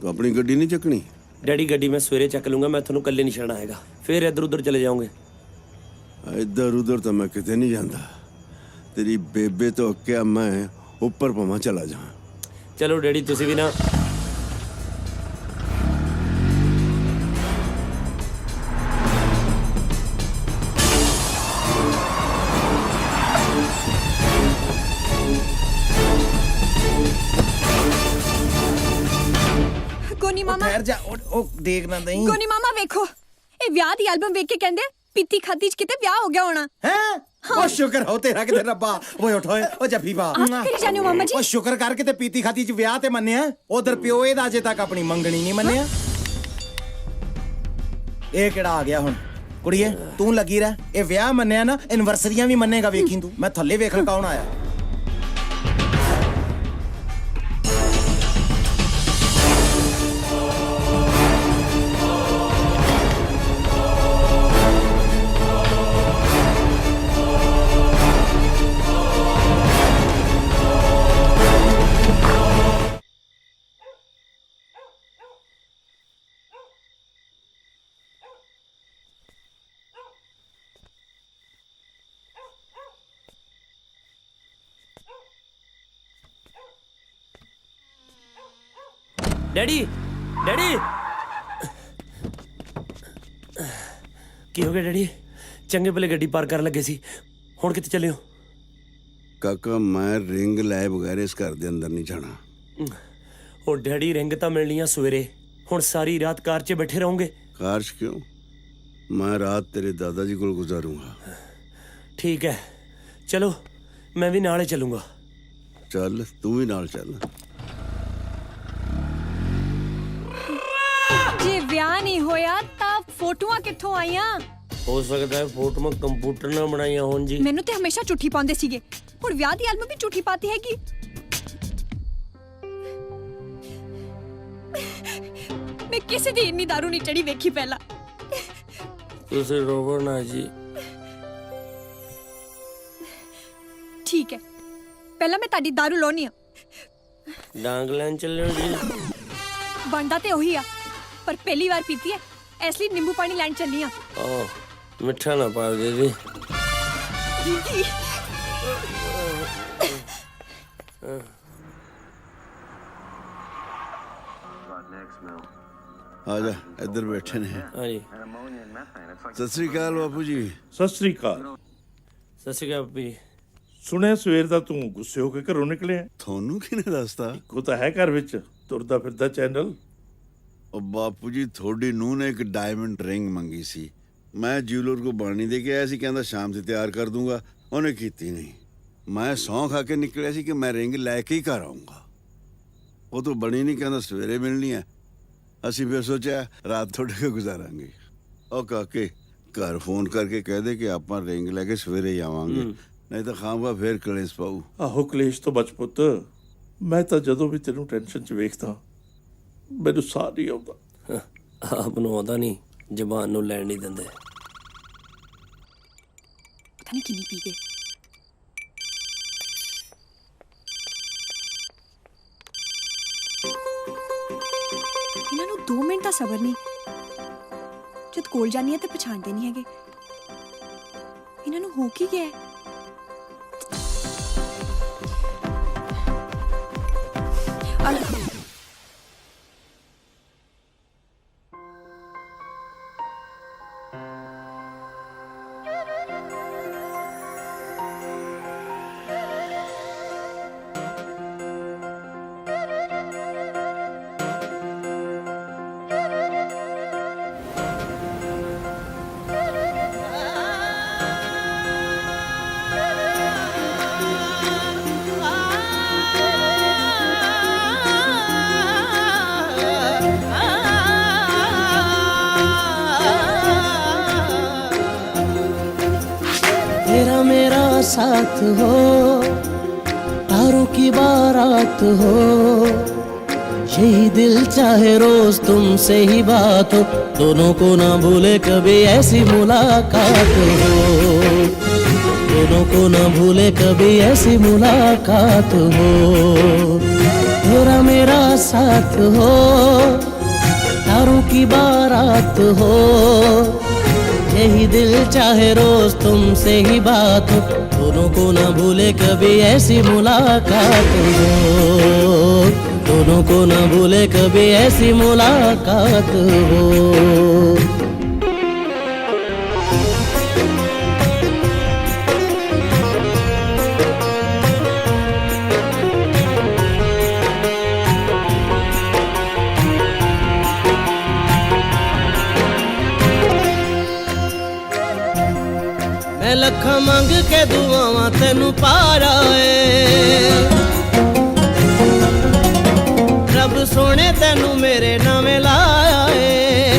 तू अपनी गड्डी नहीं चकनी? डैडी गड्डी मैं सवेरे चक लूंगा, मैं थानू कल्ले नहीं छड़ना हैगा, फिर इधर उधर चले जाओगे। इधर उधर तो मैं किते नहीं जाता, तेरी बेबे तो क्या मैं ऊपर पमा चला जा। चलो डैडी तुसी भी ना। गोनी मामा ठहर जा, ओ देखना नहीं। गोनी मामा वेखो, ए व्याह दी एल्बम वेख के कहंदे पीती खादी च किते व्याह हो गया होना। हैं? ओ शुक्र हो तेरा किते रब्बा। ओए उठ ओए, ओ जफ्फी पा। आप करी जाने हो मामा जी? ओ शुक्र कर किते पीती खाती च विआह ते मन्निया। उधर प्यो एदा अजे तक अपनी मंगनी नहीं मन्निया। ए केड़ा आ गया हुण? कुड़िए तू लगी रह, ए विआह मन्निया ना, एनिवर्सरीआं भी मन्नेगा वेखी तू। मैं थल्ले वेखण कौन आया। डैडी डैडी की हो गया डैडी? चंगे भले गड्डी पार कर लगे सी, हुण कित्थे चले हो? काका मैं रिंग लाए बगैर इस घर दे अंदर नहीं जाना। ओ डैडी रिंग तां मिलनी सवेरे, हुण सारी रात कार 'च बैठे रहोगे? कार च क्यों, मैं रात तेरे दादाजी को गुजारूंगा। ठीक है चलो, मैं भी नाले चलूंगा। चल तू भी नाल चल। जे व्याह नहीं होया तां फोटोआं कित्थों आईयां? हो सकता है फोटो में कंप्यूटर ना बनाइया होन जी। मैनू ते हमेशा झूठी पाउंदे सीगे, हुण व्याह दी एल्बम भी झूठी पाती हैगी। मैं किसी दी इन्नी दारू नहीं चढ़ी वेखी पहला। तुसी रोवो ना जी। ठीक है, पहला मैं ताड़ी दारू लाउनी आ। डांग लैन चले जी। बनदा ते ओही आ, पर पहली बार पीती है, इसलिए नींबू पानी लैन चली आ। ओ मिठा ना पा दे जी। आजा, इधर बैठे ने। हाँ जी। सत श्री अकाल बापू जी। सत श्री अकाल। सत श्री अकाल जी। सुने सवेर ਦਾ ਤੂੰ ਗੁੱਸੇ ਹੋ ਕੇ ਘਰੋਂ ਨਿਕਲਿਆ। ਤੁਹਾਨੂੰ ਕਿਹਨੇ ਦੱਸਤਾ? ਇੱਕੋ ਤਾਂ ਹੈ ਘਰ ਵਿੱਚ ਤੁਰਦਾ ਫਿਰਦਾ ਚੈਨਲ। ਉਹ ਬਾਪੂ ਜੀ ਤੁਹਾਡੀ ਨੂੰਹ ਨੇ ਇੱਕ ਡਾਇਮੰਡ ਰਿੰਗ ਮੰਗੀ ਸੀ। ਮੈਂ ਜਿਊਲਰ ਕੋ ਬਾਣੀ ਦੇ ਕੇ ਆਇਆ ਸੀ, ਕਹਿੰਦਾ ਸ਼ਾਮ ਤੇ ਤਿਆਰ ਕਰ ਦੂੰਗਾ। ਉਹਨੇ ਕੀਤੀ ਨਹੀਂ। ਮੈਂ ਸਹੁੰ ਖਾ ਕੇ ਨਿਕਲਿਆ ਸੀ ਕਿ ਮੈਂ ਰਿੰਗ ਲੈ ਕੇ ਹੀ ਘਰ ਆਉਂਗਾ। ਉਹ ਤੋਂ ਬਣੀ ਨਹੀਂ, ਕਹਿੰਦਾ ਸਵੇਰੇ ਮਿਲਣੀ ਹੈ। ਅਸੀਂ ਫਿਰ ਸੋਚਿਆ ਰਾਤ ਤੁਹਾਡੇ ਕੋਲ ਗੁਜ਼ਾਰਾਂਗੇ। ਉਹ ਕਾਕੇ ਘਰ ਫੋਨ ਕਰਕੇ ਕਹਿ ਦੇ ਕਿ ਆਪਾਂ ਰਿੰਗ ਲੈ ਕੇ ਸਵੇਰੇ ਹੀ ਆਵਾਂਗੇ, ਨਹੀਂ ਤਾਂ ਖਾਊਂਗਾ ਫਿਰ ਕਲੇਸ਼ ਪਾਊ। ਆਹੋ ਕਲੇਸ਼ ਤੋਂ ਬਚ ਪੁੱਤ। ਮੈਂ ਤਾਂ ਜਦੋਂ ਵੀ ਤੈਨੂੰ ਟੈਨਸ਼ਨ 'ਚ ਵੇਖਦਾ ਮੈਨੂੰ ਸਾਹ ਨਹੀਂ ਆਉਂਦਾ। ਆਪ ਨੂੰ ਆਉਂਦਾ ਨਹੀਂ, ਜ਼ਬਾਨ ਨੂੰ ਲੈਣ ਨਹੀਂ ਦਿੰਦੇ। पता नहीं किन्नी पी गए। इन्हां नूं 2 मिनट दा सबर नहीं, जद कोल जानी है तो पछाणदे नहीं हैगे। इन्हां नूं हो की गया है? तेरा मेरा साथ हो, तारों की बारात हो, यही दिल चाहे रोज तुमसे ही बात हो, दोनों को ना भूले कभी ऐसी मुलाकात हो, दोनों को ना भूले कभी ऐसी मुलाकात हो। तेरा मेरा साथ हो, तारों की बारात हो, यही दिल चाहे रोज तुमसे ही बात हो, दोनों को ना भूले कभी ऐसी मुलाकात हो, दोनों को ना भूले कभी ऐसी मुलाकात हो। मैं लखा मंग के दुआवां तेनू पारा है, रब सोने तेनू मेरे नामे लाया है।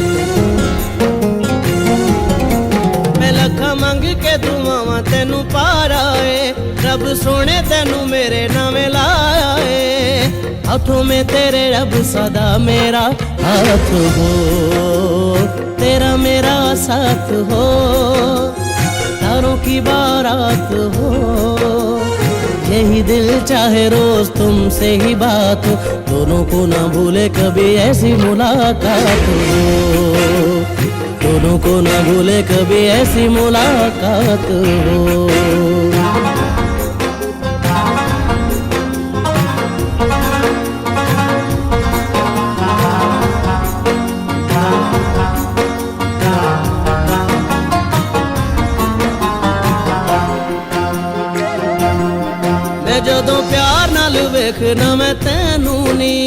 मैं लखा मंग के दुआवां तेनू पारा है, रब सोने तेनू मेरे नामे लाया है। हाथों में तेरे रब सदा मेरा हाथ हो, तेरा मेरा साथ हो, तारों की बारात हो, यही दिल चाहे रोज तुमसे ही बात हो, दोनों को ना भूले कभी ऐसी मुलाकात हो, दोनों को ना भूले कभी ऐसी मुलाकात हो। जदों प्यार नाल वेखना मैं तैनू नी,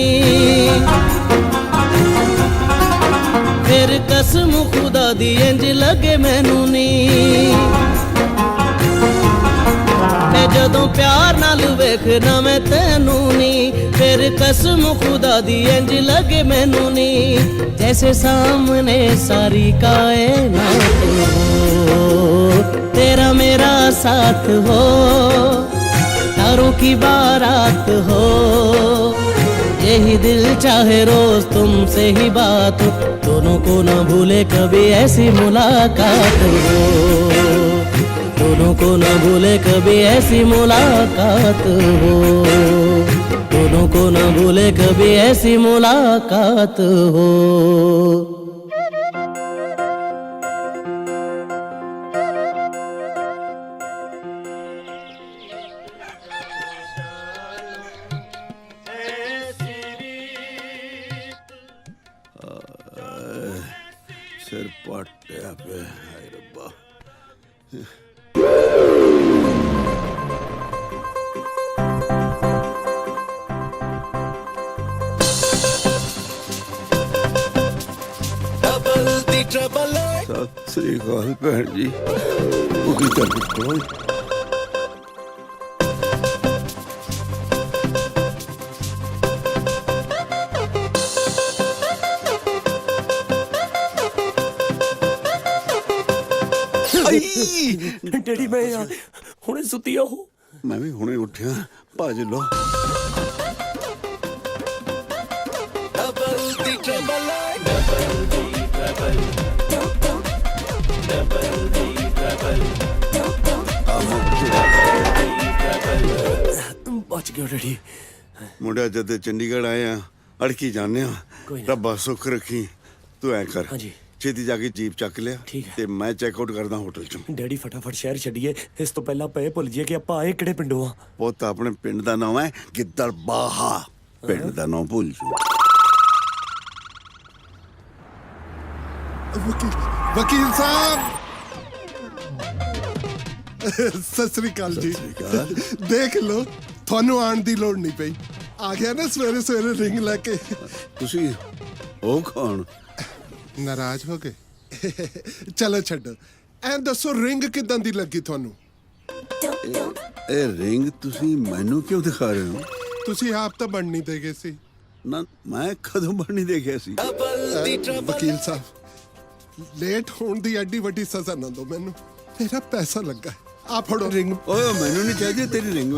फिर कसम खुदा दी इंज लगे मैनू नी। मैं जदों प्यार नाल वेखना मैं तैनू नी, फिर कसम खुदा दी इंज लगे मैनू नी। जैसे सामने सारी कायनात हो, तेरा मेरा साथ हो, तारों की बारात हो, यही दिल चाहे रोज तुमसे ही बात हो, दोनों को न भूले कभी ऐसी मुलाकात हो, दोनों को न भूले कभी ऐसी मुलाकात हो, दोनों को न भूले कभी ऐसी मुलाकात हो। सिर पट्टिया पे हाय रब्बा। सत श्री अकाल भैन जी, उठी कर दिखो। ਡੈਡੀ ਮੈਂ ਯਾਰ ਹੁਣੇ ਸੁੱਤੀ ਆ ਉਹ। मैं भी हुणे उठिया, भज लो। ਬਚ ਗਿਆ ਡੈਡੀ। मुंडिया जद चंडीगढ़ आए हैं, अड़की जाने रब्बा सुख रखी। तू ऐ कर, छेती जाके जीप चक लिया ते मैं चेकआउट करदा होटल चों। ਡੈਡੀ ਫਟਾਫਟ ਸ਼ਹਿਰ ਛੱਡੀਏ, ਇਸ ਤੋਂ ਪਹਿਲਾਂ ਪਏ ਭੁੱਲ ਜੀਏ ਕਿ ਆਪਾਂ ਆਏ ਕਿਹੜੇ ਪਿੰਡੋਂ ਆ। ਪੁੱਤ ਆਪਣੇ ਪਿੰਡ ਦਾ ਨਾਮ ਹੈ ਗਿੱਦੜ ਬਾਹਾ, ਪਿੰਡ ਦਾ ਨਾਮ ਭੁੱਲ ਜੂ। ਵਕੀਲ ਸਾਹਿਬ ਸਤਿ ਸ੍ਰੀ ਅਕਾਲ ਜੀ। ਦੇਖ ਲਓ, ਤੁਹਾਨੂੰ ਆਉਣ ਦੀ ਲੋੜ ਨਹੀਂ ਪਈ। ਆ ਗਿਆ ਨਾ ਸਵੇਰੇ ਸਵੇਰੇ ਰਿੰਗ ਲੈ ਕੇ। ਤੁਸੀਂ ਉਹ ਕੌਣ? ਨਾਰਾਜ਼ ਹੋ ਗਏ? ਚਲੋ ਛੱਡੋ, ਐਂ ਦੱਸੋ ਰਿੰਗ ਕਿਦਾਂ ਦੀ ਲੱਗੀ ਤੁਹਾਨੂੰ? ਇਹ ਰਿੰਗ ਤੁਸੀਂ ਮੈਨੂੰ ਕਿਉਂ ਦਿਖਾ ਰਹੇ ਹੋ? ਤੁਸੀਂ ਆਪ ਤਾਂ ਬਣਨੀ ਦੇ ਗਏ ਸੀ ਨਾ। ਮੈਂ ਕਦੋਂ ਬਣਨੀ ਦੇਖਿਆ ਸੀ? ਵਕੀਲ ਸਾਹਿਬ, ਲੇਟ ਹੋਣ ਦੀ ਐਡੀ ਵੱਡੀ ਸਜ਼ਾ ਨਾ ਦਿਓ ਮੈਨੂੰ, ਮੇਰਾ ਪੈਸਾ ਲੱਗਾ। ਆ ਫੜੋ ਰਿੰਗ। ਓਏ ਮੈਨੂੰ ਨਹੀਂ ਚਾਹੀਦੀ ਤੇਰੀ ਰਿੰਗ।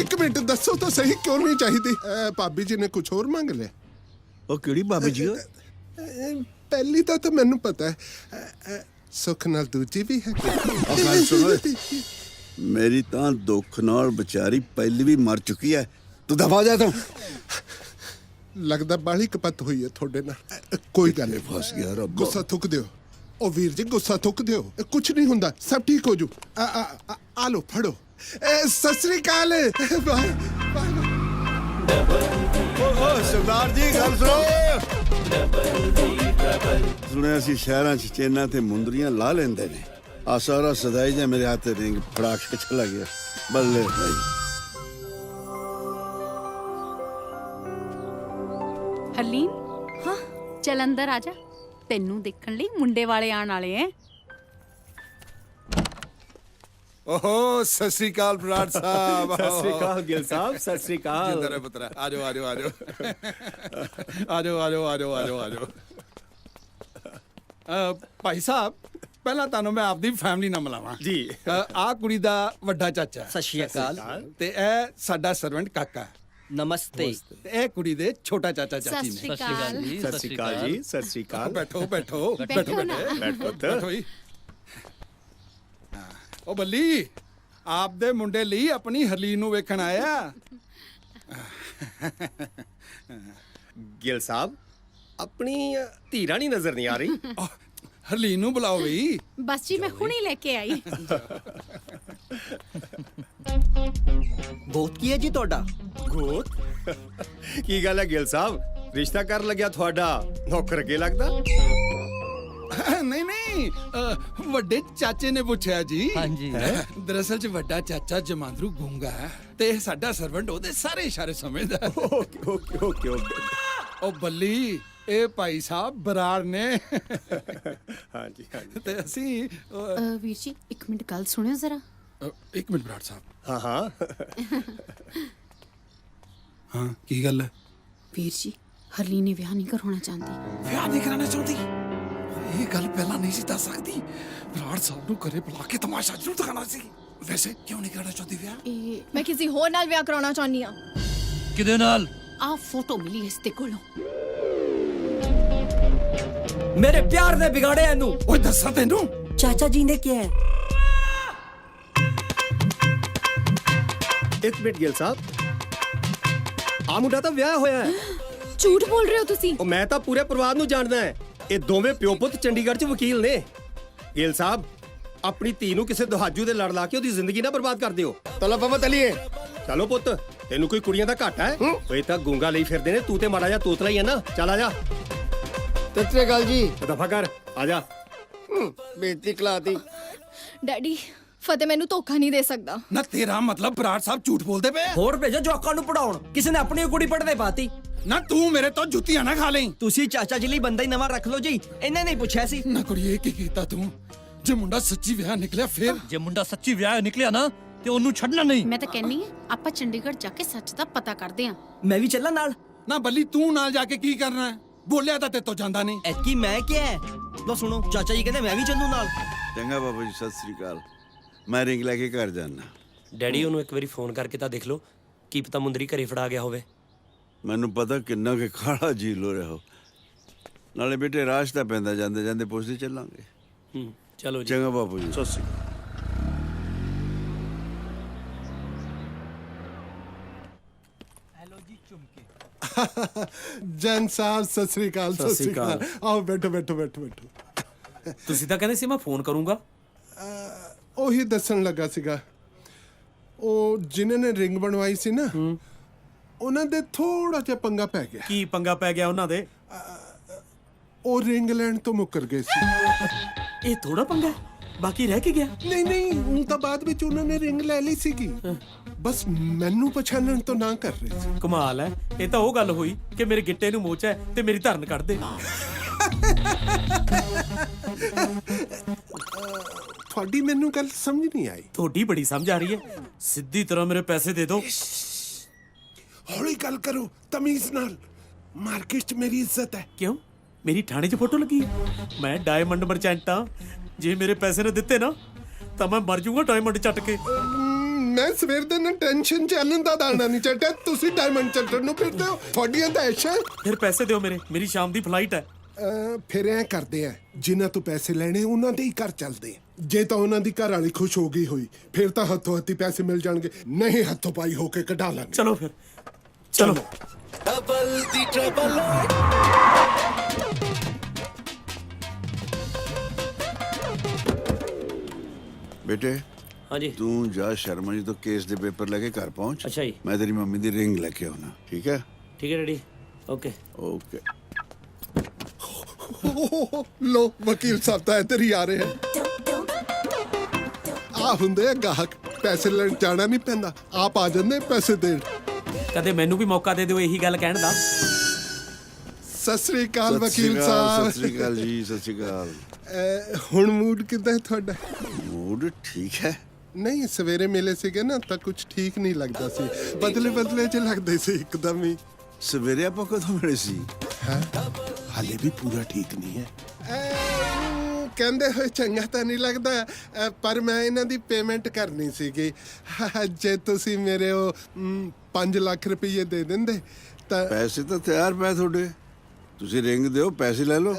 ਇੱਕ ਮਿੰਟ ਦੱਸੋ ਤਾਂ ਸਹੀ, ਕਿਉਂ ਨਹੀਂ ਚਾਹੀਦੀ? ਭਾਬੀ ਜੀ ਨੇ ਕੁਝ ਹੋਰ ਮੰਗ ਲਿਆ? ਉਹ ਕਿਹੜੀ ਭਾਬੀ ਜੀ? ਪਹਿਲੀ ਤਾਂ ਮੈਨੂੰ ਪਤਾ ਹੈ, ਸੁੱਖ ਨਾਲ ਦੂਜੀ ਵੀ ਹੈ। ਮੇਰੀ ਤਾਂ ਦੁੱਖ ਨਾਲ ਵਿਚਾਰੀ ਪਹਿਲੀ ਵੀ ਮਰ ਚੁੱਕੀ ਹੈ। ਤੂੰ ਦਫਾ ਜਾ ਤੂੰ। ਲੱਗਦਾ ਬਾਲੀ ਕਪੱਤ ਹੋਈ ਹੈ ਤੁਹਾਡੇ ਨਾਲ। ਕੋਈ ਗੱਲ ਨਹੀਂ, ਫਸ ਗਿਆ ਰੱਬਾ। ਗੁੱਸਾ ਥੁੱਕ ਦਿਓ। ਉਹ ਵੀਰ ਜੀ ਗੁੱਸਾ ਥੁੱਕ ਦਿਓ, ਕੁਝ ਨਹੀਂ ਹੁੰਦਾ, ਸਭ ਠੀਕ ਹੋ ਜੂ। ਆ ਲੋ ਫੜੋ। ਸਤਿ ਸ੍ਰੀ ਅਕਾਲ। ਸਰਦਾਰ ਜੀ ਗੱਲ ਸੁਣੋ। ਸੁਣਿਆ ਸੀ ਸ਼ਹਿਰਾਂ 'ਚ ਚੇਨਾਂ ਤੇ ਮੁੰਦਰੀਆਂ ਲਾ ਲੈਂਦੇ ਨੇ। ਆ ਸਾਰਾ ਸਦਾਈ ਜਾਂ ਮੇਰੇ ਹੱਥ ਰਿੰਗ ਫੜਾ ਕੇ ਚਲਾ ਗਿਆ। ਬੱਲੇ ਭਾਈ। ਹਰਲੀਨ, ਹਾਂ ਚੱਲ ਅੰਦਰ ਆ ਜਾ, ਤੈਨੂੰ ਦੇਖਣ ਲਈ ਮੁੰਡੇ ਵਾਲੇ ਆਣ ਵਾਲੇ ਐ। ओहो सत श्री अकाल बराड़ साहब। सत श्री अकाल गिल साहब, सत श्री अकाल। जिंदा रहे पुत्रा। आ जाओ आ जाओ आ जाओ आ जाओ आ जाओ आ जाओ आ जाओ आ जाओ। भाई साहब, ਪਹਿਲਾਂ ਤੁਹਾਨੂੰ ਮੈਂ ਆਪਦੀ ਫੈਮਿਲੀ ਨਾਲ ਮਿਲਾਵਾਂ ਜੀ। ਆ ਕੁੜੀ ਦਾ ਵੱਡਾ ਚਾਚਾ। ਸਤਿ ਸ਼੍ਰੀ ਅਕਾਲ। ਤੇ ਇਹ ਸਾਡਾ ਸਰਵੈਂਟ ਕਾਕਾ। ਨਮਸਤੇ। ਇਹ ਕੁੜੀ ਦੇ ਛੋਟਾ ਚਾਚਾ ਚਾਚੀ ਨੇ। ਸਤਿ ਸ਼੍ਰੀ ਅਕਾਲ ਜੀ। ਸਤਿ ਸ਼੍ਰੀ ਅਕਾਲ ਜੀ। ਸਤਿ ਸ਼੍ਰੀ ਅਕਾਲ। ਬੈਠੋ ਬੈਠੋ ਬੈਠੋ ਨਾ। ਬੈਠੋ ਜੀ। ਉਹ ਬੱਲੀ, ਆਪਦੇ ਮੁੰਡੇ ਲਈ ਆਪਣੀ ਹਰਲੀਨ ਨੂੰ ਵੇਖਣ ਆਇਆ। ਗਿਲ ਸਾਹਿਬ, ਆਪਣੀ ਧੀਰਾ ਨਹੀਂ ਨਜ਼ਰ ਨਹੀਂ ਆ ਰਹੀ। ਹਰਲੀਨ ਨੂੰ ਬੁਲਾਓ ਬਈ। ਬਸ ਜੀ, ਮੈਂ ਹੁਣੇ ਲੈ ਕੇ ਆਈ। ਗੋਤ ਕੀ ਹੈ ਜੀ ਤੁਹਾਡਾ? ਗੋਤ? ਕੀ ਗੱਲ ਹੈ ਗਿਲ ਸਾਹਿਬ, ਰਿਸ਼ਤਾ ਕਰਨ ਲੱਗਿਆ ਤੁਹਾਡਾ ਨੌਕਰ ਅੱਗੇ ਲੱਗਦਾ? ਨਹੀਂ ਨਹੀਂ, ਵੱਡੇ ਚਾਚੇ ਨੇ ਪੁੱਛਿਆ ਜੀ। ਹਾਂਜੀ। ਦਰਅਸਲ ਚ ਵੱਡਾ ਚਾਚਾ ਜਮਾਂਦਰੂ ਗੂੰਗਾ ਹੈ ਤੇ ਇਹ ਸਾਡਾ ਸਰਵੈਂਟ ਉਹਦੇ ਸਾਰੇ ਇਸ਼ਾਰੇ ਸਮਝਦਾ। Okay okay okay okay. ਉਹ ਬੱਲੀ, ਇਹ ਭਾਈ ਸਾਹਿਬ ਬਰਾੜ ਨੇ। ਹਾਂਜੀ ਹਾਂਜੀ। ਤੇ ਅਸੀਂ ਵੀਰ ਜੀ ਇੱਕ ਮਿੰਟ ਗੱਲ ਸੁਣਿਓ ਜ਼ਰਾ। ਇੱਕ ਮਿੰਟ ਬਰਾੜ ਸਾਹਿਬ। ਹਾਂ ਹਾਂ ਹਾਂ, ਕੀ ਗੱਲ ਹੈ? ਵੀਰ ਜੀ, ਹਰਲੀਨ ਨੇ ਵਿਆਹ ਨਹੀਂ ਕਰਵਾਉਣਾ ਚਾਹੁੰਦੀ। ਵਿਆਹ ਨਹੀਂ ਕਰਾਉਣਾ ਚਾਹੁੰਦੀ? ਇਹ ਗੱਲ ਪਹਿਲਾਂ ਨਹੀਂ ਸੀ ਦੱਸ ਸਕਦੀ। ਬਰਾੜ ਸਾਹਿਬ ਨੂੰ ਘਰੇ ਬੁਲਾ ਕੇ ਤਮਾਸ਼ਾ ਜ਼ਰੂਰ ਦਿਖਾਣਾ ਸੀ। ਵੈਸੇ ਕਿਉਂ ਨਹੀਂ ਕਰਾਉਣਾ ਚਾਹੁੰਦੀ ਵਿਆਹ? ਮੈਂ ਕਿਸੇ ਹੋਰ ਨਾਲ ਵਿਆਹ ਕਰਾਉਣਾ ਚਾਹੁੰਦੀ ਹਾਂ। ਕਿਹਦੇ ਨਾਲ? ਆ ਫੋਟੋ ਮਿਲੀ ਇਸ ਦੇ ਕੋਲੋਂ। ਮੇਰੇ ਪਿਆਰ ਦੇ ਵਿਗਾੜਿਆ ਇਹਨੂੰ। ਓਏ ਦੱਸਾਂ ਤੈਨੂੰ ਚਾਚਾ ਜੀ ਨੇ ਕਿਹਾ ਇੱਕ ਮਿੰਟ ਗਿੱਲ ਸਾਹਿਬ, ਆ ਮੁੰਡਾ ਤਾਂ ਵਿਆਹ ਹੋਇਆ ਹੈ। ਝੂਠ ਬੋਲ ਰਹੇ ਹੋ ਤੁਸੀਂ। ਉਹ ਮੈਂ ਤਾਂ ਪੂਰੇ ਪਰਿਵਾਰ ਨੂੰ ਜਾਣਦਾ ਹੈ। ਇਹ ਦੋਵੇਂ ਪਿਓ ਪੁੱਤ ਚੰਡੀਗੜ੍ਹ 'ਚ ਵਕੀਲ ਨੇ। ਗਿੱਲ ਸਾਹਿਬ, ਆਪਣੀ ਧੀ ਨੂੰ ਕਿਸੇ ਦੁਹਾਜੂ ਦੇ ਲੜ ਲਾ ਕੇ ਉਹਦੀ ਜ਼ਿੰਦਗੀ ਨਾ ਬਰਬਾਦ ਕਰ ਦਿਓ। ਚਲੋ ਬਾਬਾ ਤਲੀਏ। ਚਲੋ ਪੁੱਤ, ਤੈਨੂੰ ਕੋਈ ਕੁੜੀਆਂ ਦਾ ਘਾਟਾ ਹੈ? ਓਏ ਤਾਂ ਗੂੰਗਾ ਲਈ ਫਿਰਦੇ ਨੇ, ਤੂੰ ਤੇ ਮਾੜਾ ਜਿਹਾ ਤੋਤਲਾ ਹੀ ਹੈ ਨਾ। ਚੱਲ ਆ ਜਾ। ਸਤਿ ਗੱਲ ਜੀ। ਦਫਾ ਕਰ, ਆ ਜਾ। ਬੇਇੱਜ਼ਤੀ ਖਲਾਤੀ। ਡੈਡੀ, ਫਤਿਹ ਮੈਨੂੰ ਧੋਖਾ ਨਹੀਂ ਦੇ ਸਕਦਾ। ਨਾ ਤੇਰਾ ਮਤਲਬ ਬਰਾੜ ਸਾਹਿਬ ਝੂਠ ਬੋਲਦੇ ਪਏ? ਹੋਰ ਭੇਜੋ ਜਵਾਕਾਂ ਨੂੰ ਪੜਾਉਣ। ਕਿਸੇ ਨੇ ਆਪਣੀ ਕੁੜੀ ਪੜਦੇ ਪਾਤੀ। ਨਾ ਤੂੰ ਮੇਰੇ ਤੋਂ ਜੁੱਤੀਆਂ ਨਾ ਖਾ ਲਈ। ਤੁਸੀਂ ਚਾਚਾ ਜੀ ਲਈ ਬੰਦਾ ਹੀ ਨਵਾਂ ਰੱਖ ਲਓ ਜੀ। ਇਹਨੇ ਨਹੀਂ ਪੁੱਛਿਆ ਸੀ। ਨਾ ਕੁੜੀਏ, ਕੀ ਕੀਤਾ ਤੂੰ? ਜੇ ਮੁੰਡਾ ਸੱਚੀ ਵਿਆਹ ਨਿਕਲਿਆ ਫਿਰ? ਜੇ ਮੁੰਡਾ ਸੱਚੀ ਵਿਆਹ ਨਿਕਲਿਆ ਨਾ ਤੇ ਉਹਨੂੰ ਛੱਡਣਾ ਨਹੀਂ। ਮੈਂ ਤਾਂ ਕਹਿੰਨੀ ਆ ਆਪਾਂ ਚੰਡੀਗੜ੍ਹ ਜਾ ਕੇ ਸੱਚ ਦਾ ਪਤਾ ਕਰਦੇ ਆਂ। ਮੈਂ ਵੀ ਚੱਲਾਂ ਨਾਲ। ਨਾ ਬੱਲੀ, ਤੂੰ ਨਾਲ ਜਾ ਕੇ ਕੀ ਕਰਨਾ ਹੈ? ਬੋਲਿਆ ਤਾਂ ਤੇਤੋਂ ਜਾਂਦਾ ਨਹੀਂ। ਐਤਕੀ ਮੈਂ ਕਿਹਾ ਹੈ। ਲੋ ਸੁਣੋ, ਚਾਚਾ ਜੀ ਕਹਿੰਦੇ ਮੈਂ ਵੀ ਚੱਲੂ ਨਾਲ। ਚੰਗਾ ਬਾਬਾ ਜੀ, ਸਤਿ ਸ੍ਰੀ ਅਕਾਲ। ਮੈਂ ਰਿੰਗ ਲੈ ਕੇ ਘਰ ਜਾਣਾ। ਡੈਡੀ ਉਹਨੂੰ ਇੱਕ ਵਾਰੀ ਫੋਨ ਕਰਕੇ ਤਾਂ ਦੇਖ ਲਓ, ਕੀ ਪਤਾ ਮੁੰਦਰੀ ਘਰੇ ਫੜਾ ਗਿਆ ਹੋਵੇ। ਮੈਨੂੰ ਪਤਾ ਕਿੰਨਾ ਕਿ ਖਾੜਾ ਝੀਲ ਹੋ ਰਿਹਾ ਹੋ। ਨਾਲੇ ਬੇਟੇ ਰਾਸ਼ ਤਾਂ ਪੈਂਦਾ, ਜਾਂਦੇ ਜਾਂਦੇ ਪੁੱਛਦੇ ਚੱਲਾਂਗੇ। ਚਲੋ ਜੀ। ਚੰਗਾ ਬਾਪੂ ਜੀ, ਸਤਿ ਸ੍ਰੀ ਅਕਾਲ। ਜਨ ਸਾਹਿਬ ਸਤਿ ਸ੍ਰੀ ਅਕਾਲ। ਸਤਿ ਸ੍ਰੀ ਅਕਾਲ। ਆਓ ਬੈਠੋ ਬੈਠੋ ਬੈਠੋ ਬੈਠੋ। ਤੁਸੀਂ ਤਾਂ ਕਹਿੰਦੇ ਸੀ ਮੈਂ ਫੋਨ ਕਰੂੰਗਾ। ਉਹੀ ਦੱਸਣ ਲੱਗਾ ਸੀਗਾ, ਉਹ ਜਿਨ੍ਹਾਂ ਨੇ ਰਿੰਗ ਬਣਵਾਈ ਸੀ ਨਾ, ਉਹਨਾਂ ਦੇ ਥੋੜਾ ਜਿਹਾ ਪੰਗਾ ਪੈ ਗਿਆ। ਕੀ ਪੰਗਾ ਪੈ ਗਿਆ ਉਹਨਾਂ ਦੇ? ਉਹ ਰਿੰਗ ਲੈਣ ਤੋਂ ਮੁੱਕਰ ਗਏ ਸੀ। ਇਹ ਥੋੜਾ ਪੰਗਾ, ਬਾਕੀ ਰਹਿ ਕੇ ਗਿਆ। ਨਹੀਂ ਨਹੀਂ, ਉਹ ਤਾਂ ਬਾਅਦ ਵਿੱਚ ਉਹਨਾਂ ਨੇ ਰਿੰਗ ਲੈ ਲਈ ਸੀਗੀ, ਬਸ ਮੈਨੂੰ ਪਛਾਣਨ ਤੋਂ ਨਾ ਕਰ ਰਹੇ ਸੀ। ਕਮਾਲ ਹੈ, ਇਹ ਤਾਂ ਉਹ ਗੱਲ ਹੋਈ ਕਿ ਮੇਰੇ ਗਿੱਟੇ ਨੂੰ ਮੋਚ ਹੈ ਤੇ ਮੇਰੀ ਧਰਨ ਕੱਢ ਦੇ। ਤੁਹਾਡੀ ਮੈਨੂੰ ਗੱਲ ਸਮਝ ਨਹੀਂ ਆਈ। ਤੁਹਾਡੀ ਬੜੀ ਸਮਝ ਆ ਰਹੀ ਹੈ। ਸਿੱਧੀ ਤਰ੍ਹਾਂ ਮੇਰੇ ਪੈਸੇ ਦੇ ਦਿਓ। ਹੌਲੀ ਗੱਲ ਕਰੋ, ਤਮੀਜ਼ ਨਾਲ। ਮਾਰਕੀਟ 'ਚ ਮੇਰੀ ਇੱਜ਼ਤ ਹੈ। ਕਿਉਂ? ਮੇਰੀ ਥਾਣੇ 'ਚ ਫੋਟੋ ਲੱਗੀ ਹੈ। ਮੈਂ ਡਾਇਮੰਡ ਮਰਚੈਂਟ ਹਾਂ। ਜੇ ਮੇਰੇ ਪੈਸੇ ਨਾ ਦਿੱਤੇ ਨਾ ਤਾਂ ਮੈਂ ਮਰ ਜਾਊਂਗਾ ਡਾਇਮੰਡ ਚੱਟ ਕੇ। ਮੈਂ ਸਵੇਰ ਦੇ ਨਾ ਟੈਨਸ਼ਨ ਚੱਲਣ ਦਾ ਦਾਣਾ ਨਹੀਂ ਚੱਟਿਆ, ਤੁਸੀਂ ਡਾਇਮੰਡ ਚੱਟਣ ਨੂੰ ਫਿਰਦੇ ਹੋ। ਤੁਹਾਡੀਆਂ ਤਾਂ ਐਸ਼ਾਂ। ਫਿਰ ਪੈਸੇ ਦਿਓ ਮੇਰੇ, ਮੇਰੀ ਸ਼ਾਮ ਦੀ ਫਲਾਈਟ ਹੈ। ਫਿਰ ਐ ਕਰਦੇ ਆ, ਜਿਨ੍ਹਾਂ ਤੋਂ ਪੈਸੇ ਲੈਣੇ ਉਹਨਾਂ ਦੇ ਹੀ ਘਰ ਚੱਲਦੇ ਆ। ਜੇ ਤਾਂ ਉਹਨਾਂ ਦੀ ਘਰ ਵਾਲੀ ਖੁਸ਼ ਹੋ ਗਈ ਹੋਈ, ਫਿਰ ਤਾਂ ਹੱਥੋਂ ਹੱਥੀ ਪੈਸੇ ਮਿਲ ਜਾਣਗੇ, ਨਹੀਂ ਹੱਥੋਂ ਪਾਈ ਹੋ ਕੇ ਕਢਾ ਲਾਂਗੇ। ਚਲੋ ਫਿਰ, ਚਲੋ। ਡਬਲ ਦੀ ਟਰਬਲ। ਬੇਟੇ, ਹਾਂਜੀ। ਤੂੰ ਜਾ ਸ਼ਰਮਾ ਜੀ ਤੋਂ ਕੇਸ ਦੇ ਪੇਪਰ ਲੈ ਕੇ ਘਰ ਪਹੁੰਚ। ਅੱਛਾ ਜੀ। ਮੈਂ ਤੇਰੀ ਮੰਮੀ ਦੀ ਰਿੰਗ ਲੈ ਕੇ ਆਉਣਾ, ਠੀਕ ਹੈ? ਠੀਕ ਹੈ ਡੈਡੀ, ਓਕੇ ਓਕੇ। ਲੋ, ਵਕੀਲ ਸਾਹਿਬ ਤਾਂ ਇੱਧਰ ਹੀ ਆ ਰਹੇ ਹਨ। ਆ ਹੁੰਦੇ ਆ ਗਾਹਕ, ਪੈਸੇ ਲੈਣ ਜਾਣਾ ਨਹੀਂ ਪੈਂਦਾ, ਆਪ ਆ ਜਾਂਦੇ ਪੈਸੇ ਦੇਣ। ਕਦੇ ਮੈਨੂੰ ਵੀ ਮੌਕਾ ਦੇ ਦਿਓ ਇਹੀ ਗੱਲ ਕਹਿਣ ਦਾ। ਸਤਿ ਸ੍ਰੀ ਅਕਾਲ ਵਕੀਲ ਸਾਹਿਬ। ਸਤਿ ਸ੍ਰੀ ਅਕਾਲ ਜੀ, ਸਤਿ ਸ੍ਰੀ ਅਕਾਲ। ਹੁਣ ਮੂਡ ਕਿੱਦਾਂ ਹੈ ਤੁਹਾਡਾ? ਮੂਡ ਠੀਕ ਹੈ। ਨਹੀਂ, ਸਵੇਰੇ ਮਿਲੇ ਸੀਗੇ ਨਾ ਤਾਂ ਕੁਝ ਠੀਕ ਨਹੀਂ ਲੱਗਦਾ ਸੀ, ਬਦਲੇ ਬਦਲੇ ਚ ਲੱਗਦੇ ਸੀ ਇੱਕਦਮ ਹੀ। ਸਵੇਰੇ ਆਪਾਂ ਕਦੋਂ ਮਿਲੇ ਸੀ? ਹਾਲੇ ਵੀ ਪੂਰਾ ਠੀਕ ਨਹੀਂ ਹੈ। ਕਹਿੰਦੇ ਹੋਏ ਚੰਗਾ ਤਾਂ ਨਹੀਂ ਲੱਗਦਾ, ਪਰ ਮੈਂ ਇਹਨਾਂ ਦੀ ਪੇਮੈਂਟ ਕਰਨੀ ਸੀਗੀ। ਜੇ ਤੁਸੀਂ ਮੇਰੇ ਉਹ 5 ਲੱਖ ਰੁਪਏ ਦੇ ਦਿੰਦੇ ਤਾਂ। ਪੈਸੇ ਤਾਂ ਤਿਆਰ ਪਏ ਤੁਹਾਡੇ, ਤੁਸੀਂ ਰਿੰਗ ਦਿਓ, ਪੈਸੇ ਲੈ ਲਓ।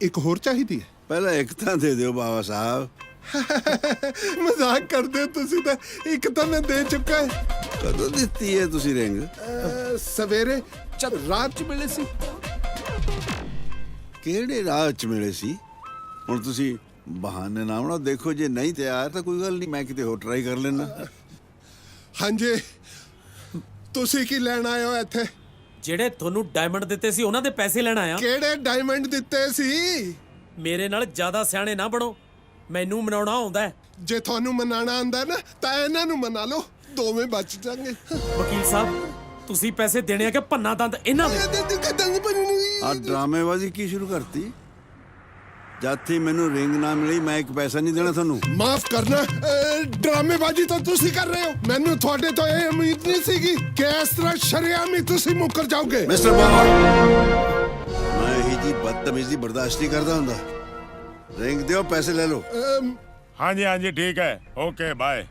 ਇੱਕ ਹੋਰ ਚਾਹੀਦੀ ਹੈ? ਪਹਿਲਾਂ ਇੱਕ ਤਾਂ ਦੇ ਦਿਓ ਬਾਬਾ ਸਾਹਿਬ। ਮਜ਼ਾਕ ਕਰਦੇ ਹੋ ਤੁਸੀਂ ਤਾਂ, ਇੱਕ ਤਾਂ ਮੈਂ ਦੇ ਚੁੱਕਾ ਹੈ। ਕਦੋਂ ਦਿੱਤੀ ਹੈ ਤੁਸੀਂ ਰਿੰਗ? ਸਵੇਰੇ ਰਾਤ ਚ ਮਿਲੇ ਸੀ। ਕਿਹੜੇ ਰਾਤ ਚ ਮਿਲੇ ਸੀ? ਹੁਣ ਤੁਸੀਂ ਬਹਾਨੇ ਨਾ ਬਣਾਓ। ਦੇਖੋ, ਜੇ ਨਹੀਂ ਤਿਆਰ ਤਾਂ ਕੋਈ ਗੱਲ ਨਹੀਂ, ਮੈਂ ਕਿਤੇ ਹੋਰ ਟਰਾਈ ਕਰ ਲੈਣਾ। ਹਾਂਜੀ, ਤੁਸੀਂ ਕੀ ਲੈਣ ਆਏ ਹੋ ਇੱਥੇ? ਜਿਹੜੇ ਤੁਹਾਨੂੰ ਡਾਇਮੰਡ ਦਿੱਤੇ ਸੀ ਉਹਨਾਂ ਦੇ ਪੈਸੇ ਲੈਣ ਆਇਆ। ਕਿਹੜੇ ਡਾਇਮੰਡ ਦਿੱਤੇ ਸੀ? ਮੇਰੇ ਨਾਲ ਜ਼ਿਆਦਾ ਸਿਆਣੇ ਨਾ ਬਣੋ, ਮੈਨੂੰ ਮਨਾਉਣਾ ਆਉਂਦਾ ਹੈ। ਜੇ ਤੁਹਾਨੂੰ ਮਨਾਉਣਾ ਆਉਂਦਾ ਨਾ ਤਾਂ ਇਹਨਾਂ ਨੂੰ ਮਨਾ ਲਓ, ਦੋਵੇਂ ਬਚ ਜਾਣਗੇ। ਵਕੀਲ ਸਾਹਿਬ, ਤੁਸੀਂ ਪੈਸੇ ਦੇਣੇ ਆ ਕਿ ਪੰਨਾ ਦੰਦ ਇਹਨਾਂ ਦੇ? ਆ ਡਰਾਮੇਬਾਜ਼ੀ ਕੀ ਸ਼ੁਰੂ ਕਰਤੀ? ਜਾਤੀ ਮੈਨੂੰ ਰਿੰਗ ਨਾ ਮਿਲੀ, ਮੈਂ ਇੱਕ ਪੈਸਾ ਨਹੀਂ ਦੇਣਾ ਤੁਹਾਨੂੰ। ਮਾਫ ਕਰਨਾ, ਡਰਾਮੇਬਾਜ਼ੀ ਤਾਂ ਤੁਸੀਂ ਕਰ ਰਹੇ ਹੋ। ਮੈਨੂੰ ਤੁਹਾਡੇ ਤੋਂ ਇਹ ਉਮੀਦ ਨਹੀਂ ਸੀਗੀ ਕਿ ਇਸ ਤਰ੍ਹਾਂ ਸ਼ਰੇਆਮ ਹੀ ਤੁਸੀਂ ਮੁੱਕਰ ਜਾਓਗੇ। ਮਿਸਟਰ ਬਾਬਾ, ਮੈਂ ਇਹੀ ਜੀ ਬਦਤਮੀਜ਼ੀ ਬਰਦਾਸ਼ਤ ਨਹੀਂ ਕਰਦਾ ਹੁੰਦਾ। ਰਿੰਗ ਦਿਓ, ਪੈਸੇ ਲੈ ਲਓ। ਹਾਂਜੀ ਹਾਂਜੀ, ਠੀਕ ਹੈ, ਓਕੇ ਬਾਏ।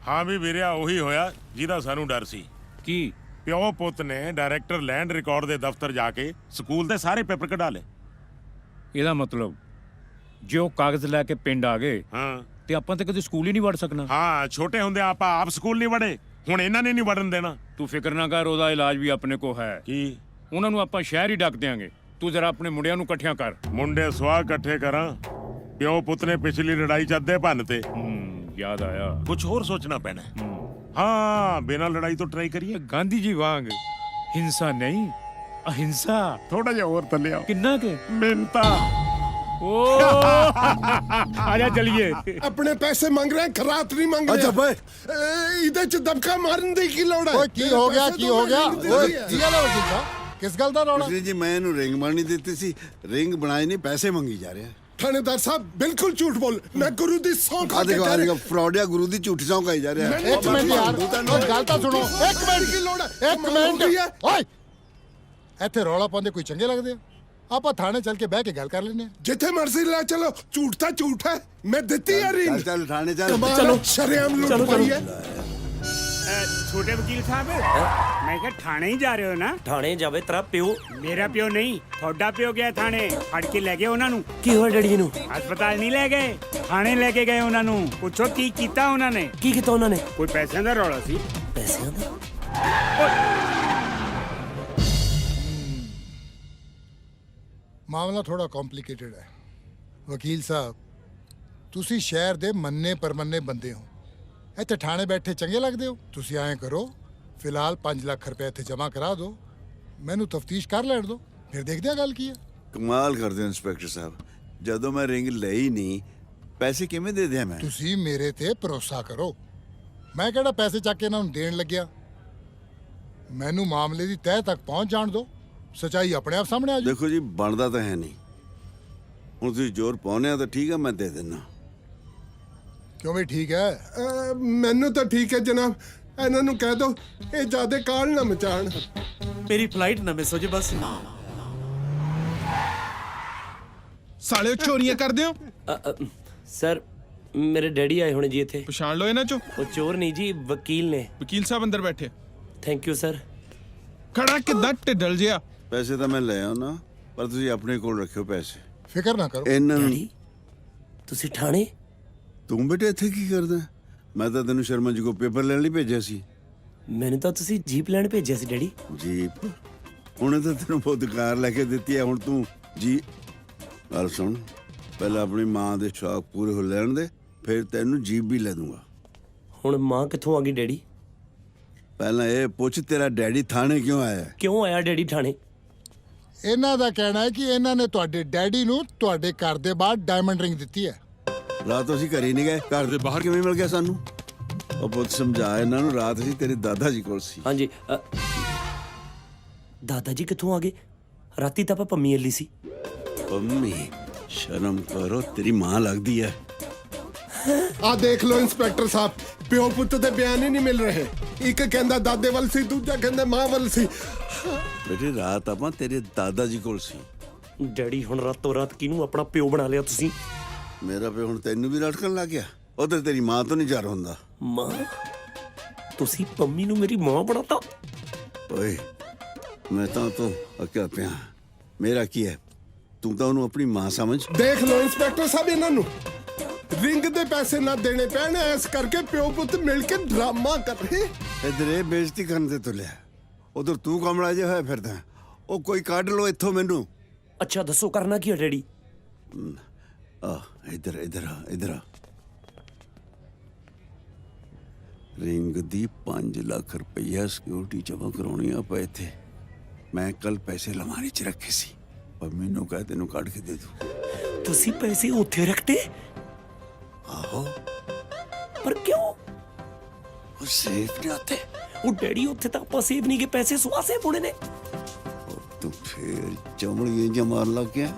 ਹਾਂ ਵੀ ਵੀਰਿਆ, ਉਹੀ ਹੋਇਆ ਜਿਹਦਾ ਸਾਨੂੰ ਡਰ ਸੀ। ਕੀ? ਪਿਓ ਪੁੱਤ ਨੇ ਡਾਇਰੈਕਟਰ ਲੈਂਡ ਰਿਕਾਰਡ ਦੇ ਦਫ਼ਤਰ ਜਾ ਕੇ ਸਕੂਲ ਦੇ ਸਾਰੇ ਪੇਪਰ ਕਢਾ ਲਏ। ਇਹਦਾ ਮਤਲਬ ਜੇ ਉਹ ਕਾਗਜ਼ ਲੈ ਕੇ ਪਿੰਡ ਆ ਗਏ ਹਾਂ ਤੇ ਆਪਾਂ ਤੇ ਕਦੇ ਸਕੂਲ ਹੀ ਨਹੀਂ ਵੜ ਸਕਣਾ। ਹਾਂ, ਛੋਟੇ ਹੁੰਦੇ ਆਪਾਂ ਆਪ ਸਕੂਲ ਨਹੀਂ ਵੜੇ, ਹੁਣ ਇਹਨਾਂ ਨੇ ਨਹੀਂ ਵੜਨ ਦੇਣਾ। ਤੂੰ ਫਿਕਰ ਨਾ ਕਰ, ਉਹਦਾ ਇਲਾਜ ਵੀ ਆਪਣੇ ਕੋ ਹੈ। ਕੀ? ਉਹਨਾਂ ਨੂੰ ਆਪਾਂ ਸ਼ਹਿਰ ਹੀ ਡੱਕ ਦਿਆਂਗੇ। ਤੂੰ ਜਰਾ ਆਪਣੇ ਮੁੰਡਿਆਂ ਨੂੰ ਇਕੱਠਿਆਂ ਕਰ। ਮੁੰਡੇ ਸਵਾਹ ਇਕੱਠੇ ਕਰਾਂ? ਪਿਓ ਪੁੱਤ ਨੇ ਪਿਛਲੀ ਲੜਾਈ ਚ ਅੱਧੇ ਭੰਨ ਤੇ। ਯਾਦ ਆਇਆ, ਕੁਝ ਹੋਰ ਸੋਚਣਾ ਪੈਣਾ। ਹਾਂ, ਬਿਨਾਂ ਲੜਾਈ ਤੋਂ ਟਰਾਈ ਕਰੀਏ। ਗਾਂਧੀ ਜੀ ਵਾਂਗ ਹਿੰਸਾ ਨਹੀਂ, ਅਹਿੰਸਾ। ਥੋੜਾ ਜਿਹਾ ਹੋਰ ਥੱਲੇ ਆਓ। ਕਿੰਨਾ ਕੇ ਮਿੰਤਾ। ਓ ਆਜਾ ਚਲੀਏ। ਆਪਣੇ ਪੈਸੇ ਮੰਗ ਰਹੇ, ਖਰਾਤ ਨਹੀਂ ਮੰਗ ਅੱਛਾ ਬਈ, ਇਹਦੇ ਚ ਦਬਕਾ ਮਾਰਨ ਦੀ ਕੀ ਲੋੜ ਹੈ? ਓਏ ਕੀ ਹੋ ਗਿਆ, ਕੀ ਹੋ ਗਿਆ? ਓਏ ਕੀ ਗੱਲ ਵਕੀਲ ਸਾਹਿਬ, ਕਿਸ ਗੱਲ ਦਾ ਰੌਲਾ? ਜੀ ਮੈਂ ਇਹਨੂੰ ਰਿੰਗ ਬਣਨੀ ਦਿੱਤੀ ਸੀ, ਰਿੰਗ ਬਣਾਈ ਨਹੀਂ, ਪੈਸੇ ਮੰਗੀ ਜਾ ਰਿਹਾ। ਥਾਣੇਦਾਰ ਸਾਹਿਬ ਬਿਲਕੁਲ ਝੂਠ ਬੋਲ, ਮੈਂ ਗੁਰੂ ਦੀ ਸੌਂ ਖਾ ਕੇ ਕਹਿ ਰਿਹਾ। ਫਰਾਡਿਆ ਗੁਰੂ ਦੀ ਝੂਠੀ ਸੌਂ ਖਾਈ ਜਾ ਰਿਹਾ। ਇੱਕ ਮਿੰਟ ਯਾਰ, ਓਏ ਗੱਲ ਤਾਂ ਸੁਣੋ। ਇੱਕ ਮਿੰਟ ਕੀ ਲੋੜ ਹੈ? ਇੱਕ ਮਿੰਟ ਓਏ, ਇੱਥੇ ਰੌਲਾ ਪਾਉਂਦੇ ਕੋਈ ਚੰਗੇ ਲੱਗਦੇ ਆ? ਆਪਾਂ ਥਾਣੇ ਚੱਲ ਕੇ ਬਹਿ ਕੇ ਗੱਲ ਕਰ ਲੈਂਦੇ ਆ। ਜਿੱਥੇ ਮਰਜ਼ੀ ਲੈ ਚਲੋ, ਝੂਠ ਤਾਂ ਝੂਠ ਹੈ। ਮੈਂ ਦਿੱਤੀ ਹੈ ਰਿੰਗ। ਚੱਲ ਥਾਣੇ ਚੱਲ। ਚਲੋ ਸ਼ਰੇਆਮ ਲੁੱਟ ਪਈ ਹੈ। ਛੋਟੇ ਵਕੀਲ ਸਾਹਿਬ, ਮੈਂ ਕਿਹਾ ਥਾਣੇ ਹੀ ਜਾ ਰਹੇ ਹੋ ਨਾ? ਥਾਣੇ ਜਾਵੇ ਤੇਰਾ ਪਿਓ। ਮੇਰਾ ਪਿਓ ਨਹੀਂ, ਤੁਹਾਡਾ ਪਿਓ ਗਿਆ ਥਾਣੇ। ਫੜ ਕੇ ਲੈ ਗਏ ਉਹਨਾਂ ਨੂੰ। ਕੀ ਹੋਇਆ ਡੈਡੀ ਜੀ ਨੂੰ? ਹਸਪਤਾਲ ਨਹੀਂ ਲੈ ਗਏ, ਥਾਣੇ ਲੈ ਕੇ ਗਏ ਉਹਨਾਂ ਨੂੰ। ਪੁੱਛੋ ਕੀ ਕੀਤਾ ਉਹਨਾਂ ਨੇ? ਕੀ ਕੀਤਾ ਉਹਨਾਂ ਨੇ? ਕੋਈ ਪੈਸਿਆਂ ਦਾ ਰੌਲਾ ਸੀ। ਪੈਸਿਆਂ ਦਾ? ਮਾਮਲਾ ਥੋੜਾ ਕੰਪਲਿਕੇਟਡ ਹੈ ਵਕੀਲ ਸਾਹਿਬ। ਤੁਸੀਂ ਸ਼ਹਿਰ ਦੇ ਮੰਨੇ ਪਰਮੰਨੇ ਬੰਦੇ ਹੋ, ਇੱਥੇ ਥਾਣੇ ਬੈਠੇ ਚੰਗੇ ਲੱਗਦੇ ਹੋ? ਤੁਸੀਂ ਐਂ ਕਰੋ, ਫਿਲਹਾਲ 5 ਲੱਖ ਰੁਪਏ ਇੱਥੇ ਜਮ੍ਹਾਂ ਕਰਾ ਦਿਓ, ਮੈਨੂੰ ਤਫਤੀਸ਼ ਕਰ ਲੈਣ ਦਿਓ, ਫਿਰ ਦੇਖਦੇ ਹਾਂ ਗੱਲ ਕੀ ਹੈ। ਕਮਾਲ ਕਰਦੇ ਹੋ ਇੰਸਪੈਕਟਰ ਸਾਹਿਬ, ਜਦੋਂ ਮੈਂ ਰਿੰਗ ਲਈ ਨਹੀਂ, ਪੈਸੇ ਕਿਵੇਂ ਦੇ ਦਿਆਂ ਮੈਂ? ਤੁਸੀਂ ਮੇਰੇ ਤੇ ਭਰੋਸਾ ਕਰੋ, ਮੈਂ ਕਿਹੜਾ ਪੈਸੇ ਚੱਕ ਕੇ ਇਹਨਾਂ ਨੂੰ ਦੇਣ ਲੱਗਿਆ। ਮੈਨੂੰ ਮਾਮਲੇ ਦੀ ਤਹਿ ਤੱਕ ਪਹੁੰਚ ਜਾਣ ਦਿਓ, ਸਚਾਈ ਆਪਣੇ ਆਪ ਸਾਹਮਣੇ ਆ ਜਾਊ। ਦੇਖੋ ਜੀ, ਬਣਦਾ ਤਾਂ ਹੈ ਨਹੀਂ, ਹੁਣ ਤੁਸੀਂ ਜ਼ੋਰ ਪਾਉਂਦੇ ਆ ਤਾਂ ਠੀਕ ਆ, ਮੈਂ ਦੇ ਦਿੰਦਾ। ਕਿਉਂ ਵੀ ਠੀਕ ਹੈ? ਮੈਨੂੰ ਤਾਂ ਠੀਕ ਹੈ ਜਨਾਬ। ਇਹਨਾਂ ਨੂੰ ਕਹਿ ਦਿਓ ਇਹ ਜਿਆਦਾ ਕਾਲ ਨਾ ਮਚਾਣ। ਮੇਰੀ ਫਲਾਈਟ ਨਾ ਮਿਸ ਹੋ ਜੇ ਬਸ। ਸਾਲਿਓ ਚੋਰੀਆਂ ਕਰਦੇ ਹੋ? ਸਰ ਮੇਰੇ ਡੈਡੀ ਆਏ ਹੋਣੇ ਜੀ ਇੱਥੇ। ਪਛਾਣ ਲਓ ਇਹਨਾਂ ਚੋਂ। ਉਹ ਚੋਰ ਨਹੀਂ ਜੀ, ਵਕੀਲ ਨੇ। ਵਕੀਲ ਸਾਹਿਬ ਅੰਦਰ ਬੈਠੇ। Thank you sir. ਖੜਾ ਕਿੱਦਾਂ ਢਿੱਡਲ ਜਿਆ। ਪੈਸੇ ਤਾਂ ਮੈਂ ਲੈ ਆਉਣਾ, ਪਰ ਤੁਸੀਂ ਆਪਣੇ ਕੋਲ ਰੱਖਿਓ ਪੈਸੇ। ਫਿਕਰ ਨਾ ਕਰੋ। ਇਹਨਾਂ ਨੂੰ ਤੁਸੀਂ ਥਾਣੇ? ਤੂੰ ਬੇਟੇ ਇੱਥੇ ਕੀ ਕਰਦਾ? ਮੈਂ ਤਾਂ ਤੈਨੂੰ ਸ਼ਰਮਾ ਜੀ ਕੋ ਪੇਪਰ ਲੈਣ ਲਈ ਭੇਜਿਆ ਸੀ। ਮੈਨੂੰ ਤਾਂ ਤੁਸੀਂ ਜੀਪ ਲੈਣ ਭੇਜਿਆ ਸੀ ਡੈਡੀ। ਜੀਪ? ਉਹਨੇ ਤਾਂ ਤੈਨੂੰ ਬਹੁਤ ਕਾਰ ਲੈ ਕੇ ਦਿੱਤੀ ਹੈ, ਹੁਣ ਤੂੰ ਜੀ। ਗੱਲ ਸੁਣ, ਪਹਿਲਾਂ ਆਪਣੀ ਮਾਂ ਦੇ ਸ਼ੌਕ ਪੂਰੇ ਹੋ ਲੈਣ ਦੇ, ਫਿਰ ਤੈਨੂੰ ਜੀਪ ਵੀ ਲੈ ਦੂੰਗਾ। ਹੁਣ ਮਾਂ ਕਿੱਥੋਂ ਆ ਗਈ ਡੈਡੀ? ਪਹਿਲਾਂ ਇਹ ਪੁੱਛ, ਤੇਰਾ ਡੈਡੀ ਥਾਣੇ ਕਿਉਂ ਆਇਆ? ਕਿਉਂ ਆਇਆ ਡੈਡੀ ਥਾਣੇ? ਇਹਨਾਂ ਦਾ ਕਹਿਣਾ ਹੈ ਕਿ ਇਹਨਾਂ ਨੇ ਤੁਹਾਡੇ ਡੈਡੀ ਨੂੰ ਤੁਹਾਡੇ ਘਰ ਦੇ ਬਾਹਰ ਡਾਇਮੰਡ ਰਿੰਗ ਦਿੱਤੀ ਹੈ। ਰਾਤ ਅਸੀਂ ਘਰੇ ਨਹੀਂ ਗਏ, ਘਰ ਦੇ ਬਾਹਰ ਕਿਵੇਂ ਮਿਲ ਗਿਆ ਸਾਨੂੰ? ਉਹ ਪੁੱਤ ਸਮਝਾ ਇਹਨਾਂ ਨੂੰ, ਰਾਤ ਅਸੀਂ ਤੇਰੇ ਦਾਦਾ ਜੀ ਕੋਲ ਸੀ। ਹਾਂਜੀ। ਦਾਦਾ ਜੀ ਕਿੱਥੋਂ ਆ ਗਏ? ਰਾਤੀ ਤਾਂ ਆਪਾਂ ਪੰਮੀ ਅੱਲੀ ਸੀ। ਪੰਮੀ? ਸ਼ਰਮ ਕਰੋ, ਤੇਰੀ ਮਾਂ ਲੱਗਦੀ ਹੈ। ਆ ਦੇਖ ਲਓ ਇੰਸਪੈਕਟਰ ਸਾਹਿਬ, ਪਿਓ ਪੁੱਤ ਦੇ ਬਿਆਨ ਹੀ ਨਹੀਂ ਮਿਲ ਰਹੇ। ਇੱਕ ਕਹਿੰਦਾ ਦਾਦੇ ਵੱਲ ਸੀ, ਦੂਜਾ ਕਹਿੰਦਾ ਮਾਂ ਵੱਲ ਸੀ। ਬੇਟੇ ਰਾਤ ਆਪਾਂ ਤੇਰੇ ਦਾਦਾ ਜੀ ਕੋਲ ਸੀ। ਡੈਡੀ ਹੁਣ ਰਾਤੋਂ ਰਾਤ ਕਿਹਨੂੰ ਆਪਣਾ ਪਿਓ ਬਣਾ ਲਿਆ ਤੁਸੀਂ? ਮੇਰਾ ਪਿਓ ਹੁਣ ਤੈਨੂੰ ਵੀ ਰਟਕਣ ਲੱਗ ਗਿਆ। ਉਧਰ ਤੇਰੀ ਮਾਂ ਤੋਂ ਨਹੀਂ ਜਰ ਹੁੰਦਾ। ਮਾਂ? ਤੁਸੀਂ ਪੰਮੀ ਨੂੰ ਮੇਰੀ ਮਾਂ ਬਣਾਤਾ? ਓਏ ਮੈਂ ਤਾਂ ਅੱਕਿਆ ਪਿਆ। ਮੇਰਾ ਕੀ ਹੈ, ਤੂੰ ਤਾਂ ਉਹਨੂੰ ਆਪਣੀ ਮਾਂ ਸਮਝ। ਦੇਖ ਲਓ ਇੰਸਪੈਕਟਰ ਸਾਹਿਬ, ਇਹਨਾਂ ਨੂੰ ਰਿੰਗ ਦੇ ਪੈਸੇ ਨਾ ਦੇਣੇ ਪੈਣ, ਇਸ ਕਰਕੇ ਪਿਓ ਪੁੱਤ ਮਿਲ ਕੇ ਡਰਾਮਾ ਕਰ ਰਹੇ। ਇਧਰ ਇਹ ਬੇਇੱਜ਼ਤੀ ਕਰਨ ਤੇ ਤੁਲਿਆ, ਉਧਰ ਤੂੰ ਕਮਲਾ ਜਿਹਾ ਹੋਇਆ ਫਿਰਦਾ। ਉਹ ਕੋਈ ਕੱਢ ਲੋ ਇੱਥੋਂ ਮੈਨੂੰ। ਅੱਛਾ ਦੱਸੋ ਕਰਨਾ ਕੀ ਹੈ ਡੈਡੀ? ਇੱਧਰ ਇੱਧਰ ਆ, ਇੱਧਰ ਆ। ਰਿੰਗ ਦੀ 5 ਲੱਖ ਰੁਪਈਆ ਸਿਕਿਉਰਿਟੀ ਜਮ੍ਹਾਂ ਕਰਾਉਣੀ ਆ ਪਏ ਇੱਥੇ। ਮੈਂ ਕੱਲ ਪੈਸੇ ਅਲਮਾਰੀ 'ਚ ਰੱਖੇ ਸੀ, ਪਰ ਮੈਨੂੰ ਕਹਿ ਤੈਨੂੰ ਕੱਢ ਕੇ ਦੇ ਦੂੰ। ਤੁਸੀਂ ਪੈਸੇ ਉੱਥੇ ਰੱਖਤੇ? ਆਹੋ। ਪਰ ਕਿਉਂ? ਉਹ ਸੇਫ ਨਹੀਂ ਉੱਥੇ। ਉਹ ਡੈਡੀ ਉੱਥੇ ਤਾਂ ਆਪਾਂ ਸੇਵ ਨਹੀਂ ਗਏ, ਪੈਸੇ ਸੁਆਸੇ ਪੁਣੇ ਨੇ। ਤੂੰ ਫੇਰ ਚਮੜੀਆਂ ਜਿਹਾ ਮਾਰਨ ਲੱਗ ਗਿਆ।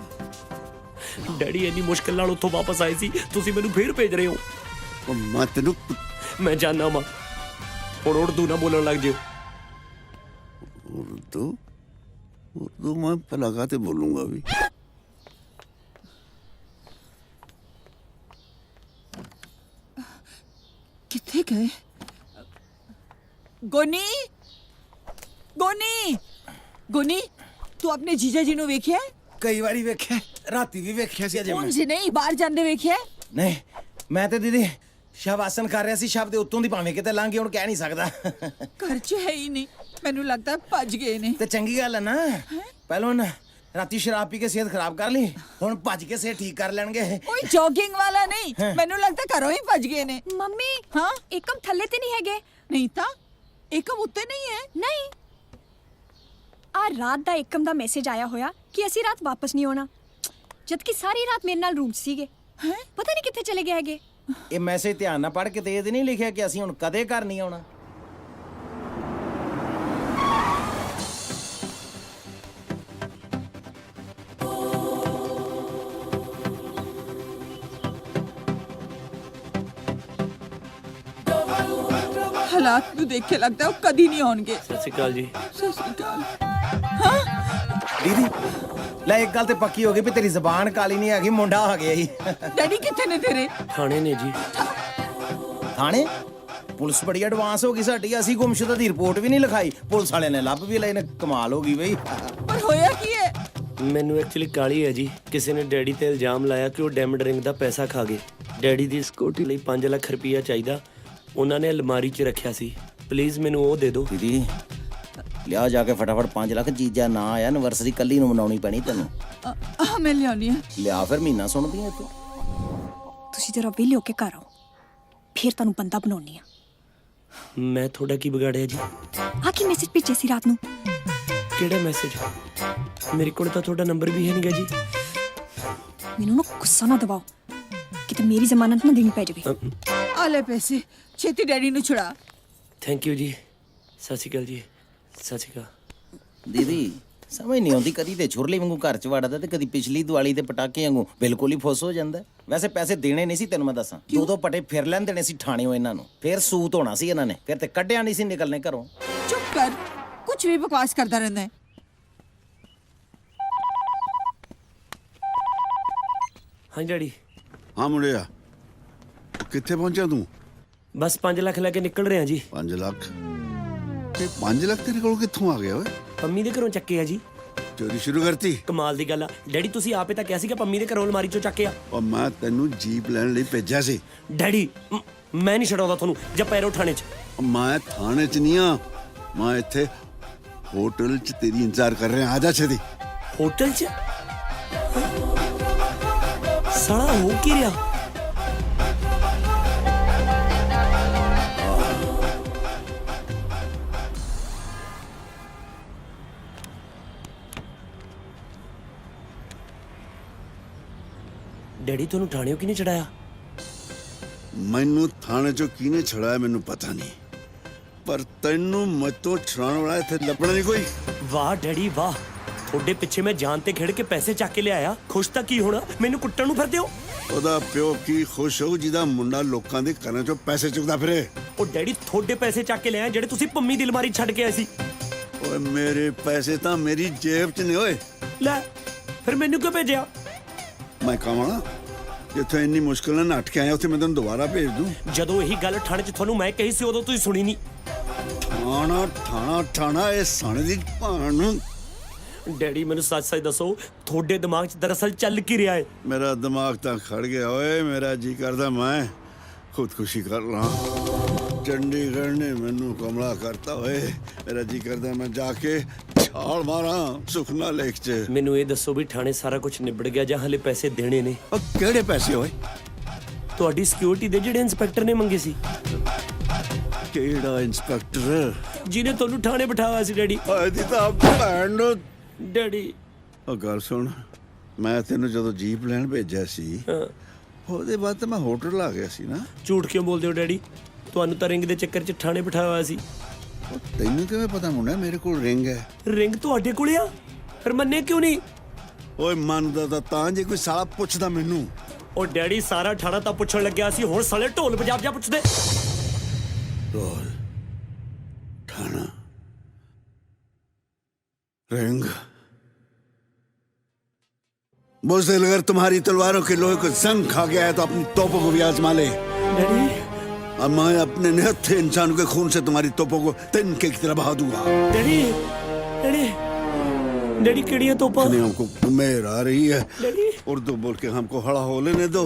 ਡੈਡੀ ਇੰਨੀ ਮੁਸ਼ਕਿਲ ਨਾਲ ਉੱਥੋਂ ਵਾਪਸ ਆਏ ਸੀ, ਤੁਸੀਂ ਮੈਨੂੰ ਫੇਰ ਭੇਜ ਰਹੇ ਹੋ। ਉਹ ਮੈਂ ਤੈਨੂੰ ਮੈਂ ਜਾਣਾ ਮਾਂ, ਹੁਣ ਉਰਦੂ ਨਾ ਬੋਲਣ ਲੱਗ ਜਿਓ। ਉਰਦੂ ਮੈਂ ਭਲਾ ਤੇ ਬੋਲੂੰਗਾ ਵੀ। ਕਿੱਥੇ ਗਏ? ਗੋਨੀ, ਗੋਨੀ ਗੋਨੀ ਤੂੰ ਆਪਣੇ ਜੀਜਾ ਜੀ ਨੂੰ ਵੇਖਿਆ ਕਈ ਵਾਰੀ ਵੇਖਿਆ, ਰਾਤੀ ਵੀ ਵੇਖਿਆ ਸੀ ਅਜੇ ਮੈਂ। ਉਂਝ ਨਹੀਂ ਬਾਹਰ ਜਾਂਦੇ ਵੇਖਿਆ ਨਹੀਂ, ਮੈਂ ਤੇ ਦੀਦੀ ਸ਼ਵਾਸਨ ਕਰ ਰਿਹਾ ਸੀ, ਸ਼ਬ ਦੇ ਉੱਤੋਂ ਦੀ ਭਾਵੇਂ ਕਿਤੇ ਲੰਘ ਗਏ, ਹੁਣ ਕਹਿ ਨਹੀਂ ਸਕਦਾ। ਘਰ 'ਚ ਹੈ ਹੀ ਨਹੀਂ, ਮੈਨੂੰ ਲੱਗਦਾ ਭੱਜ ਗਏ ਨੇ। ਤੇ ਚੰਗੀ ਗੱਲ ਹੈ ਨਾ, ਪਹਿਲਾਂ ਨਾ ਰਾਤੀ ਸ਼ਰਾਬ ਪੀ ਕੇ ਸਿਹਤ ਖਰਾਬ ਕਰ ਲਈ, ਹੁਣ ਭੱਜ ਕੇ ਸਿਹਤ ਠੀਕ ਕਰ ਲੈਣਗੇ। ਕੋਈ ਜੋਗਿੰਗ ਵਾਲਾ ਨਹੀਂ, ਮੈਨੂੰ ਲੱਗਦਾ ਘਰੋਂ ਹੀ ਭੱਜ ਗਏ ਨੇ। ਮੰਮੀ ਹਾਂ ਏਕਮ ਥੱਲੇ ਤੇ ਨਹੀਂ ਹੈਗੇ? ਨਹੀਂ ਤਾਂ ਏਕਮ ਉੱਤੇ ਨਹੀਂ ਹੈ। ਨਹੀਂ, ਆ ਰਾਤ ਦਾ ਏਕਮ ਦਾ ਮੈਸੇਜ ਆਇਆ ਹੋਇਆ ਕਿ ਅਸੀਂ ਰਾਤ ਵਾਪਸ ਨਹੀਂ ਆਉਣਾ, ਜਦਕਿ ਸਾਰੀ ਰਾਤ ਮੇਰੇ ਨਾਲ ਰੂਮ 'ਚ ਸੀਗੇ। ਪਤਾ ਨਹੀਂ ਕਿੱਥੇ ਚਲੇ ਗਏ ਹੈਗੇ। ਇਹ ਮੈਸੇਜ ਧਿਆਨ ਨਾਲ ਪੜ੍ਹ ਕੇ ਤੇ ਇਹ ਨਹੀਂ ਲਿਖਿਆ ਕਿ ਅਸੀਂ ਹੁਣ ਕਦੇ ਘਰ ਨਹੀਂ ਆਉਣਾ। ਹਾਲਾਤ ਨੂੰ ਦੇਖ ਕੇ ਲੱਗਦਾ ਉਹ ਕਦੀ ਨਹੀਂ ਆਉਣਗੇ। ਸਤਿ ਸ਼੍ਰੀ ਅਕਾਲ ਜੀ। ਸਤਿ ਸ਼੍ਰੀ ਅਕਾਲ। ਦੀਦੀ ਲੈ ਇੱਕ ਗੱਲ ਤੇ ਪੱਕੀ ਹੋ ਗਈ ਵੀ ਤੇਰੀ ਜ਼ਬਾਨ ਕਾਲੀ ਨਹੀਂ ਹੈਗੀ, ਮੁੰਡਾ ਆ ਗਿਆ ਹੀ। ਡੈਡੀ ਕਿੱਥੇ ਨੇ ਤੇਰੇ? ਥਾਣੇ ਨੇ ਜੀ। ਥਾਣੇ? ਪੁਲਿਸ ਬੜੀ ਐਡਵਾਂਸ ਹੋ ਗਈ ਸਾਡੀ, ਅਸੀਂ ਗੁੰਮਸ਼ੁਦਾ ਦੀ ਰਿਪੋਰਟ ਵੀ ਨਹੀਂ ਲਿਖਾਈ, ਪੁਲਿਸ ਵਾਲਿਆਂ ਨੇ ਲੱਭ ਵੀ ਲਈ ਨੇ। ਕਮਾਲ ਹੋ ਗਈ ਬਈ। ਪਰ ਹੋਇਆ ਕੀ ਹੈ? ਮੈਨੂੰ ਐਕਚੁਅਲੀ ਕਾਲੀ ਹੈ ਜੀ। ਕਿਸੇ ਨੇ ਡੈਡੀ ਤੇ ਇਲਜ਼ਾਮ ਲਾਇਆ ਕਿ ਉਹ ਡਾਇਮੰਡ ਰਿੰਗ ਦਾ ਪੈਸਾ ਖਾ ਗਏ। ਡੈਡੀ ਦੀ ਸਕੂਟੀ ਲਈ 5 ਲੱਖ ਰੁਪਈਆ ਚਾਹੀਦਾ, ਉਹਨਾਂ ਨੇ ਅਲਮਾਰੀ 'ਚ ਰੱਖਿਆ ਸੀ। ਪਲੀਜ਼ ਮੈਨੂੰ ਉਹ ਦੇ ਦਿਓ। ਦੀਦੀ ਲਿਆ ਜਾ ਕੇ ਫਟਾਫਟ 5 ਲੱਖ। ਜੀਜਾ ਨਾ ਆਇਆ, ਐਨਵਰਸਰੀ ਕੱਲੀ ਨੂੰ ਮਨਾਉਣੀ ਪੈਣੀ ਤੈਨੂੰ। ਮੈਂ ਲਿਆਉਣੀ ਆ। ਲਿਆ ਫਿਰ, ਮਹੀਨਾ ਸੁਣਦੀ ਐ ਤੂੰ। ਤੁਸੀਂ ਜਰਾ ਵਿਹਲੇ ਹੋ ਕੇ ਘਰ ਆਓ, ਫਿਰ ਤੁਹਾਨੂੰ ਬੰਦਾ ਬਣਾਉਣੀ ਆ। ਮੈਂ ਤੁਹਾਡਾ ਕੀ ਵਿਗਾੜਿਆ ਜੀ? ਆ ਕੀ ਮੈਸੇਜ ਭੇਜੇ ਸੀ ਰਾਤ ਨੂੰ? ਕਿਹੜਾ ਮੈਸੇਜ? ਮੇਰੇ ਕੋਲ ਤਾਂ ਤੁਹਾਡਾ ਨੰਬਰ ਵੀ ਹੈ ਨਹੀਂਗਾ ਜੀ। ਮੈਨੂੰ ਨਾ ਗੁੱਸਾ ਨਾ ਦਿਵਾਓ, ਕਿਤੇ ਮੇਰੀ ਜ਼ਮਾਨਤ ਨਾ ਦੇਣੀ ਪੈ ਜਾਵੇ। ਆ ਲੈ ਪੈਸੇ, ਛੇਤੀ ਡੈਡੀ ਨੂੰ ਛੁੜਾ। ਥੈਂਕ ਯੂ ਜੀ। ਸਤਿ ਸ਼੍ਰੀ ਅਕਾਲ ਜੀ। ਸਤਿ ਸ਼੍ਰੀ ਅਕਾਲ। ਦੀਦੀ ਸਮਝ ਨਹੀਂ ਆਉਂਦੀ, ਕਦੀ ਤੇ ਛੁਰਲੀ ਵਾਂਗੂ ਘਰ ਚ ਵੜਦਾ ਤੇ ਕਦੀ ਪਿਛਲੀ ਦੀਵਾਲੀ ਤੇ ਪਟਾਕੇ ਵਾਂਗੂ ਬਿਲਕੁਲ ਹੀ ਫੁੱਸ ਹੋ ਜਾਂਦਾ। ਵੈਸੇ ਪੈਸੇ ਦੇਣੇ ਨਹੀਂ ਸੀ ਤੈਨੂੰ, ਮੈਂ ਦੱਸਾਂ। ਦੋ ਪਟੇ ਫਿਰ ਲੈਣ ਦੇਣੇ ਸੀ ਠਾਣਿਓ ਇਹਨਾਂ ਨੂੰ, ਫਿਰ ਸੂਤ ਹੋਣਾ ਸੀ ਇਹਨਾਂ ਨੇ, ਫਿਰ ਤੇ ਕੱਢਿਆ ਨਹੀਂ ਸੀ ਨਿਕਲਣੇ ਘਰੋਂ। ਚੁੱਪ ਕਰ, ਕੁਝ ਵੀ ਬਕਵਾਸ ਕਰਦਾ ਰਹਿੰਦਾ ਹੈ। ਹਾਂ ਡੈਡੀ। ਹਾਂ ਮੁੰਡਿਆ, ਕਿੱਥੇ ਪਹੁੰਚਿਆ ਤੂੰ? ਬਸ 5 ਲੱਖ ਲੈ ਕੇ ਨਿਕਲ ਰਿਹਾ ਜੀ। 5 ਲੱਖ? ਇਹ 5 ਲੱਖ ਤੇਰੇ ਕੋਲ ਕਿੱਥੋਂ ਆ ਗਿਆ ਓਏ? ਪੰਮੀ ਦੇ ਘਰੋਂ ਚੱਕੇ ਆ ਜੀ। ਚੋਰੀ ਸ਼ੁਰੂ ਕਰਤੀ? ਕਮਾਲ ਦੀ ਗੱਲ ਆ ਡੈਡੀ, ਤੁਸੀਂ ਆਪੇ ਤਾਂ ਕਿਹਾ ਸੀ ਕਿ ਪੰਮੀ ਦੇ ਘਰੋਂ ਅਲਮਾਰੀ ਚੋਂ ਚੱਕੇ ਆ। ਉਹ ਮੈਂ ਤੈਨੂੰ ਜੀਪ ਲੈਣ ਲਈ ਭੇਜਿਆ ਸੀ। ਡੈਡੀ ਮੈਂ ਨਹੀਂ ਛਡਾਉਂਦਾ ਤੁਹਾਨੂੰ, ਜਾਂ ਪੈਰੋ ਥਾਣੇ 'ਚ। ਮੈਂ ਥਾਣੇ 'ਚ ਨਹੀਂ ਆ, ਮੈਂ ਇੱਥੇ ਹੋਟਲ 'ਚ ਤੇਰੀ ਇੰਤਜ਼ਾਰ ਕਰ ਰਿਹਾ। ਆ ਜਾ ਛੇਤੀ। ਹੋਟਲ 'ਚ? ਸਾਲਾ ਹੋ ਕੀ ਰਿਹਾ? ਡੈਡੀ ਤੁਹਾਨੂੰ ਥਾਣਿਓਂ ਕਿਹਨੇ ਚੜਾਇਆ? ਮੈਨੂੰ ਥਾਣੇ 'ਚੋਂ ਕਿਹਨੇ ਛੜਾਇਆ ਮੈਨੂੰ ਪਤਾ ਨਹੀਂ, ਪਰ ਤੈਨੂੰ ਮੈਥੋਂ ਛੁਡਾਉਣ ਵਾਲਾ ਇੱਥੇ ਲੱਭਣਾ ਨਹੀਂ ਕੋਈ। ਵਾਹ ਡੈਡੀ ਵਾਹ, ਤੁਹਾਡੇ ਪਿੱਛੇ ਮੈਂ ਜਾਨ ਤੇ ਖਿੜ ਕੇ ਪੈਸੇ ਚੱਕ ਕੇ ਲਿਆਇਆ। ਖੁਸ਼ ਤਾਂ ਕੀ ਹੋਣਾ, ਮੈਨੂੰ ਕੁੱਟਣ ਨੂੰ ਫਿਰਦੇ ਹੋ। ਉਹਦਾ ਪਿਓ ਕੀ ਖੁਸ਼ ਹੋਊ ਜਿਹਦਾ ਮੁੰਡਾ ਲੋਕਾਂ ਦੇ ਘਰਾਂ 'ਚੋਂ ਪੈਸੇ ਚੁੱਕਦਾ ਫਿਰੇ। ਉਹ ਡੈਡੀ ਤੁਹਾਡੇ ਪੈਸੇ ਚੱਕ ਕੇ ਲਿਆਇਆ ਜਿਹੜੇ ਤੁਸੀਂ ਪੰਮੀ ਦੀ ਅਲਮਾਰੀ ਛੱਡ ਕੇ ਆਏ ਸੀ। ਓਏ ਮੇਰੇ ਪੈਸੇ ਤਾਂ ਮੇਰੀ ਜੇਬ 'ਚ ਨੇ ਓਏ। ਲੈ ਫਿਰ ਮੈਨੂੰ ਕਿਉਂ ਭੇਜਿਆ? ਮੈਂ ਕਹਾਂ ਜਿੱਥੇ ਇੰਨੀ ਮੁਸ਼ਕਿਲ ਨਾਲ ਨੱਠ ਕੇ ਆਇਆ ਉੱਥੇ ਮੈਂ ਤੈਨੂੰ ਦੁਬਾਰਾ ਭੇਜ ਦੂੰ। ਜਦੋਂ ਇਹੀ ਗੱਲ ਥਾਣੇ 'ਚ ਤੁਹਾਨੂੰ ਮੈਂ ਕਹੀ ਸੀ, ਉਦੋਂ ਤੁਸੀਂ ਸੁਣੀ ਨਹੀਂ। ਠਾਣਾ ਠਾਣਾ ਠਾਣਾ, ਇਹ ਸਾਣੇ ਦੀ ਭਾਣ ਨੂੰ। ਡੈਡੀ ਮੈਨੂੰ ਸੱਚ ਦੱਸੋ, ਤੁਹਾਡੇ ਦਿਮਾਗ 'ਚ ਦਰਅਸਲ ਚੱਲ ਕੀ ਰਿਹਾ ਹੈ? ਮੇਰਾ ਦਿਮਾਗ ਤਾਂ ਖੜ ਗਿਆ ਓਏ। ਮੇਰਾ ਜੀ ਕਰਦਾ ਮੈਂ ਖੁਦਕੁਸ਼ੀ ਕਰ ਲਾਂ। ਚੰਡੀਗੜ੍ਹ ਨੇ ਮੈਨੂੰ ਕਮਲਾ ਕਰਤਾ ਓਏ। ਮੇਰਾ ਜੀ ਕਰਦਾ ਮੈਂ ਜਾ ਕੇ ਛਾਲ ਮਾਰਾਂ ਸੁਖਨਾ ਲੇਕ 'ਚ। ਮੈਨੂੰ ਇਹ ਦੱਸੋ ਵੀ ਥਾਣੇ ਸਾਰਾ ਕੁਝ ਨਿਬੜ ਗਿਆ ਜਾਂ ਹਲੇ ਪੈਸੇ ਦੇਣੇ ਨੇ? ਉਹ ਕਿਹੜੇ ਪੈਸੇ ਓਏ? ਤੁਹਾਡੀ ਸਿਕਿਉਰਿਟੀ ਦੇ ਜਿਹੜੇ ਇੰਸਪੈਕਟਰ ਨੇ ਮੰਗੇ ਸੀ। ਕਿਹੜਾ ਇੰਸਪੈਕਟਰ? ਜਿਹਨੇ ਤੁਹਾਨੂੰ ਥਾਣੇ ਬਿਠਾਇਆ ਸੀ ਡੈਡੀ। ਇਹਦੀ ਤਾਂ ਭੈਣ ਨੂੰ। ਡੈਡੀ ਉਹ ਗੱਲ ਸੁਣ, ਮੈਂ ਤੈਨੂੰ ਜਦੋਂ ਜੀਪ ਲੈਣ ਭੇਜਿਆ ਸੀ ਉਹਦੇ ਬਾਅਦ ਤਾਂ ਮੈਂ ਹੋਟਲ ਆ ਗਿਆ ਸੀ ਨਾ। ਝੂਠ ਕਿਉਂ ਬੋਲਦੇ ਹੋ ਡੈਡੀ? ਤੁਹਾਨੂੰ ਤਾਂ ਰਿੰਗ ਦੇ ਚੱਕਰ 'ਚ ਥਾਣੇ ਬਿਠਾਇਆ ਹੋਇਆ ਸੀ। ਤੈਨੂੰ ਕਿਵੇਂ ਪਤਾ ਮੁੰਡਾ ਮੇਰੇ ਕੋਲ ਰਿੰਗ ਹੈ? ਰਿੰਗ ਤੁਹਾਡੇ ਕੋਲ ਆ, ਫਿਰ ਮੰਨੇ ਕਿਉਂ ਨਹੀਂ? ਓਏ ਮੰਨਦਾ ਤਾਂ ਜੇ ਕੋਈ ਸਾਲਾ ਪੁੱਛਦਾ ਮੈਨੂੰ। ਉਹ ਡੈਡੀ ਸਾਰਾ ਥਾਣਾ ਤਾਂ ਪੁੱਛਣ ਲੱਗਿਆ ਸੀ, ਹੁਣ ਸਾਲੇ ਢੋਲ ਪੰਜਾਬ ਜਾ ਪੁੱਛਦੇ। ਢੋਲ ਥਾਣਾ रिंग। बुज़दिल अगर तुम्हारी तलवारों के लोहे को जंग खा गया है तो अपनी तोपों को भी आजमा ले। डैडी अब मैं अपने निहत्थे इंसानों के खून से तुम्हारी तोपों को तिनके की तरह बहा दूंगा। डैडी डैडी डैडी किड़ियां तोपा इतनी हमको मेर आ रही है। उर्दू बोल के हमको हड़ा हो लेने दो।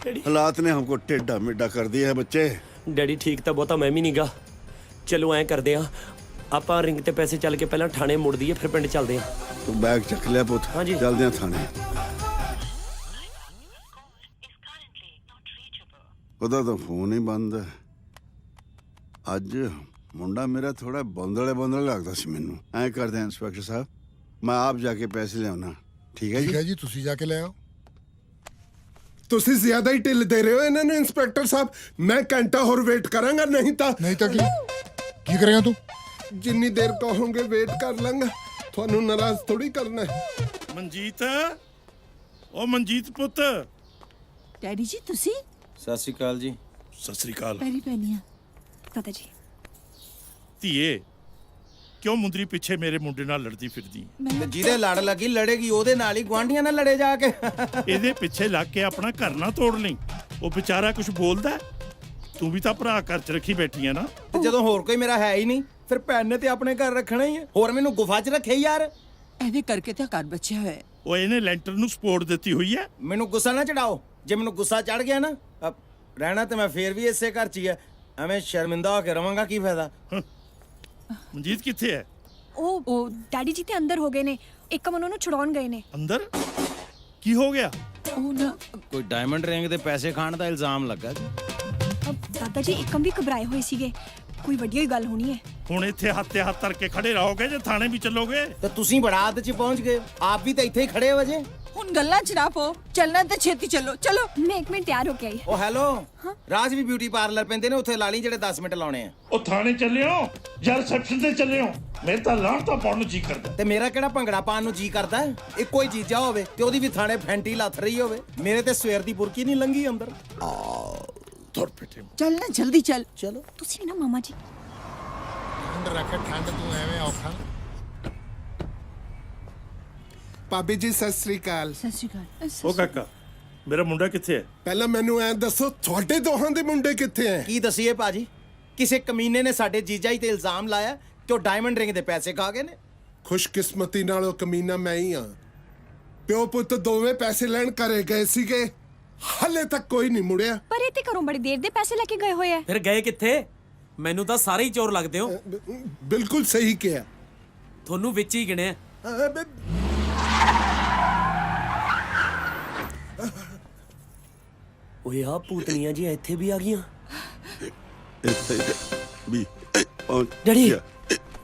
हालात ने हमको टेढ़ा मेढ़ा कर दिया है बच्चे। डैडी ठीक ਤਾਂ ਬਹੁਤਾ ਮੈਂ ਵੀ ਨਹੀਂਗਾ। ਚਲੋ ਐਂ ਕਰਦੇ ਆ ਆਪਾਂ ਰਿੰਗ ਤੇ ਪੈਸੇ ਚੱਲ ਕੇ ਪਹਿਲਾਂ ਥਾਣੇ ਮੁੜ ਦਈਏ ਫਿਰ ਪਿੰਡ ਚੱਲਦੇ ਆ। तू बैग चक लिया पुत? हाँ जी। चलते हैं थाने। ਉਹਦਾ ਤਾਂ ਫੋਨ ਹੀ ਬੰਦ ਹੈ। ਅੱਜ ਮੁੰਡਾ ਮੇਰਾ ਥੋੜਾ ਬੰਦਲੇ ਲੱਗਦਾ ਸੀ ਮੈਨੂੰ। ਐਂ ਕਰਦੇ ਹਾਂ ਇੰਸਪੈਕਟਰ ਸਾਹਿਬ, ਮੈਂ ਆਪ ਜਾ ਕੇ ਪੈਸੇ ਲਿਆਉਣਾ। ਠੀਕ ਹੈ ਜੀ? ਠੀਕ ਹੈ ਜੀ, ਤੁਸੀਂ ਜਾ ਕੇ ਲੈ ਆਓ। ਤੁਸੀਂ ਜ਼ਿਆਦਾ ਹੀ ਢਿੱਲ ਦੇ ਰਹੇ ਹੋ ਇਹਨਾਂ ਨੂੰ ਇੰਸਪੈਕਟਰ ਸਾਹਿਬ। ਮੈਂ ਘੰਟਾ ਹੋਰ ਵੇਟ ਕਰਾਂਗਾ, ਨਹੀਂ ਤਾਂ ਕੀ ਕਰੇਗਾ ਤੂੰ? ਜਿੰਨੀ ਦੇਰ ਕਹੋਗੇ ਵੇਟ ਕਰ ਲਾਂਗਾ। ਤੁਹਾਨੂੰ ਨਾਰਾਜ਼ ਥੋੜੀ ਕਰਨਾ ਹੈ। ਮਨਜੀਤ, ਉਹ ਮਨਜੀਤ ਪੁੱਤ। ਡੈਡੀ ਜੀ ਤੁਸੀਂ? ਸਤਿ ਸ਼੍ਰੀ ਅਕਾਲ ਜੀ। ਸਤਿ ਸ੍ਰੀ ਅਕਾਲ। ਪੈਰੀ ਪੈਣੀਆਂ ਦਾਦਾ ਜੀ। ਧੀਏ, ਕਿਉਂ ਮੁੰਦਰੀ ਪਿੱਛੇ ਮੇਰੇ ਮੁੰਡੇ ਨਾਲ ਲੜਦੀ ਫਿਰਦੀ? ਤੇ ਜਿਹਦੇ ਲੜ ਲੱਗੀ ਲੜੇਗੀ ਉਹਦੇ ਨਾਲ ਹੀ, ਗੁਆਂਢੀਆਂ ਨਾਲ ਲੜੇ ਜਾ ਕੇ। ਇਹਦੇ ਪਿੱਛੇ ਲੱਗ ਕੇ ਆਪਣਾ ਘਰ ਨਾ ਤੋੜ ਲਈ। ਉਹ ਵਿਚਾਰਾ ਕੁਝ ਬੋਲਦਾ, ਤੂੰ ਵੀ ਤਾਂ ਭਰਾ ਘਰ 'ਚ ਰੱਖੀ ਬੈਠੀ ਆ ਨਾ। ਤੇ ਜਦੋਂ ਹੋਰ ਕੋਈ ਮੇਰਾ ਹੈ ਹੀ ਨਹੀਂ, ਫਿਰ ਭੈਣ ਨੇ ਤੇ ਆਪਣੇ ਘਰ ਰੱਖਣਾ ਹੀ ਹੈ। ਹੋਰ ਮੈਨੂੰ ਗੁਫਾ 'ਚ ਰੱਖੇ ਯਾਰ। ਇਹਦੇ ਕਰਕੇ ਤਾਂ ਘਰ ਬਚਿਆ ਹੋਇਆ। ਉਹ ਇਹਨੇ ਲੈਂਟਰ ਨੂੰ ਸਪੋਰਟ ਦਿੱਤੀ ਹੋਈ ਹੈ। ਮੈਨੂੰ ਗੁੱਸਾ ਨਾ ਚੜਾਓ। ਜੇ ਮੈਨੂੰ ਗੁੱਸਾ ਚੜ ਗਿਆ ਨਾ, ਰਹਿਣਾ ਤੇ ਮੈਂ ਫੇਰ ਵੀ ਇਸੇ ਘਰ 'ਚ ਹੀ ਹੈ। ਐਵੇਂ ਸ਼ਰਮਿੰਦਾ ਹੋ ਕੇ ਰਵਾਂਗਾ ਕੀ ਫਾਇਦਾ। ਮਨਜੀਤ ਕਿੱਥੇ ਹੈ? ਉਹ ਡੈਡੀ ਜੀ ਤੇ ਅੰਦਰ ਹੋ ਗਏ ਨੇ। ਇੱਕਮ ਉਹਨਾਂ ਨੂੰ ਛੁਡਾਉਣ ਗਏ ਨੇ। ਅੰਦਰ? ਕੀ ਹੋ ਗਿਆ? ਉਹ ਨਾ ਕੋਈ ਡਾਇਮੰਡ ਰਿੰਗ ਦੇ ਪੈਸੇ ਖਾਣ ਦਾ ਇਲਜ਼ਾਮ ਲੱਗਾ ਜੀ। ਦਾਦਾ ਜੀ ਇੱਕਮ ਵੀ ਘਬਰਾਏ ਹੋਏ ਸੀਗੇ। ਕੋਈ ਵੱਡੀ ਹੋਈ ਗੱਲ ਹੋਣੀ ਹੈ। ਹੁਣ ਇੱਥੇ ਹੱਥ ਤੇ ਹੱਥ ਧਰ ਕੇ ਖੜੇ ਰਹੋਗੇ ਜਾਂ ਥਾਣੇ ਵੀ ਚੱਲੋਗੇ? ਤੇ ਤੁਸੀਂ ਬੜਾ ਹੱਦ 'ਚ ਪਹੁੰਚ ਗਏ। ਆਪ ਵੀ ਤਾਂ ਇੱਥੇ ਹੀ ਖੜੇ ਹੋ ਜੇ। ਹੁਣ ਗੱਲਾਂ 'ਚ ਨਾ ਪਓ, ਚੱਲਣਾ ਤੇ ਛੇਤੀ ਚੱਲੋ। ਚਲੋ ਮੈਂ 1 ਮਿੰਟ ਤਿਆਰ ਹੋ ਕੇ ਆਈ। ਉਹ ਹੈਲੋ, ਰਾਜ ਵੀ ਬਿਊਟੀ ਪਾਰਲਰ ਪੈਂਦੇ ਨੇ, ਉੱਥੇ ਲਾ ਲਈ ਜਿਹੜੇ 10 ਮਿੰਟ ਲਾਉਣੇ ਆ। ਉਹ ਥਾਣੇ ਚੱਲਿਓ ਜਾਂ ਰਿਸੈਪਸ਼ਨ ਤੇ ਚੱਲਿਓ? ਮੇਰੇ ਤਾਂ ਲਾਣ ਤਾਂ ਪਾਉਣ ਨੂੰ ਜੀ ਕਰਦਾ। ਤੇ ਮੇਰਾ ਕਿਹੜਾ ਭੰਗੜਾ ਪਾਉਣ ਨੂੰ ਜੀ ਕਰਦਾ? ਇੱਕੋ ਹੀ ਚੀਜ਼ਾ ਹੋਵੇ ਤੇ ਉਹਦੀ ਵੀ ਥਾਣੇ ਫੈਂਟੀ ਲੱਥ ਰਹੀ ਹੋਵੇ। ਮੇਰੇ ਤੇ ਸਵੇਰ ਦੀ ਬੁਰਕੀ ਨਹੀਂ ਲੰਗੀ ਅੰਦਰ। ਤੁਰ ਪਿੱਟੇ। ਚੱਲ ਨਾ, ਜਲਦੀ ਚੱਲ। ਚਲੋ ਤੁਸੀਂ ਵੀ ਨਾ ਮਾਮਾ ਜੀ। ਠੰਡ ਰੱਖ, ਠੰਡ ਤੂੰ ਐਵੇਂ ਔਖਾ। ਭਾਬੀ ਜੀ ਸਤਿ ਸ੍ਰੀ ਅਕਾਲ। ਸਤਿ ਸ਼੍ਰੀ ਅਕਾਲ। ਉਹ ਕਾਕਾ, ਮੇਰਾ ਮੁੰਡਾ ਕਿੱਥੇ ਹੈ? ਪਹਿਲਾਂ ਮੈਨੂੰ ਐਂ ਦੱਸੋ, ਤੁਹਾਡੇ ਦੋਹਾਂ ਦੇ ਮੁੰਡੇ ਕਿੱਥੇ ਐ? ਕੀ ਦਸੀਏ ਭਾਜੀ, ਕਿਸੇ ਕਮੀਨੇ ਨੇ ਸਾਡੇ ਜੀਜਾ ਹੀ ਤੇ ਇਲਜ਼ਾਮ ਲਾਇਆ ਕਿ ਉਹ ਡਾਇਮੰਡ ਰਿੰਗ ਦੇ ਪੈਸੇ ਖਾ ਗਏ ਨੇ। ਖੁਸ਼ਕਿਸਮਤੀ ਨਾਲ ਉਹ ਕਮੀਨਾ ਮੈਂ ਹੀ ਆ। ਪਿਓ ਪੁੱਤ ਦੋਵੇਂ ਪੈਸੇ ਲੈਣ ਘਰੇ ਗਏ ਸੀਗੇ, ਹਾਲੇ ਤੱਕ ਕੋਈ ਨਹੀਂ ਮੁੜਿਆ। ਪਰ ਇਹ ਤੇ ਘਰੋਂ ਬੜੀ ਦੇਰ ਦੇ ਪੈਸੇ ਲੈ ਕੇ ਗਏ ਹੋਏ ਆ। ਫਿਰ ਗਏ ਕਿੱਥੇ? ਮੈਨੂੰ ਤਾਂ ਸਾਰੇ ਹੀ ਚੋਰ ਲੱਗਦੇ ਹੋ। ਬਿਲਕੁਲ ਸਹੀ ਕਿਹਾ। ਤੁਹਾਨੂੰ ਵਿੱਚ ਹੀ ਗਿਣਿਆ। ਓਏ ਆ ਭੂਤਨੀਆਂ ਜੀ ਇੱਥੇ ਵੀ ਆ ਗਈਆਂ। ਡੈਡੀ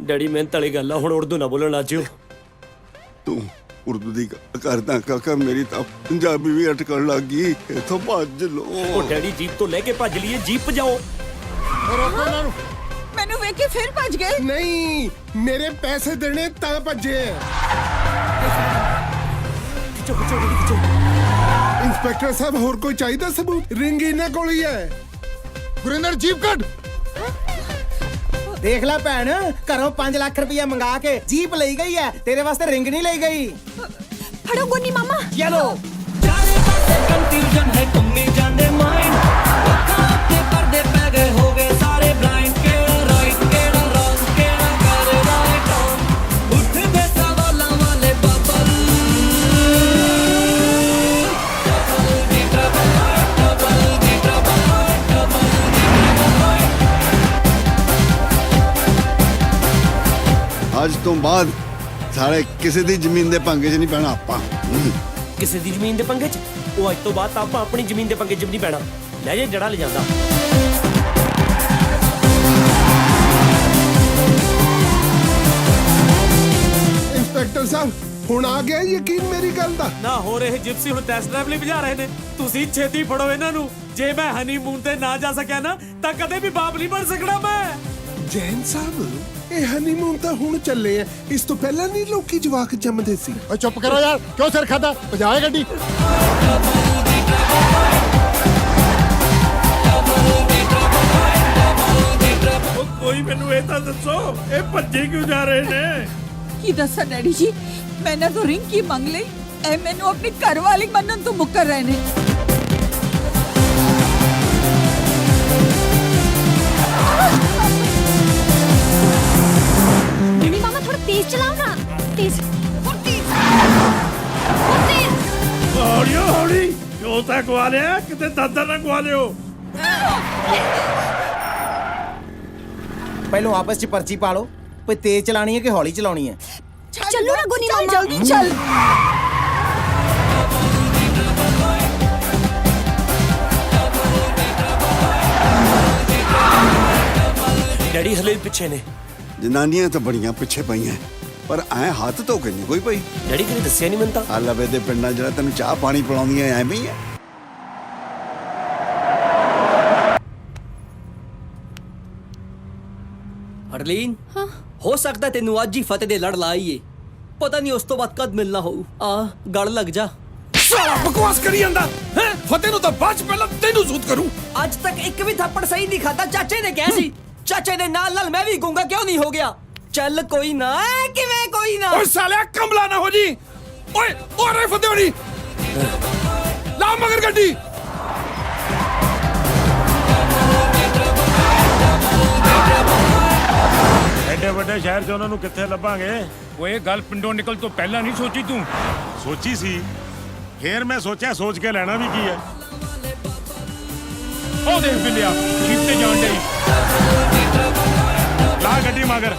ਡੈਡੀ ਮਿਹਨਤ ਵਾਲੀ ਗੱਲ ਆ, ਹੁਣ ਉਰਦੂ ਨਾ ਬੋਲਣ ਲੱਗ ਜਿਓ। ਤੂੰ ਉਰਦੂ ਦੀ ਕਰਦਾ ਕਾਕਾ, ਮੇਰੀ ਤਾਂ ਪੰਜਾਬੀ ਵੀ ਅਟਕਣ ਲੱਗ ਗਈ। ਇਥੋਂ ਭੱਜ ਲੋ। ਉਹ ਡੈਡੀ ਜੀਪ ਤੋਂ ਲੈ ਕੇ ਭੱਜ ਲਈਏ, ਜੀਪ ਭਜਾਓ। ਰੋਕੋ ਉਹਨਾਂ ਨੂੰ। ਮੈਨੂੰ ਵੇਖ ਕੇ ਫਿਰ ਭੱਜ ਗਏ। ਨਹੀਂ, ਮੇਰੇ ਪੈਸੇ ਦੇਣੇ ਤਾਂ ਭੱਜੇ। ਖਿੱਚੋ ਖਿੱਚੋ ਡੈਡੀ ਖਿੱਚੋ। ਇੰਸਪੈਕਟਰ ਸਾਹਿਬ ਹੋਰ ਕੋਈ ਚਾਹੀਦਾ ਸਬੂਤ? ਰਿੰਗ ਇਹਨਾਂ ਕੋਲ ਹੀ ਹੈ। ਗੁਰਿੰਦਰ ਜੀਪ ਕੱਢ। ਦੇਖ ਲੈ ਭੈਣ, ਘਰੋਂ 5 ਲੱਖ ਰੁਪਇਆ ਮੰਗਾ ਕੇ ਜੀਪ ਲਈ ਗਈ ਹੈ, ਤੇਰੇ ਵਾਸਤੇ ਰਿੰਗ ਨਹੀਂ ਲਈ ਗਈ। ਫੜੋ ਗੋਨੀ ਮਾਮਾ। ਚਲੋ। ਕੰਫਿਊਜ਼ਨ ਹੈ ਕੰਮੀ ਜਾਂਦੇ ਮਾਈਂਡ, ਅੱਖਾਂ ਤੇ ਪਰਦੇ ਪੈ ਗਏ ਹੋ ਗਏ ਸਾਰੇ ਬਲਾਈਂਡ। ਕਿਹੜਾ ਰਾਈਟ ਕਿਹੜਾ ਰੌਂਗ, ਕਿਹੜਾ ਕਰ ਰਾਈਟ ਰੌਂਗ, ਉੱਠਦੇ ਸਵਾਲਾਂ ਵਾਲੇ ਬਬਲ। ਅੱਜ ਤੋਂ ਬਾਅਦ ਸਾਰੇ ਕਿਸੇ ਦੀ ਜ਼ਮੀਨ ਦੇ ਪੰਗੇ 'ਚ ਨਹੀਂ ਪੈਣਾ ਆਪਾਂ। ਕਿਸੇ ਦੀ ਜ਼ਮੀਨ ਦੇ ਪੰਗੇ 'ਚ? ਉਹ ਅੱਜ ਤੋਂ ਬਾਅਦ ਤਾਂ ਆਪਾਂ ਆਪਣੀ ਜ਼ਮੀਨ ਦੇ ਪੰਗੇ 'ਚ ਨਹੀਂ ਪੈਣਾ। ਲੈ ਜੇ ਜੜਾ ਲੈ ਜਾਂਦਾ। ਇੰਸਪੈਕਟਰ ਸਾਹਿਬ ਹੁਣ ਆ ਗਿਆ ਯਕੀਨ ਮੇਰੀ ਗੱਲ ਦਾ? ਨਾ ਹੋਰ ਇਹ ਜਿਪਸੀ ਹੁਣ ਟੈਸਟ ਡਰਾਈਵ ਲਈ ਭਜਾ ਰਹੇ ਨੇ। ਤੁਸੀਂ ਛੇਤੀ ਫੜੋ ਇਹਨਾਂ ਨੂੰ। ਜੇ ਮੈਂ ਹਨੀਮੂਨ ਤੇ ਨਾ ਜਾ ਸਕਿਆ ਨਾ, ਤਾਂ ਕਦੇ ਵੀ ਬਾਪ ਨਹੀਂ ਬਣ ਸਕਣਾ ਮੈਂ। ਜੈਨ ਸਾਹਿਬ, ਇਹ ਹਨੀਮੂਨ ਤਾਂ ਹੁਣ ਚੱਲੇ ਆ, ਇਸ ਤੋਂ ਪਹਿਲਾਂ ਨਹੀਂ ਲੋਕੀ ਜਵਾਕ ਜੰਮਦੇ ਸੀ। ਓ ਚੁੱਪ ਕਰੋ ਯਾਰ, ਕਿਉਂ ਸਿਰ ਖਾਦਾ? ਭਜਾਏ ਗੱਡੀ। ਉਹ ਕੋਈ ਮੈਨੂੰ ਇਹ ਤਾਂ ਦੱਸੋ, ਇਹ ਭੱਜੇ ਕਿਉਂ ਜਾ ਰਹੇ ਨੇ? ਕੀ ਦੱਸਾਂ ਡੈਡੀ ਜੀ, ਮੈਂ ਨਾ ਤਾਂ ਰਿੰਗ ਕੀ ਮੰਗ ਲਈ, ਇਹ ਮੈਨੂੰ ਆਪਣੀ ਘਰਵਾਲੀ ਮੰਨਣ ਤੋਂ ਮੁੱਕਰ ਰਹੇ ਨੇ। ਗਵਾ ਲਿਆ ਕਿਤੇ ਦਾਦਾ ਨਾ ਗਵਾ ਲਿਓ। ਪਹਿਲੋਂ ਆਪਸ ਚ ਪਰਚੀ ਪਾ ਲਓ ਕੋਈ ਤੇਜ਼ ਚਲਾਣੀ ਹੈ ਕਿ ਹੌਲੀ ਚਲਾਉਣੀ ਹੈ। ਚੱਲੋ ਨਾ ਗੁਨੀ ਮਾਮਾ ਜਲਦੀ ਚੱਲ। ਡੈਡੀ ਹਲੇ ਵੀ ਪਿੱਛੇ ਨੇ। ਜਨਾਨੀਆਂ ਤਾਂ ਬੜੀਆਂ ਪਿੱਛੇ ਪਈਆਂ ਪਰ ਐ ਹੱਥ ਧੋ ਕੇ ਨਹੀਂ ਕੋਈ ਪਈ। ਡੈਡੀ ਕਦੇ ਦੱਸਿਆ ਨਹੀਂ ਮੈਨੂੰ ਤਾਂ। ਆ ਲਵੇ ਦੇ ਪਿੰਡਾਂ ਜਿਹੜਾ ਤੈਨੂੰ ਚਾਹ ਪਾਣੀ ਪਿਲਾਉਂਦੀਆਂ ਐਵੇਂ ਹੀ ਆ। ਹਰਲੀਨ ਹੋ ਸਕਦਾ ਤੈਨੂੰ ਅੱਜ ਹੀ ਫਤਿਹ ਦੇ ਲੜ ਲਾਈਏ ਪਤਾ ਨਹੀਂ ਉਸ ਤੋਂ ਬਾਅਦ ਕਦ ਮਿਲਣਾ ਹੋਊ ਆ ਗਲ ਲੱਗ ਜਾ। ਸਾਲਾ ਬਕਵਾਸ ਕਰੀ ਜਾਂਦਾ ਹੈ। ਫਤਿਹ ਨੂੰ ਤਾਂ ਬਾਅਦ ਚ ਪਹਿਲਾਂ ਤੈਨੂੰ ਸੂਤ ਕਰੂੰ। ਅੱਜ ਤੱਕ ਇੱਕ ਵੀ ਥੱਪੜ ਸਹੀ ਨਹੀਂ ਖਾਦਾ ਚਾਚੇ ਨੇ ਕਿਹਾ ਸੀ ਚਾਚੇ ਦੇ ਨਾਲ ਨਾਲ ਮੈਂ ਵੀ ਗੂੰਗਾ ਕਿਉਂ ਨਹੀਂ ਹੋ ਗਿਆ। ਚੱਲ ਕੋਈ ਨਾ ਕਿਵੇਂ ਕੋਈ ਨਾ। ਓਏ ਸਾਲਿਆ ਕਮਲਾ ਨਾ ਹੋ ਜੀ। ਓਏ ਓਰੇ ਫਤਿਹ ਹੋਣੀ ਲਾ ਮਗਰ ਗੱਡੀ। ਐਡੇ ਵੱਡੇ ਸ਼ਹਿਰ 'ਚ ਉਹਨਾਂ ਨੂੰ ਕਿੱਥੇ ਲੱਭਾਂਗੇ। ਓਏ ਗੱਲ ਪਿੰਡੋਂ ਨਿਕਲ ਤੋਂ ਪਹਿਲਾਂ ਨਹੀਂ ਸੋਚੀ ਤੂੰ। ਸੋਚੀ ਸੀ ਫੇਰ ਮੈਂ ਸੋਚਿਆ ਸੋਚ ਕੇ ਲੈਣਾ ਵੀ ਕੀ ਹੈ। ਉਹ ਦੇਖ ਬਿੱਲਿਆ ਜੀਪ ਤੇ ਜਾਣ ਡਈ। ਲਾ ਗੱਡੀ ਮਗਰ।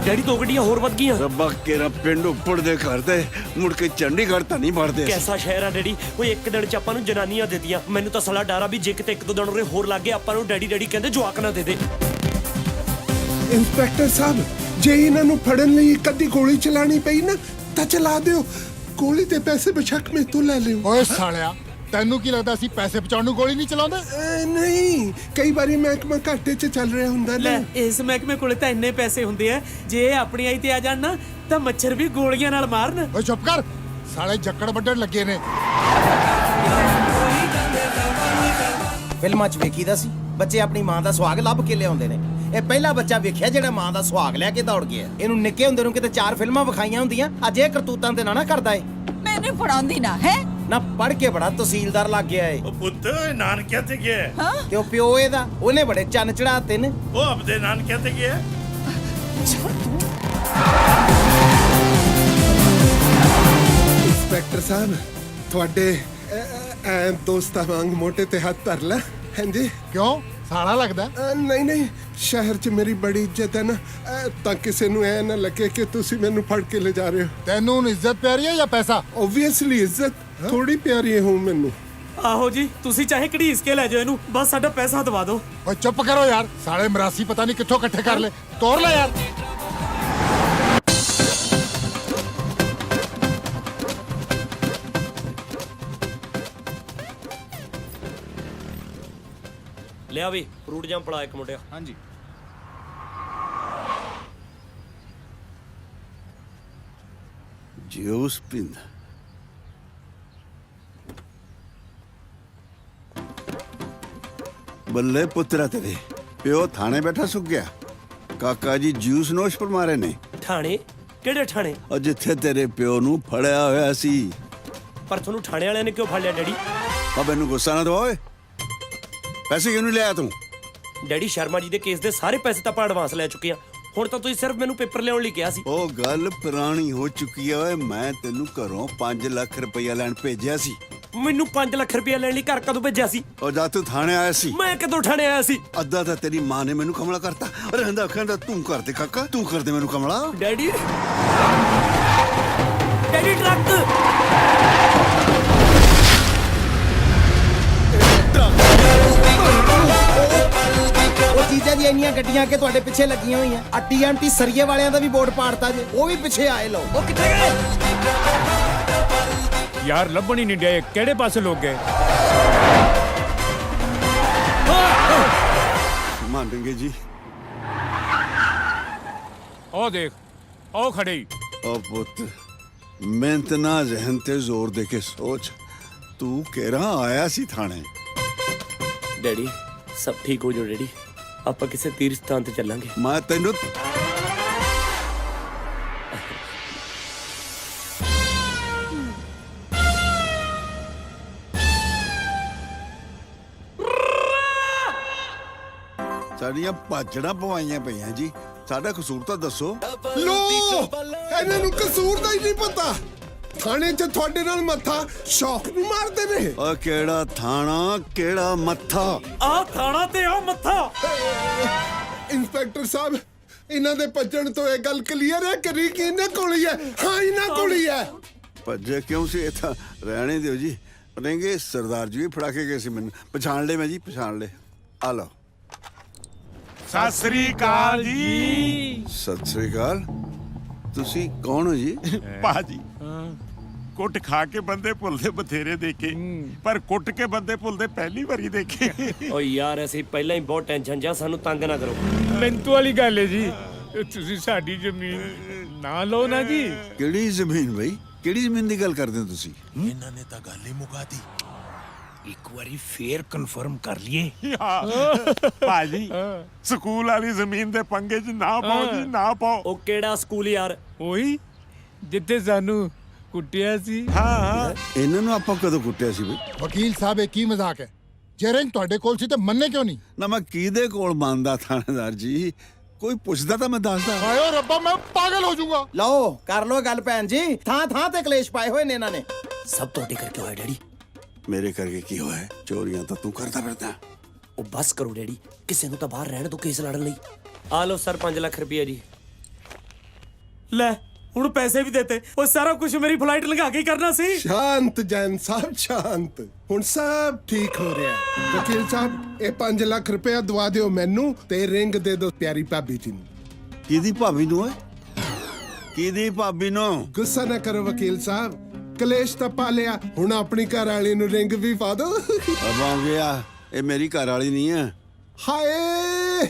ਡੈਡੀ ਦੋ ਗੱਡੀਆਂ ਹੋਰ ਵੱਧ ਗਈਆਂ। ਰੱਬਾ ਕੇਰਾ ਪਿੰਡ ਉੱਪਰ ਦੇ ਘਰ ਤੇ ਮੁੜ ਕੇ ਚੰਡੀਗੜ੍ਹ ਤਾਂ ਨਹੀਂ ਵੜਦੇ। ਕੈਸਾ ਸ਼ਹਿਰ ਆ ਡੈਡੀ। ਓਏ ਇੱਕ ਦਿਨ ਚ ਆਪਾਂ ਨੂੰ ਜਨਾਨੀਆਂ ਦੇਤੀਆਂ। ਮੈਨੂੰ ਤਾਂ ਸਾਲਾ ਡਰ ਆ ਵੀ ਜੇ ਕਿਤੇ ਇੱਕ ਦੋ ਦਿਨ ਉਰੇ ਹੋਰ ਲੱਗ ਗਏ ਆਪਾਂ ਨੂੰ ਡੈਡੀ ਡੈਡੀ ਕਹਿੰਦੇ ਜਵਾਕ ਨਾ ਦੇ ਦੇ। ਇੰਸਪੈਕਟਰ ਸਾਹਿਬ ਜੇ ਇਹਨਾਂ ਨੂੰ ਫੜਨ ਲਈ ਇੱਕ ਅੱਧੀ ਗੋਲੀ ਚਲਾਣੀ ਪਈ ਨਾ ਤਾਂ ਚਲਾ ਦਿਓ। ਗੋਲੀ ਦੇ ਪੈਸੇ ਬੇਸ਼ੱਕ ਮੇਰੇ ਤੋਂ ਲੈ ਲਿਓ। ਓਏ ਸਾਲਿਆ ਤੈਨੂੰ ਕੀ ਲੱਗਦਾ ਸੀ ਪੈਸੇ ਬਚਾਉਣ ਨੂੰ ਗੋਲੀ ਨਹੀਂ ਚਲਾਉਂਦੇ? ਨਹੀਂ ਕਈ ਵਾਰੀ ਮਹਿਕਮਾ ਘਾਟੇ 'ਚ ਚੱਲ ਰਿਹਾ ਹੁੰਦਾ ਨਾ। ਇਸ ਮਹਿਕਮੇ ਕੋਲੇ ਤਾਂ ਇੰਨੇ ਪੈਸੇ ਹੁੰਦੇ ਆ ਜੇ ਆਪਣੀ ਆਈ ਤੇ ਆ ਜਾਣ ਨਾ ਤਾਂ ਮੱਛਰ ਵੀ ਗੋਲੀਆਂ ਨਾਲ ਮਾਰਨ। ਓਏ ਚੁੱਪ ਕਰ ਸਾਲੇ ਜੱਕੜ ਵੱਢਣ ਲੱਗੇ ਨੇ। ਫਿਲਮਾਂ 'ਚ ਵੇਖੀਦਾ ਸੀ ਬੱਚੇ ਆਪਣੀ ਮਾਂ ਦਾ ਸੁਹਾਗ ਲੱਭ ਕੇ ਲਿਆਉਂਦੇ ਨੇ। ਇਹ ਪਹਿਲਾ ਬੱਚਾ ਵੇਖਿਆ ਜਿਹੜਾ ਮਾਂ ਦਾ ਸੁਹਾਗ ਲੈ ਕੇ ਦੌੜ ਗਿਆ। ਇਹਨੂੰ ਨਿੱਕੇ ਹੁੰਦੇ ਨੂੰ ਕਿਤੇ 4 ਫਿਲਮਾਂ ਵਿਖਾਈਆਂ ਹੁੰਦੀਆਂ ਅੱਜ ਇਹ ਕਰਤੂਤਾਂ ਤੇ ਨਾ ਕਰਦਾ ਏ। ਮੈਨੂੰ ਪੜਾਉਂਦੀ ਨਾ ਹੈ ਨਾ ਪੜ ਕੇ ਬੜਾ ਤਹਿਸੀਲਦਾਰ ਲੱਗ ਗਿਆ ਏ। ਉਹ ਪੁੱਤ ਨਾਨਕਿਆਂ ਤੇ ਗਿਆ। ਤੇ ਉਹ ਪਿਓ ਇਹਦਾ ਉਹਨੇ ਬੜੇ ਚੰਨ ਚੜਾਤੇ ਨੇ। ਉਹ ਆਪਦੇ ਨਾਨਕਿਆਂ ਤੇ ਗਿਆ। ਇੰਸਪੈਕਟਰ ਸਾਹਿਬ ਤੁਹਾਡੇ ਦੋਸਤਾਂ ਵਾਂਗ ਮੋਟੇ ਤੇ ਹੱਥ ਧਰ ਲੈ। ਹਾਂਜੀ ਕਿਉਂ ਸਾਲਾ ਲੱਗਦਾ? ਨਹੀਂ ਨਹੀਂ ਸ਼ਹਿਰ 'ਚ ਮੇਰੀ ਬੜੀ ਇੱਜ਼ਤ ਹੈ ਨਾ ਤਾਂ ਕਿਸੇ ਨੂੰ ਐ ਨਾ ਲੱਗੇ ਕਿ ਤੁਸੀਂ ਮੈਨੂੰ ਫੜ ਕੇ ਲੈ ਜਾ ਰਹੇ ਹੋ। ਤੈਨੂੰ ਹੁਣ ਇੱਜ਼ਤ ਪਿਆਰੀ ਹੈ ਜਾਂ ਪੈਸਾ? ਓਬਵੀਅਸਲੀ ਇੱਜ਼ਤ ਥੋੜੀ ਪਿਆਰੀ ਹੈ ਹੁਣ ਮੈਨੂੰ। ਆਹੋ ਜੀ ਤੁਸੀਂ ਚਾਹੇ ਘੜੀਸ ਕੇ ਲੈ ਜਾਓ ਇਹਨੂੰ ਬਸ ਸਾਡਾ ਪੈਸਾ ਦਵਾ ਦਿਓ। ਓਏ ਚੁੱਪ ਕਰੋ ਯਾਰ ਸਾਲੇ ਮਰਾਸੀ ਪਤਾ ਨਹੀਂ ਕਿੱਥੋਂ ਇਕੱਠੇ ਕਰ ਲੈ। ਤੋੜ ਲੈ ਯਾਰ। ਲਿਆ ਵੀ ਫਰੂਟ ਜਾਮ ਪੜਾ ਇੱਕ ਮੁੰਡਿਆ। ਹਾਂਜੀ ਜੂਸ ਪੀਂਦਾ। ਬੱਲੇ ਪੁੱਤਰਾ ਤੇਰੇ ਪਿਓ ਥਾਣੇ ਬੈਠਾ ਸੁੱਕ ਗਿਆ। ਕਾਕਾ ਜੀ ਜੂਸ ਨੋਸ਼ ਪਰ ਮਾਰੇ ਨੇ। ਥਾਣੇ ਕਿਹੜੇ ਥਾਣੇ? ਉਹ ਜਿੱਥੇ ਤੇਰੇ ਪਿਓ ਨੂੰ ਫੜਿਆ ਹੋਇਆ ਸੀ। ਪਰ ਤੁਹਾਨੂੰ ਥਾਣੇ ਵਾਲਿਆਂ ਨੇ ਕਿਉਂ ਫੜ ਲਿਆ ਡੈਡੀ? ਆ ਮੈਨੂੰ ਗੁੱਸਾ ਨਾ ਦਿਵਾ ਓਏ। ਪੈਸੇ ਕਿਉਂ ਨਹੀਂ ਲਿਆ ਤੂੰ? ਡੈਡੀ ਸ਼ਰਮਾ ਜੀ ਦੇ ਕੇਸ ਦੇ ਸਾਰੇ ਪੈਸੇ ਤਾਂ ਆਪਾਂ ਐਡਵਾਂਸ ਲੈ ਚੁੱਕੇ ਆ। ਹੁਣ ਤਾਂ ਤੁਸੀਂ ਸਿਰਫ ਮੈਨੂੰ ਪੇਪਰ ਲਿਆਉਣ ਲਈ ਕਿਹਾ ਸੀ। ਉਹ ਗੱਲ ਪੁਰਾਣੀ ਹੋ ਚੁੱਕੀ ਹੈ ਓਏ। ਮੈਂ ਤੈਨੂੰ ਘਰੋਂ 5 ਲੱਖ ਰੁਪਇਆ ਲੈਣ ਭੇਜਿਆ ਸੀ। ਮੈਨੂੰ 5 ਲੱਖ ਰੁਪਇਆ ਲੈਣ ਲਈ ਘਰ ਕਦੋਂ ਭੇਜਿਆ ਸੀ? ਉਹ ਜਦ ਤੂੰ ਥਾਣੇ ਆਇਆ ਸੀ। ਮੈਂ ਕਦੋਂ ਥਾਣੇ ਆਇਆ ਸੀ? ਅੱਧਾ ਤਾਂ ਤੇਰੀ ਮਾਂ ਨੇ ਮੈਨੂੰ ਕਮਲਾ ਕਰਤਾ। ਰਹਿੰਦਾ ਕਹਿੰਦਾ ਤੂੰ ਕਰ ਦੇ ਕਾਕਾ ਤੂੰ ਕਰ ਦੇ ਮੈਨੂੰ ਕਮਲਾ। ਡੈਡੀ ਡੈਡੀ ਟਰੱਕ ਉਹ ਚੀਜ਼ਾਂ ਦੀਆਂ ਇੰਨੀਆਂ ਗੱਡੀਆਂ ਕਿ ਤੁਹਾਡੇ ਪਿੱਛੇ ਲੱਗੀਆਂ ਹੋਈਆਂ। ਆ TMT ਸਰੀਏ ਵਾਲਿਆਂ ਦਾ ਵੀ ਬੋਰਡ ਪਾੜਤਾ ਜੇ ਉਹ ਵੀ ਪਿੱਛੇ ਆਏ ਲੋ। ਉਹ ਕਿੱਥੇ ਗਏ? ਯਾਰ ਲੱਭਣ ਹੀ ਨਹੀਂ ਡਏ ਕਿਹੜੇ ਪਾਸੇ ਲੋਕ ਗਏ। ਮੰਨਗੇ ਜੀ। ਉਹ ਦੇਖ ਉਹ ਖੜੇ ਹੀ। ਉਹ ਪੁੱਤ ਮਿਹਨਤ ਨਾ ਜ਼ਹਿਨ ਤੇ ਜ਼ੋਰ ਦੇ ਕੇ ਸੋਚ। ਤੂੰ ਕਿਹੜਾ ਆਇਆ ਸੀ ਥਾਣੇ? ਡੈਡੀ ਸਭ ਠੀਕ ਹੋ ਜਾਓ ਡੈਡੀ। ਆਪਾਂ ਕਿਸੇ ਤੀਰਥ ਸਥਾਨ ਤੇ ਚੱਲਾਂਗੇ। ਮੈਂ ਤੈਨੂੰ ਸਾਡੀਆਂ ਭਾਜੜਾਂ ਪਵਾਈਆਂ ਪਈਆਂ ਜੀ। ਸਾਡਾ ਕਸੂਰ ਤਾਂ ਦੱਸੋ। ਲੋ ਇਹਨਾਂ ਨੂੰ ਕਸੂਰ ਦਾ ਹੀ ਨਹੀਂ ਪਤਾ। ਥਾਣੇ 'ਚ ਤੁਹਾਡੇ ਨਾਲ ਮੱਥਾ ਸ਼ੌਕ ਨੂੰ ਮਾਰਦੇ ਨੇ। ਓ ਕਿਹੜਾ ਥਾਣਾ ਕਿਹੜਾ ਮੱਥਾ? ਆ ਥਾਣਾ ਤੇ ਆ ਮੱਥਾ। ਇੰਸਪੈਕਟਰ ਸਾਹਿਬ, ਇਹਨਾਂ ਦੇ ਭੱਜਣ ਤੋਂ ਇਹ ਗੱਲ ਕਲੀਅਰ ਹੈ ਕਿ ਰੀਕ ਇਹਨਾਂ ਕੋਲ ਹੀ ਹੈ। ਹਾਂ, ਇਹਨਾਂ ਕੋਲ ਹੀ ਹੈ। ਭੱਜੇ ਕਿਉਂ ਸੀ? ਇਹ ਤਾਂ ਰਹਿਣੇ ਦਿਓ ਜੀ। ਰਹਿਣਗੇ ਸਰਦਾਰ ਜੀ ਵੀ ਫੜਾ ਕੇ ਗਏ ਸੀ ਮੈਨੂੰ। ਪਛਾਣ ਲਏ ਮੈਂ ਜੀ, ਪਛਾਣ ਲਏ। ਆ ਲਓ। ਸਤਿ ਸ੍ਰੀ ਅਕਾਲ ਜੀ। ਸਤਿ ਸ੍ਰੀ ਅਕਾਲ। ਤੁਸੀਂ ਕੌਣ ਹੋ ਜੀ? ਬਾਜੀ ਕੁੱਟ ਖਾ ਕੇ ਬੰਦੇ ਭੁੱਲਦੇ ਬਥੇਰੇ ਦੇਖੇ, ਪਰ ਕੁੱਟ ਕੇ ਬੰਦੇ ਭੁੱਲਦੇ ਪਹਿਲੀ ਵਾਰੀ ਦੇਖੇ। ਓ ਯਾਰ ਅਸੀਂ ਪਹਿਲਾਂ ਹੀ ਬਹੁਤ ਟੈਨਸ਼ਨ ਜਾਂ ਸਾਨੂੰ ਤੰਗ ਨਾ ਕਰੋ। ਮਿੰਟੂ ਵਾਲੀ ਗੱਲ ਹੈ ਜੀ, ਤੁਸੀਂ ਸਾਡੀ ਜ਼ਮੀਨ ਨਾ ਲਓ ਨਾ ਜੀ। ਕਿਹੜੀ ਜ਼ਮੀਨ ਬਈ? ਕਿਹੜੀ ਜ਼ਮੀਨ ਦੀ ਗੱਲ ਕਰਦੇ ਹੋ ਤੁਸੀਂ? ਇਹਨਾਂ ਨੇ ਤਾਂ ਗੱਲ ਹੀ ਮੁਕਾਤੀ। ਇੱਕ ਵਾਰੀ ਫੇਰ ਕਨਫਰਮ ਕਰ ਲਈਏ। ਭਾਜੀ ਸਕੂਲ ਵਾਲੀ ਜ਼ਮੀਨ ਦੇ ਪੰਗੇ 'ਚ ਨਾ ਪਾਓ ਜੀ, ਨਾ ਪਾਓ। ਉਹ ਕਿਹੜਾ ਸਕੂਲ ਯਾਰ? ਉਹੀ ਜਿੱਥੇ ਸਾਨੂੰ ਕੁੱਟਿਆ ਸੀ। ਹਾਂ ਇਹਨਾਂ ਨੂੰ ਆਪਾਂ ਕਦੋਂ ਕੁੱਟਿਆ ਸੀ ਬਈ? ਵਕੀਲ ਸਾਹਿਬ, ਇਹ ਕੀ ਮਜ਼ਾਕ ਹੈ? ਜੇ ਰਿੰਗ ਤੁਹਾਡੇ ਕੋਲ ਸੀ ਤੇ ਮੰਨੇ ਕਿਉਂ ਨਹੀਂ? ਨਾ ਮੈਂ ਕਿਹਦੇ ਕੋਲ ਮੰਨਦਾ ਥਾਣੇਦਾਰ ਜੀ? ਕੋਈ ਪੁੱਛਦਾ ਤਾਂ ਮੈਂ ਦੱਸਦਾ। ਆਇਓ ਰੱਬਾ, ਮੈਂ ਪਾਗਲ ਹੋ ਜਾਊਂਗਾ। ਲਓ ਕਰ ਲਓ ਗੱਲ ਭੈਣ ਜੀ। ਥਾਂ ਥਾਂ ਤੇ ਕਲੇਸ਼ ਪਾਏ ਹੋਏ ਨੇ ਇਹਨਾਂ ਨੇ। ਸਭ ਤੁਹਾਡੇ ਕਰਕੇ ਹੋਇਆ ਡੈਡੀ। ਮੇਰੇ ਕਰਕੇ ਕੀ ਹੋਇਆ? ਚੋਰੀਆਂ ਤਾਂ ਤੂੰ ਕਰਦਾ ਫਿਰਦਾ। ਉਹ ਬਸ ਕਰੋ ਡੈਡੀ, ਕਿਸੇ ਨੂੰ ਤਾਂ ਬਾਹਰ ਰਹਿਣ ਤੋਂ ਕੇਸ ਲੜਨ ਲਈ। ਆ ਲਓ ਸਰ 5 ਲੱਖ ਰੁਪਏ ਜੀ। ਲੈ ਹੁਣ ਪੈਸੇ ਵੀ ਦਿੱਤੇ। ਉਹ ਸਾਰਾ ਕੁਝ ਮੇਰੀ ਫਲਾਈਟ ਲਗਾ ਕੇ ਹੀ ਕਰਨਾ ਸੀ। ਸ਼ਾਂਤ ਜੈਨ ਸਾਹਿਬ, ਸ਼ਾਂਤ। ਹੁਣ ਸਭ ਠੀਕ ਹੋ ਰਿਹਾ ਹੈ। ਵਕੀਲ ਸਾਹਿਬ, ਇਹ 5 ਲੱਖ ਰੁਪਇਆ ਦਵਾ ਦਿਓ ਮੈਨੂੰ ਤੇ ਰਿੰਗ ਦੇ ਦਿਓ ਪਿਆਰੀ ਭਾਬੀ ਜੀ ਨੂੰ। ਕਿਹਦੀ ਭਾਬੀ ਨੂੰ? ਕਿਹਦੀ ਭਾਬੀ ਨੂੰ? ਗੁੱਸਾ ਨਾ ਕਰੋ ਵਕੀਲ ਸਾਹਿਬ, ਕਲੇਸ਼ ਤਾਂ ਪਾ ਲਿਆ, ਹੁਣ ਆਪਣੀ ਘਰ ਵਾਲੀ ਨੂੰ ਰਿੰਗ ਵੀ ਪਾ ਦੋ। ਅਬ ਆ ਗਿਆ। ਇਹ ਮੇਰੀ ਘਰ ਵਾਲੀ ਨਹੀਂ ਹੈ। ਹਾਏ,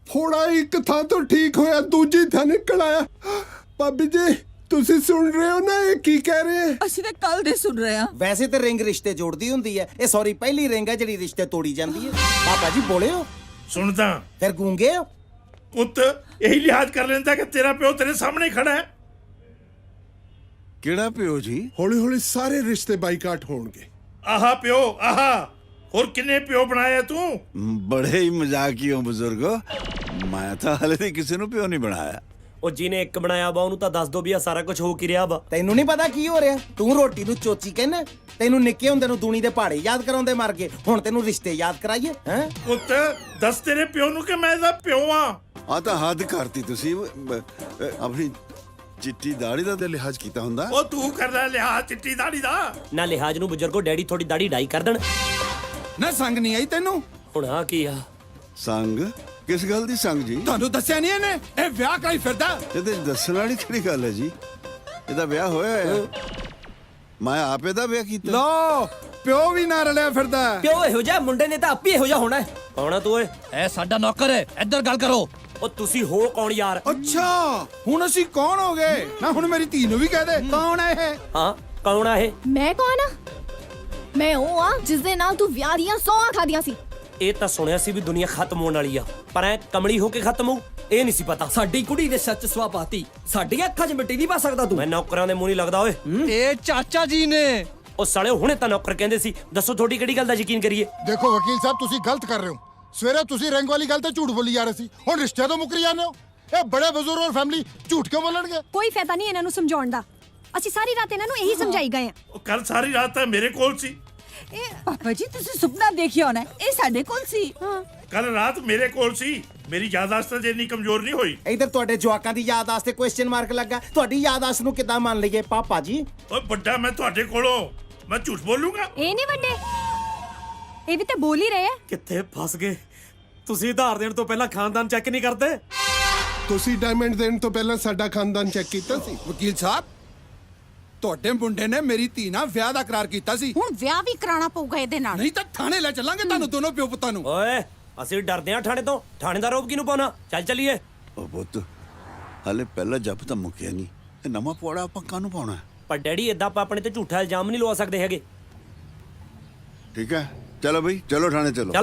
ਥੋੜਾ ਇੱਕ ਥਾਂ ਤੋਂ ਠੀਕ ਹੋਇਆ, ਦੂਜੀ ਥਾਂ ਨਿਕਲ ਆਇਆ। ਭਾਬੀ ਜੀ, ਤੁਸੀਂ ਸੁਣ ਰਹੇ ਹੋ ਨਾ ਇਹ ਕੀ ਕਹਿ ਰਹੇ ਹੈ? ਅਸੀਂ ਤਾਂ ਕੱਲ ਦੇ ਸੁਣ ਰਹੇ ਹਾਂ। ਵੈਸੇ ਤੇ ਰਿੰਗ ਰਿਸ਼ਤੇ ਜੋੜਦੀ ਹੁੰਦੀ ਹੈ। ਇਹ ਸੌਰੀ ਪਹਿਲੀ ਰਿੰਗ ਹੈ ਜਿਹੜੀ ਰਿਸ਼ਤੇ ਤੋੜੀ ਜਾਂਦੀ ਹੈ। ਪਾਪਾ ਜੀ ਬੋਲੇ ਹੋ? ਸੁਣਦਾ। ਫਿਰ ਗੂੰਗੇ ਹੋ? ਪੁੱਤ ਇਹੀ ਲਿਹਾਜ਼ ਕਰ ਲੈਂਦਾ ਕਿ ਤੇਰਾ ਪਿਓ ਤੇਰੇ ਸਾਹਮਣੇ ਖੜਾ ਹੈ। ਕਿਹੜਾ ਪਿਓ ਜੀ? ਹੌਲੀ ਹੌਲੀ ਸਾਰੇ ਰਿਸ਼ਤੇ ਬਾਈਕਾਟ ਹੋਣਗੇ। ਆਹਾ ਪਿਓ, ਆਹਾ। ਹੋਰ ਕਿੰਨੇ ਪਿਓ ਬਣਾਇਆ ਤੂੰ? ਬੜੇ ਹੀ ਮਜ਼ਾਕੀ ਹੋ ਬਜ਼ੁਰਗੋ। ਮੈਂ ਤਾਂ ਹਲੇ ਤੇ ਕਿਸੇ ਨੂੰ ਪਿਓ ਨਹੀਂ ਬਣਾਇਆ। ਉਹ ਜਿਹਨੇ ਇੱਕ ਬਣਾਇਆ ਵਾ ਉਹਨੂੰ ਤਾਂ ਦੱਸ ਦੋ ਵੀ ਆ ਸਾਰਾ ਕੁਝ ਹੋ ਕੀ ਰਿਹਾ ਵਾ। ਤੈਨੂੰ ਨਹੀਂ ਪਤਾ ਕੀ ਹੋ ਰਿਹਾ? ਤੂੰ ਰੋਟੀ ਨੂੰ ਚੋਚੀ ਕਹਿੰਦਾ। ਤੈਨੂੰ ਨਿੱਕੇ ਹੁੰਦੇ ਨੂੰ ਦੂਣੀ ਦੇ ਪਹਾੜੇ ਯਾਦ ਕਰਾਉਂਦੇ ਮਰ ਗਏ, ਹੁਣ ਤੈਨੂੰ ਰਿਸ਼ਤੇ ਯਾਦ ਕਰਾਈਏ? ਹੈ ਪੁੱਤ ਦੱਸ ਤੇਰੇ ਪਿਓ ਨੂੰ ਕਿ ਮੈਂ ਇਹਦਾ ਪਿਓ ਆ? ਆ ਤਾਂ ਹੱਦ ਕਰਤੀ ਤੁਸੀਂ। ਆਪਣੀ ਚਿੱਟੀ ਦਾੜੀ ਦਾ ਤੇ ਲਿਹਾਜ਼ ਕੀਤਾ ਹੁੰਦਾ। ਉਹ ਤੂੰ ਕਰਦਾ ਲਿਹਾਜ਼ ਚਿੱਟੀ ਦਾੜੀ ਦਾ? ਨਾ ਲਿਹਾਜ਼ ਨੂੰ ਬਜ਼ੁਰਗੋ ਡੈਡੀ ਥੋੜੀ ਦਾੜੀ ਡਾਈ ਕਰ ਦੇਣ। ਨਾ ਸੰਗ ਨਹੀਂ ਆਈ ਤੈਨੂੰ? ਹੁਣ ਆ ਕੀ ਆ? ਸੰਗ? ਕਿਸ ਗੱਲ ਦੀ ਸੰਗ ਜੀ? ਤੁਹਾਨੂੰ ਦੱਸਿਆ ਨਹੀਂ ਇਹਨੇ? ਇਹ ਵਿਆਹ ਕਰਾਈ ਫਿਰਦਾ। ਇਹਦੇ ਦੱਸਣ ਵਾਲੀ ਕਿਹੜੀ ਗੱਲ ਹੈ ਜੀ? ਇਹਦਾ ਵਿਆਹ ਹੋਇਆ ਹੈ। ਮੈਂ ਆਪੇ ਦਾ ਵਿਆਹ ਕੀਤਾ। ਲੋ ਪਿਓ ਵੀ ਨਾ ਰਲਿਆ ਫਿਰਦਾ। ਪਿਓ ਇਹੋ ਜਿਹਾ, ਮੁੰਡੇ ਨੇ ਤਾਂ ਆਪੇ ਇਹੋ ਜਿਹਾ ਹੋਣਾ। ਕੌਣਾ ਤੂੰ ਓਏ? ਇਹ ਸਾਡਾ ਨੌਕਰ ਹੈ, ਇੱਧਰ ਗੱਲ ਕਰੋ। ਉਹ ਤੁਸੀਂ ਹੋ ਕੌਣ ਯਾਰ? ਅੱਛਾ ਹੁਣ ਅਸੀਂ ਕੌਣ ਹੋ ਗਏ? ਨਾ ਹੁਣ ਮੇਰੀ ਧੀ ਨੂੰ ਵੀ ਕਹਿ ਦੇ ਕੌਣ ਹੈ ਇਹ? ਹਾਂ ਕੌਣ ਆ ਇਹ? ਮੈਂ ਕੌਣ ਆ? ਮੈਂ ਉਹ ਆ ਜਿਸ ਦੇ ਨਾਲ ਤੂੰ ਵਿਆਹ ਦੀਆਂ 100 ਖਾਦੀਆਂ ਸੀ। ਇਹ ਤਾਂ ਸੁਣਿਆ ਸੀ ਵੀ ਦੁਨੀਆ ਖਤਮ ਹੋਣ ਵਾਲੀ ਆ, ਪਰ ਐ ਕਮਲੀ ਹੋ ਕੇ ਖਤਮ ਹੋਊ ਇਹ ਨਹੀਂ ਸੀ ਪਤਾ। ਸਾਡੀ ਕੁੜੀ ਦੇ ਸੱਚ ਸਵਾ ਪਾਤੀ, ਸਾਡੀਆਂ ਅੱਖਾਂ 'ਚ ਮਿੱਟੀ ਨਹੀਂ ਪਾ ਸਕਦਾ ਤੂੰ। ਮੈਂ ਨੌਕਰਾਂ ਦੇ ਮੂੰਹ ਨਹੀਂ ਲੱਗਦਾ ਓਏ। ਇਹ ਚਾਚਾ ਜੀ ਨੇ। ਉਹ ਸਾਲੇ ਹੁਣੇ ਤਾਂ ਨੌਕਰ ਕਹਿੰਦੇ ਸੀ। ਦੱਸੋ ਤੁਹਾਡੀ ਕਿਹੜੀ ਗੱਲ ਦਾ ਯਕੀਨ ਕਰੀਏ? ਦੇਖੋ ਵਕੀਲ ਸਾਹਿਬ, ਤੁਸੀਂ ਗਲਤ ਕਰ ਰਹੇ ਹੋ। ਸਵੇਰੇ ਤੁਸੀਂ ਰਿੰਗ ਵਾਲੀ ਗੱਲ ਤੇ ਝੂਠ ਬੋਲੀ ਜਾ ਰਹੇ ਸੀ, ਹੁਣ ਰਿਸ਼ਤੇ ਤੋਂ ਮੁੱਕਰੀ ਜਾਂਦੇ ਹੋ। ਇਹ ਬੜੇ ਬਜ਼ੁਰਗ ਔਰ ਫੈਮਿਲੀ ਝੂਠ ਕਿਉਂ ਬੋਲਣਗੇ? ਕੋਈ ਫਾਇਦਾ ਨਹੀਂ ਇਹਨਾਂ ਨੂੰ ਸਮਝਾਉਣ ਦਾ। ਅਸੀਂ ਸਾਰੀ ਰਾਤ ਇਹਨਾਂ ਨੂੰ ਇਹੀ ਸਮਝਾਈ ਗਏ ਆ। ਉਹ ਕੱਲ ਸਾਰੀ ਰਾਤ ਤਾਂ ਮੇਰੇ ਕੋਲ ਸੀ। ਪਾਪਾ ਜੀ ਤੁਸੀਂ ਸੁਪਨਾ ਦੇਖਿਆ ਹੋਣਾ, ਇਹ ਸਾਡੇ ਕੋਲ ਸੀ। ਕੱਲ ਰਾਤ ਮੇਰੇ ਕੋਲ ਸੀ। ਮੇਰੀ ਯਾਦਾਸ਼ਤ ਤਾਂ ਇੰਨੀ ਕਮਜ਼ੋਰ ਨਹੀਂ ਹੋਈ। ਇਧਰ ਤੁਹਾਡੇ ਜਵਾਕਾਂ ਦੀ ਯਾਦਾਸ਼ਤ ਤੇ ਕੁਐਸਚਨ ਮਾਰਕ ਲੱਗਾ। ਤੁਹਾਡੀ ਯਾਦਾਸ਼ਤ ਨੂੰ ਕਿੱਦਾਂ ਮੰਨ ਲਈਏ ਪਾਪਾ ਜੀ? ਓਏ ਵੱਡਾ ਮੈਂ ਤੁਹਾਡੇ ਕੋਲੋਂ ਮੈਂ ਝੂਠ ਬੋਲੂੰਗਾ? ਇਹ ਨਹੀਂ ਵੱਡੇ, ਇਹ ਵੀ ਤਾਂ ਬੋਲ ਹੀ ਰਹੇ ਆ। ਕਿੱਥੇ ਫਸ ਗਏ? ਤੁਸੀਂ ਉਧਾਰ ਦੇਣ ਤੋਂ ਪਹਿਲਾਂ ਖਾਨਦਾਨ ਚੈੱਕ ਨਹੀਂ ਕਰਦੇ? ਤੁਸੀਂ ਡਾਇਮੰਡ ਦੇਣ ਤੋਂ ਪਹਿਲਾਂ ਸਾਡਾ ਖਾਨਦਾਨ ਚੈੱਕ ਕੀਤਾ ਸੀ? ਵਕੀਲ ਸਾਹਿਬ, ਤੁਹਾਡੇ ਮੁੰਡੇ ਨੇ ਮੇਰੀ ਧੀ ਨਾਲ ਵਿਆਹ ਦਾ ਕਰਾਰ ਕੀਤਾ ਸੀ। ਹੁਣ ਵਿਆਹ ਵੀ ਕਰਾਉਣਾ ਪਊਗਾ ਇਹਦੇ ਨਾਲ। ਨਹੀਂ ਤਾਂ ਥਾਣੇ ਲੈ ਚੱਲਾਂਗੇ ਤੁਹਾਨੂੰ ਦੋਨੋਂ ਪਿਓ ਪੁੱਤਾਂ ਨੂੰ। ਓਏ ਅਸੀਂ ਡਰਦੇ ਆ ਥਾਣੇ ਤੋਂ। ਥਾਣੇ ਦਾ ਰੋਬ ਕਿਹਨੂੰ ਪਾਉਣਾ? ਚੱਲ ਚੱਲੀਏ। ਉਹ ਪੁੱਤ ਹਲੇ ਪਹਿਲਾ ਜੱਬ ਤਾਂ ਮੁੱਕਿਆ ਨਹੀਂ, ਇਹ ਨਵਾਂ ਪੌੜਾ ਆਪਾਂ ਕਾਹਨੂੰ ਪਾਉਣਾ? ਪਰ ਡੈਡੀ ਏਦਾਂ ਆਪਾਂ ਆਪਣੇ ਤੇ ਝੂਠਾ ਇਲਜ਼ਾਮ ਨਹੀਂ ਲਵਾ ਸਕਦੇ ਹੈਗੇ। ਠੀਕ ਹੈ ਚਲੋ ਬਈ, ਚਲੋ ਥਾਣੇ ਚਲੋ।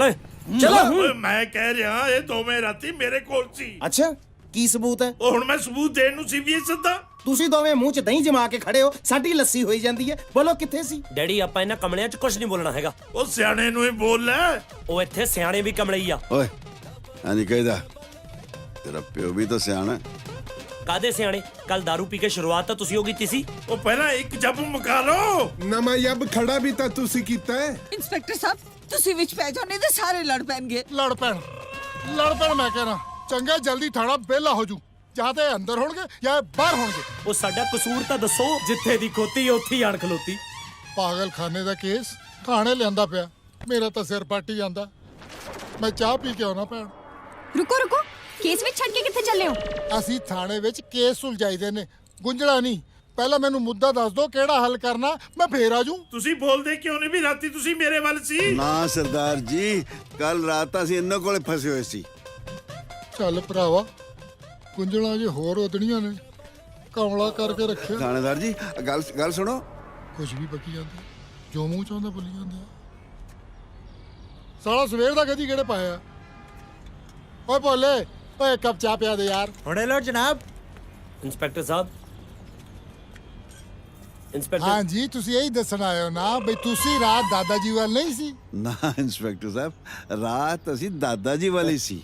ਚਲੋ ਓਏ ਮੈਂ ਕਹਿ ਰਿਹਾ ਇਹ ਦੋਵੇਂ ਰਾਤੀ ਮੇਰੇ ਕੋਲ ਸੀ। ਅੱਛਾ ਕੀ ਸਬੂਤ ਹੈ? ਉਹ ਹੁਣ ਮੈਂ ਸਬੂਤ ਦੇਣ ਨੂੰ ਸੀ ਵੀ ਸੱਦਾ। ਤੁਸੀਂ ਦੋਵੇਂ ਮੂੰਹ 'ਚ ਦਹੀਂ ਜਮਾ ਕੇ ਖੜੇ ਹੋ, ਸਾਡੀ ਲੱਸੀ ਹੋਈ ਜਾਂਦੀ ਹੈ। ਬੋਲੋ ਕਿੱਥੇ ਸੀ? ਡੈਡੀ ਆਪਾਂ ਇਹਨਾਂ ਕਮਲਿਆਂ 'ਚ ਕੁਝ ਨਹੀਂ ਬੋਲਣਾ ਹੈਗਾ। ਉਹ ਸਿਆਣੇ ਨੂੰ ਹੀ ਬੋਲ ਲੈ। ਉਹ ਇੱਥੇ ਸਿਆਣੇ ਵੀ ਕਮਲੇ ਹੀ ਆ। ਓਏ ਐਂ ਨਹੀਂ ਕਹੀਦਾ, ਤੇਰਾ ਪਿਓ ਵੀ ਤਾਂ ਸਿਆਣਾ। ਕਾਦੇ ਸਿਆਣੇ ਕੱਲ दारू ਪੀ ਕੇ ਸ਼ੁਰੂਆਤ ਤਾਂ ਤੁਸੀਂ ਉਹ ਕੀਤੀ ਸੀ। ਉਹ ਪਹਿਲਾਂ ਇੱਕ ਜੱਬ ਮੁਕਾ ਲਓ। ਨਵਾਂ ਯੱਬ ਖੜਾ ਵੀ ਤਾਂ ਤੁਸੀਂ ਕੀਤਾ ਹੈ। ਇੰਸਪੈਕਟਰ ਸਾਹਿਬ ਤੁਸੀਂ ਵਿੱਚ ਪੈ ਜਾਓ ਨਹੀਂ ਤੇ ਸਾਰੇ ਲੜ ਪੈਣਗੇ। ਲੜ ਪੈਣ ਮੈਂ ਕਹਿਣਾ ਚੰਗਾ ਜਲਦੀ ਥਾਣਾ ਵਿਹਲਾ ਹੋ ਜੂ, ਜਾਂ ਤੇ ਅੰਦਰ ਹੋਣਗੇ ਜਾਂ ਬਾਹਰ ਹੋਣਗੇ। ਉਹ ਸਾਡਾ ਕਸੂਰ ਤਾਂ ਦੱਸੋ। ਜਿੱਥੇ ਦੀ ਖੋਤੀ ਉੱਥੇ ਹੀ ਆਣ ਖਲੋਤੀ। ਪਾਗਲਖਾਨੇ ਦਾ ਕੇਸ ਥਾਣੇ ਲਿਆਂਦਾ ਪਿਆ, ਮੇਰਾ ਤਾਂ ਸਿਰ ਪੱਟ ਹੀ ਜਾਂਦਾ। ਮੈਂ ਚਾਹ ਪੀ ਕੇ ਆਉਣਾ ਭੈਣ। ਰੁਕੋ ਕੇਸ ਵਿੱਚ ਛੱਡ ਕੇ ਕਿੱਥੇ ਚੱਲੇ ਹੋ? ਅਸੀਂ ਥਾਣੇ ਵਿੱਚ ਕੇਸ ਸੁਲਝਾਈਦੇ ਨੇ, ਗੁੰਝਲਾ ਨਹੀਂ। ਪਹਿਲਾਂ ਮੈਨੂੰ ਮੁੱਦਾ ਦੱਸ ਦਿਓ ਕਿਹੜਾ ਹੱਲ ਕਰਨਾ, ਮੈਂ ਫੇਰ ਆ ਜੂ। ਤੁਸੀਂ ਬੋਲਦੇ ਕਿਉਂ ਨਹੀਂ ਵੀ ਰਾਤੀ ਤੁਸੀਂ ਮੇਰੇ ਵੱਲ ਸੀ? ਨਾ ਸਰਦਾਰ ਜੀ, ਕੱਲ ਰਾਤ ਅਸੀਂ ਇਹਨਾਂ ਕੋਲੇ ਫਸੇ ਹੋਏ ਸੀ। ਚੱਲ ਭਰਾਵਾ, ਗੁੰਝਲਾਂ ਜੇ ਹੋਰ ਉਦਣੀਆਂ ਨੇ, ਕਮਲਾ ਕਰਕੇ ਰੱਖਿਆ। ਥਾਣੇਦਾਰ ਜੀ ਗੱਲ ਸੁਣੋ। ਕੁਝ ਵੀ ਬਕੀ ਜਾਂਦਾ, ਜੋ ਮੂੰਹ ਚਾਹੁੰਦਾ ਬੋਲੀ ਜਾਂਦਾ। ਸਾਲਾ ਸਵੇਰ ਦਾ ਕਦੀ ਕਿਹੜੇ ਪਾਇਆ। ਓਏ ਭੋਲੇ, ਓਏ ਕੱਪ ਚਾਹ ਪਿਆ ਦੇ ਯਾਰ। ਹੁਣੇ ਲੋ ਜਨਾਬ। ਇੰਸਪੈਕਟਰ ਸਾਹਿਬ, ਇੰਸਪੈਕਟਰ ਹਾਂਜੀ, ਤੁਸੀਂ ਇਹੀ ਦੱਸਣ ਆਏ ਹੋ ਨਾ ਬਈ ਤੁਸੀਂ ਰਾਤ ਦਾਦਾ ਜੀ ਵੱਲ ਨਹੀਂ ਸੀ? ਨਾ ਇੰਸਪੈਕਟਰ ਸਾਹਿਬ, ਰਾਤ ਅਸੀਂ ਦਾਦਾ ਜੀ ਵਾਲੀ ਸੀ।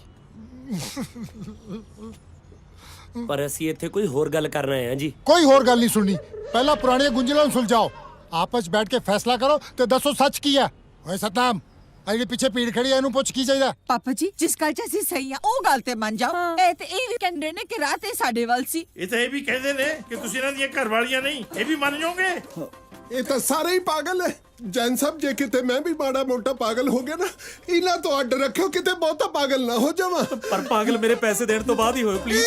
ਪਰ ਅਸੀਂ ਇੱਥੇ ਕੋਈ ਹੋਰ ਗੱਲ ਕਰਨ ਆਏ ਹਾਂ ਜੀ। ਕੋਈ ਹੋਰ ਗੱਲ ਨਹੀਂ ਸੁਣਨੀ, ਪਹਿਲਾਂ ਪੁਰਾਣੀਆਂ ਗੁੰਝਲਾਂ ਨੂੰ ਸੁਲਝਾਓ, ਆਪਸ ਬੈਠ ਕੇ ਫੈਸਲਾ ਕਰੋ ਤੇ ਦੱਸੋ ਸੱਚ ਕੀ ਹੈ। ਓਏ ਸਤਨਾਮ, ਆ ਜਿਹੜੀ ਪਿੱਛੇ ਭੀੜ ਖੜੀ ਹੈ ਇਹਨੂੰ ਪੁੱਛ ਕੀ ਚਾਹੀਦਾ? ਪਾਪਾ ਜੀ ਜਿਸ ਗੱਲ 'ਚ ਅਸੀਂ ਸਹੀ ਆ ਉਹ ਗੱਲ ਤੇ ਮੰਨ ਜਾਓ। ਇਹ ਤੇ ਇਹ ਵੀ ਕਹਿੰਦੇ ਨੇ ਕਿ ਰਾਤ ਇਹ ਸਾਡੇ ਵੱਲ ਸੀ। ਇਹ ਤਾਂ ਇਹ ਵੀ ਕਹਿੰਦੇ ਨੇ ਕਿ ਤੁਸੀਂ ਇਹਨਾਂ ਦੀਆਂ ਘਰ ਵਾਲੀਆਂ ਨਹੀਂ, ਇਹ ਵੀ ਮੰਨ ਜਾਓਗੇ? ਇਹ ਤਾਂ ਸਾਰੇ ਹੀ ਪਾਗਲ ਹੈ। ਜੈਨ ਸਾਹਿਬ, ਜੇ ਕਿਤੇ ਮੈਂ ਵੀ ਮਾੜਾ ਮੋਟਾ ਪਾਗਲ ਹੋ ਗਿਆ ਨਾ, ਇਹਨਾਂ ਤੋਂ ਅੱਡ ਰੱਖਿਓ, ਕਿਤੇ ਬਹੁਤਾ ਪਾਗਲ ਨਾ ਹੋ ਜਾਵਾਂ। ਪਰ ਪਾਗਲ ਮੇਰੇ ਪੈਸੇ ਦੇਣ ਤੋਂ ਬਾਅਦ ਹੀ ਹੋਏ ਪਲੀਜ਼।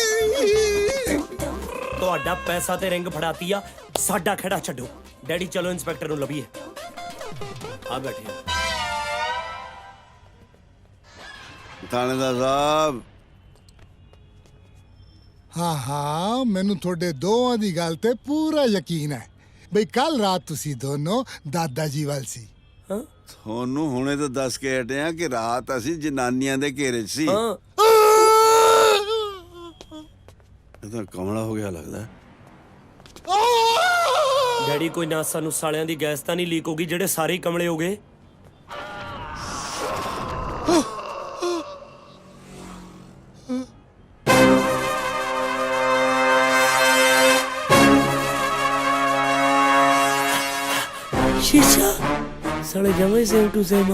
ਤੁਹਾਡਾ ਪੈਸਾ ਤੇ ਰਿੰਗ ਫੜਾਤੀ ਆ, ਸਾਡਾ ਖੜਾ ਛੱਡੋ। ਡੈਡੀ ਚਲੋ ਇੰਸਪੈਕਟਰ ਨੂੰ ਲੱਭੀਏ। ਆ ਬੈਠੇ ਥਾਣੇਦਾਰ ਸਾਹਿਬ। ਹਾਂ, ਮੈਨੂੰ ਤੁਹਾਡੇ ਦੋਵਾਂ ਦੀ ਗੱਲ ਤੇ ਪੂਰਾ ਯਕੀਨ ਹੈ ਬਈ ਕੱਲ ਰਾਤ ਤੁਸੀਂ ਦੋਨੋਂ ਦਾਦਾ ਜੀ ਵੱਲ ਸੀ। ਤੁਹਾਨੂੰ ਹੁਣੇ ਤਾਂ ਦੱਸ ਕੇ ਹਟੇ ਆ ਕਿ ਰਾਤ ਅਸੀਂ ਜਨਾਨੀਆਂ ਦੇ ਘੇਰੇ 'ਚ ਸੀ। ਇਹ ਤਾਂ ਕਮਲਾ ਹੋ ਗਿਆ ਲੱਗਦਾ। ਡੈਡੀ ਕੋਈ ਨਾ ਸਾਨੂੰ ਸਾਲਿਆਂ ਦੀ ਗੈਸ ਤਾਂ ਨਹੀਂ ਲੀਕ ਹੋਗੀ ਜਿਹੜੇ ਸਾਰੇ ਹੀ ਕਮਲੇ ਹੋ ਗਏ। शीशा साले जमा ही सेम टू सेम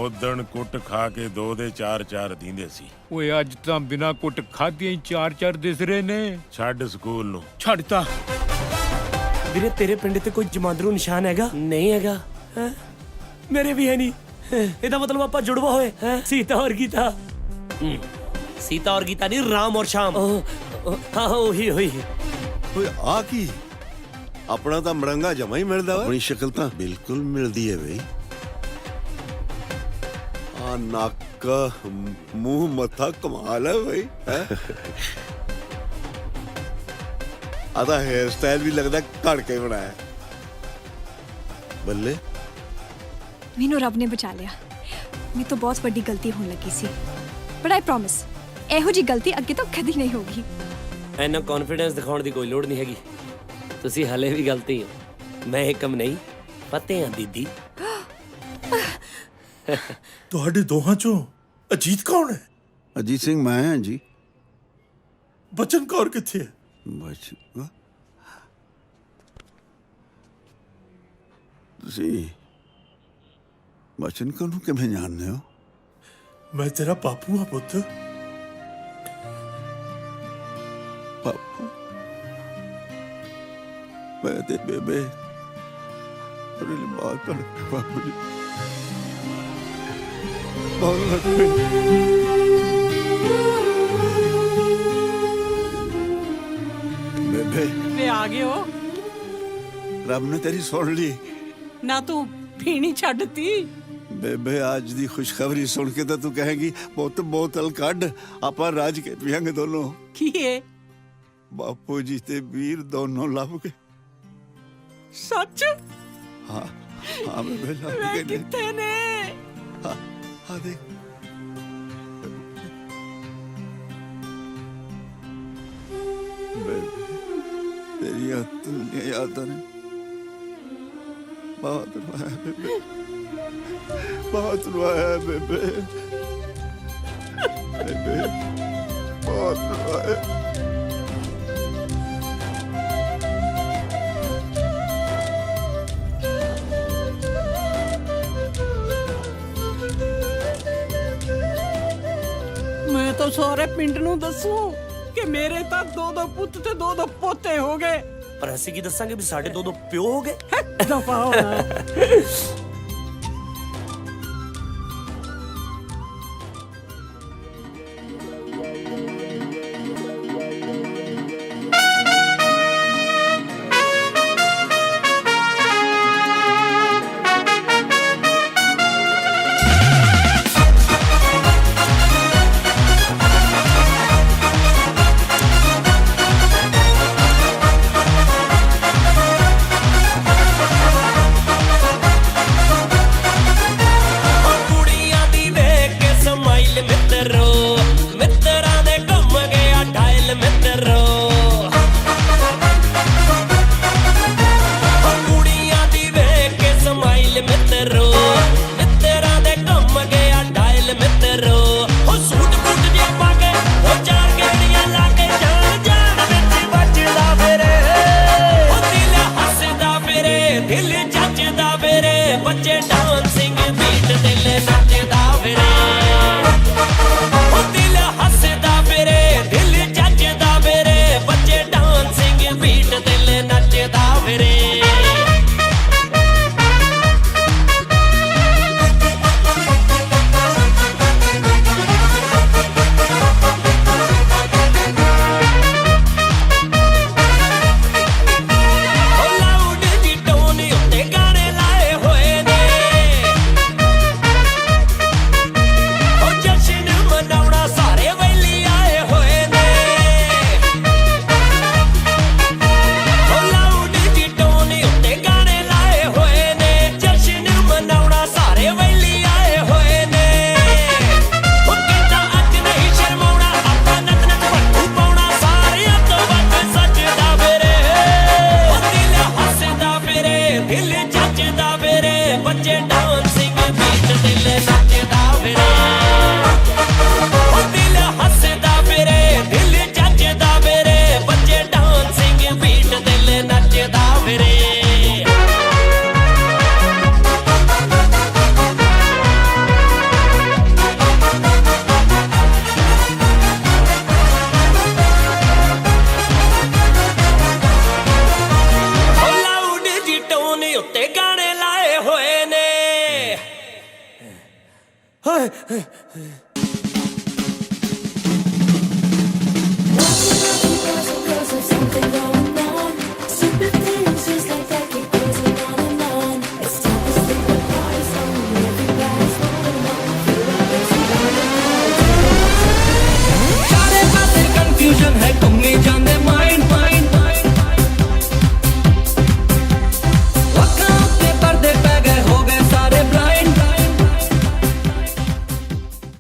ਉਦਣ ਕੁੱਟ ਖਾ ਕੇ 2 ਦੇ 4 ਦਿੰਦੇ ਸੀ। ਓਏ ਅੱਜ ਤਾਂ ਬਿਨਾ ਕੁੱਟ ਖਾਧਿਆਂ ਹੀ 4 ਦਿਸ ਰਹੇ ਨੇ। ਛੱਡ ਸਕੂਲ ਨੂੰ। ਛੱਡਤਾ। ਵੀਰੇ ਤੇਰੇ ਪਿੰਡ ਤੇ ਕੋਈ ਜਮਾਂਦਰੂ ਨਿਸ਼ਾਨ ਹੈਗਾ? ਨਹੀਂ ਹੈਗਾ। ਮੇਰੇ ਵੀ ਹੈ ਨਹੀਂ। ਇਹਦਾ ਮਤਲਬ ਆਪਾਂ ਜੁੜਵਾ ਹੋਏ ਹੈ। ਸੀਤਾ ਔਰ ਗੀਤਾ। ਸੀਤਾ ਔਰ ਗੀਤਾ ਨਹੀਂ, ਰਾਮ ਔਰ ਸ਼ਾਮ। ਹਾਂ ਉਹੀ ਹੋਈ। ਓਏ ਆ ਕੀ, ਆਪਣਾ ਤਾਂ ਮੜੰਗਾ ਜਮਾ ਹੀ ਮਿਲਦਾ ਵਾ। ਆਪਣੀ ਸ਼ਕਲ ਤਾਂ ਬਿਲਕੁਲ ਮਿਲਦੀ ਹੈ ਬਈ। ਆ ਨੱਕ ਮੂੰਹ ਮੱਥਾ ਕਮਾਲ ਹੈ ਬਈ। ਆ ਤਾਂ ਹੇਅਰ ਸਟਾਈਲ ਵੀ ਲੱਗਦਾ ਘੜ ਕੇ ਬਣਾਇਆ। ਬੱਲੇ, ਮੈਨੂੰ ਰੱਬ ਨੇ ਬਚਾ ਲਿਆ। ਮੇਰੇ ਤੋਂ ਬਹੁਤ ਵੱਡੀ ਗਲਤੀ ਹੋਣ ਲੱਗੀ ਸੀ, ਬਟ ਆਈ ਪ੍ਰੋਮਿਸ ਇਹੋ ਜੀ ਗਲਤੀ ਅੱਗੇ ਤੋਂ ਕਦੀ ਨਹੀਂ ਹੋਗੀ। ਇੰਨਾ ਕੌਨਫੀਡੈਂਸ ਦਿਖਾਉਣ ਦੀ ਕੋਈ ਲੋੜ ਨਹੀਂ ਹੈਗੀ। ਤੁਸੀਂ ਹਲੇ ਵੀ ਗਲਤੀ ਹੋ। ਮੈਂ ਏਕਮ ਨਹੀਂ, ਪਤੇ ਆ ਦੀਦੀ। ਤੁਹਾਡੇ ਦੋਹਾਂ ਚੋਂ ਅਜੀਤ ਕੌਣ ਹੈ? ਅਜੀਤ ਸਿੰਘ ਮੈਂ ਹਾਂ ਜੀ। ਬਚਨ ਕੌਰ ਕਿੱਥੇ ਹੈ? ਤੁਸੀਂ ਬਚਨ ਕੌਰ ਨੂੰ ਕਿਵੇਂ ਜਾਣਦੇ ਹੋ? ਮੈਂ ਤੇਰਾ ਬਾਪੂ ਹਾਂ ਪੁੱਤ। ਬਾਪੂ? ਮੈਂ ਤੇ ਬੇਬੇ ਮੇਰੇ ਲਈ ਬਹੁਤ ਤੜਪੇ ਬਾਪੂ ਜੀ, ਬਹੁਤ ਤੜਪੇ। ਬੇਬੇ ਵੇ ਆ ਗਏ ਹੋ? रब ने तेरी सुन ली। ना तू पीनी छड्डती। बेबे आज दी खुशखबरी सुन के तो तू कहेगी पुत बोतल कड आपां रज के पियांगे दोनों। की है? बापू जी ते वीर दोनों लभ गए। सच? हाँ हाँ बेबे लभ वे गए ने। कित्थे ने? हाँ हाँ देख बेबे तेरी तुमने यादां ने बहुत रुआया बेबे, बहुत रुआया बेबे, बेबे बहुत रुआया। मैं तो सारे पिंड नूं दसूं कि मेरे ਤਾਂ ਦੋ ਪੁੱਤ ਤੇ ਦੋ ਪੋਤੇ ਹੋ ਗਏ। ਪਰ ਅਸੀਂ ਕੀ ਦੱਸਾਂਗੇ ਵੀ ਸਾਡੇ ਦੋ ਪਿਓ ਹੋ ਗਏ? ਦਫਾ ਹੋਣਾ। ਹਾਏ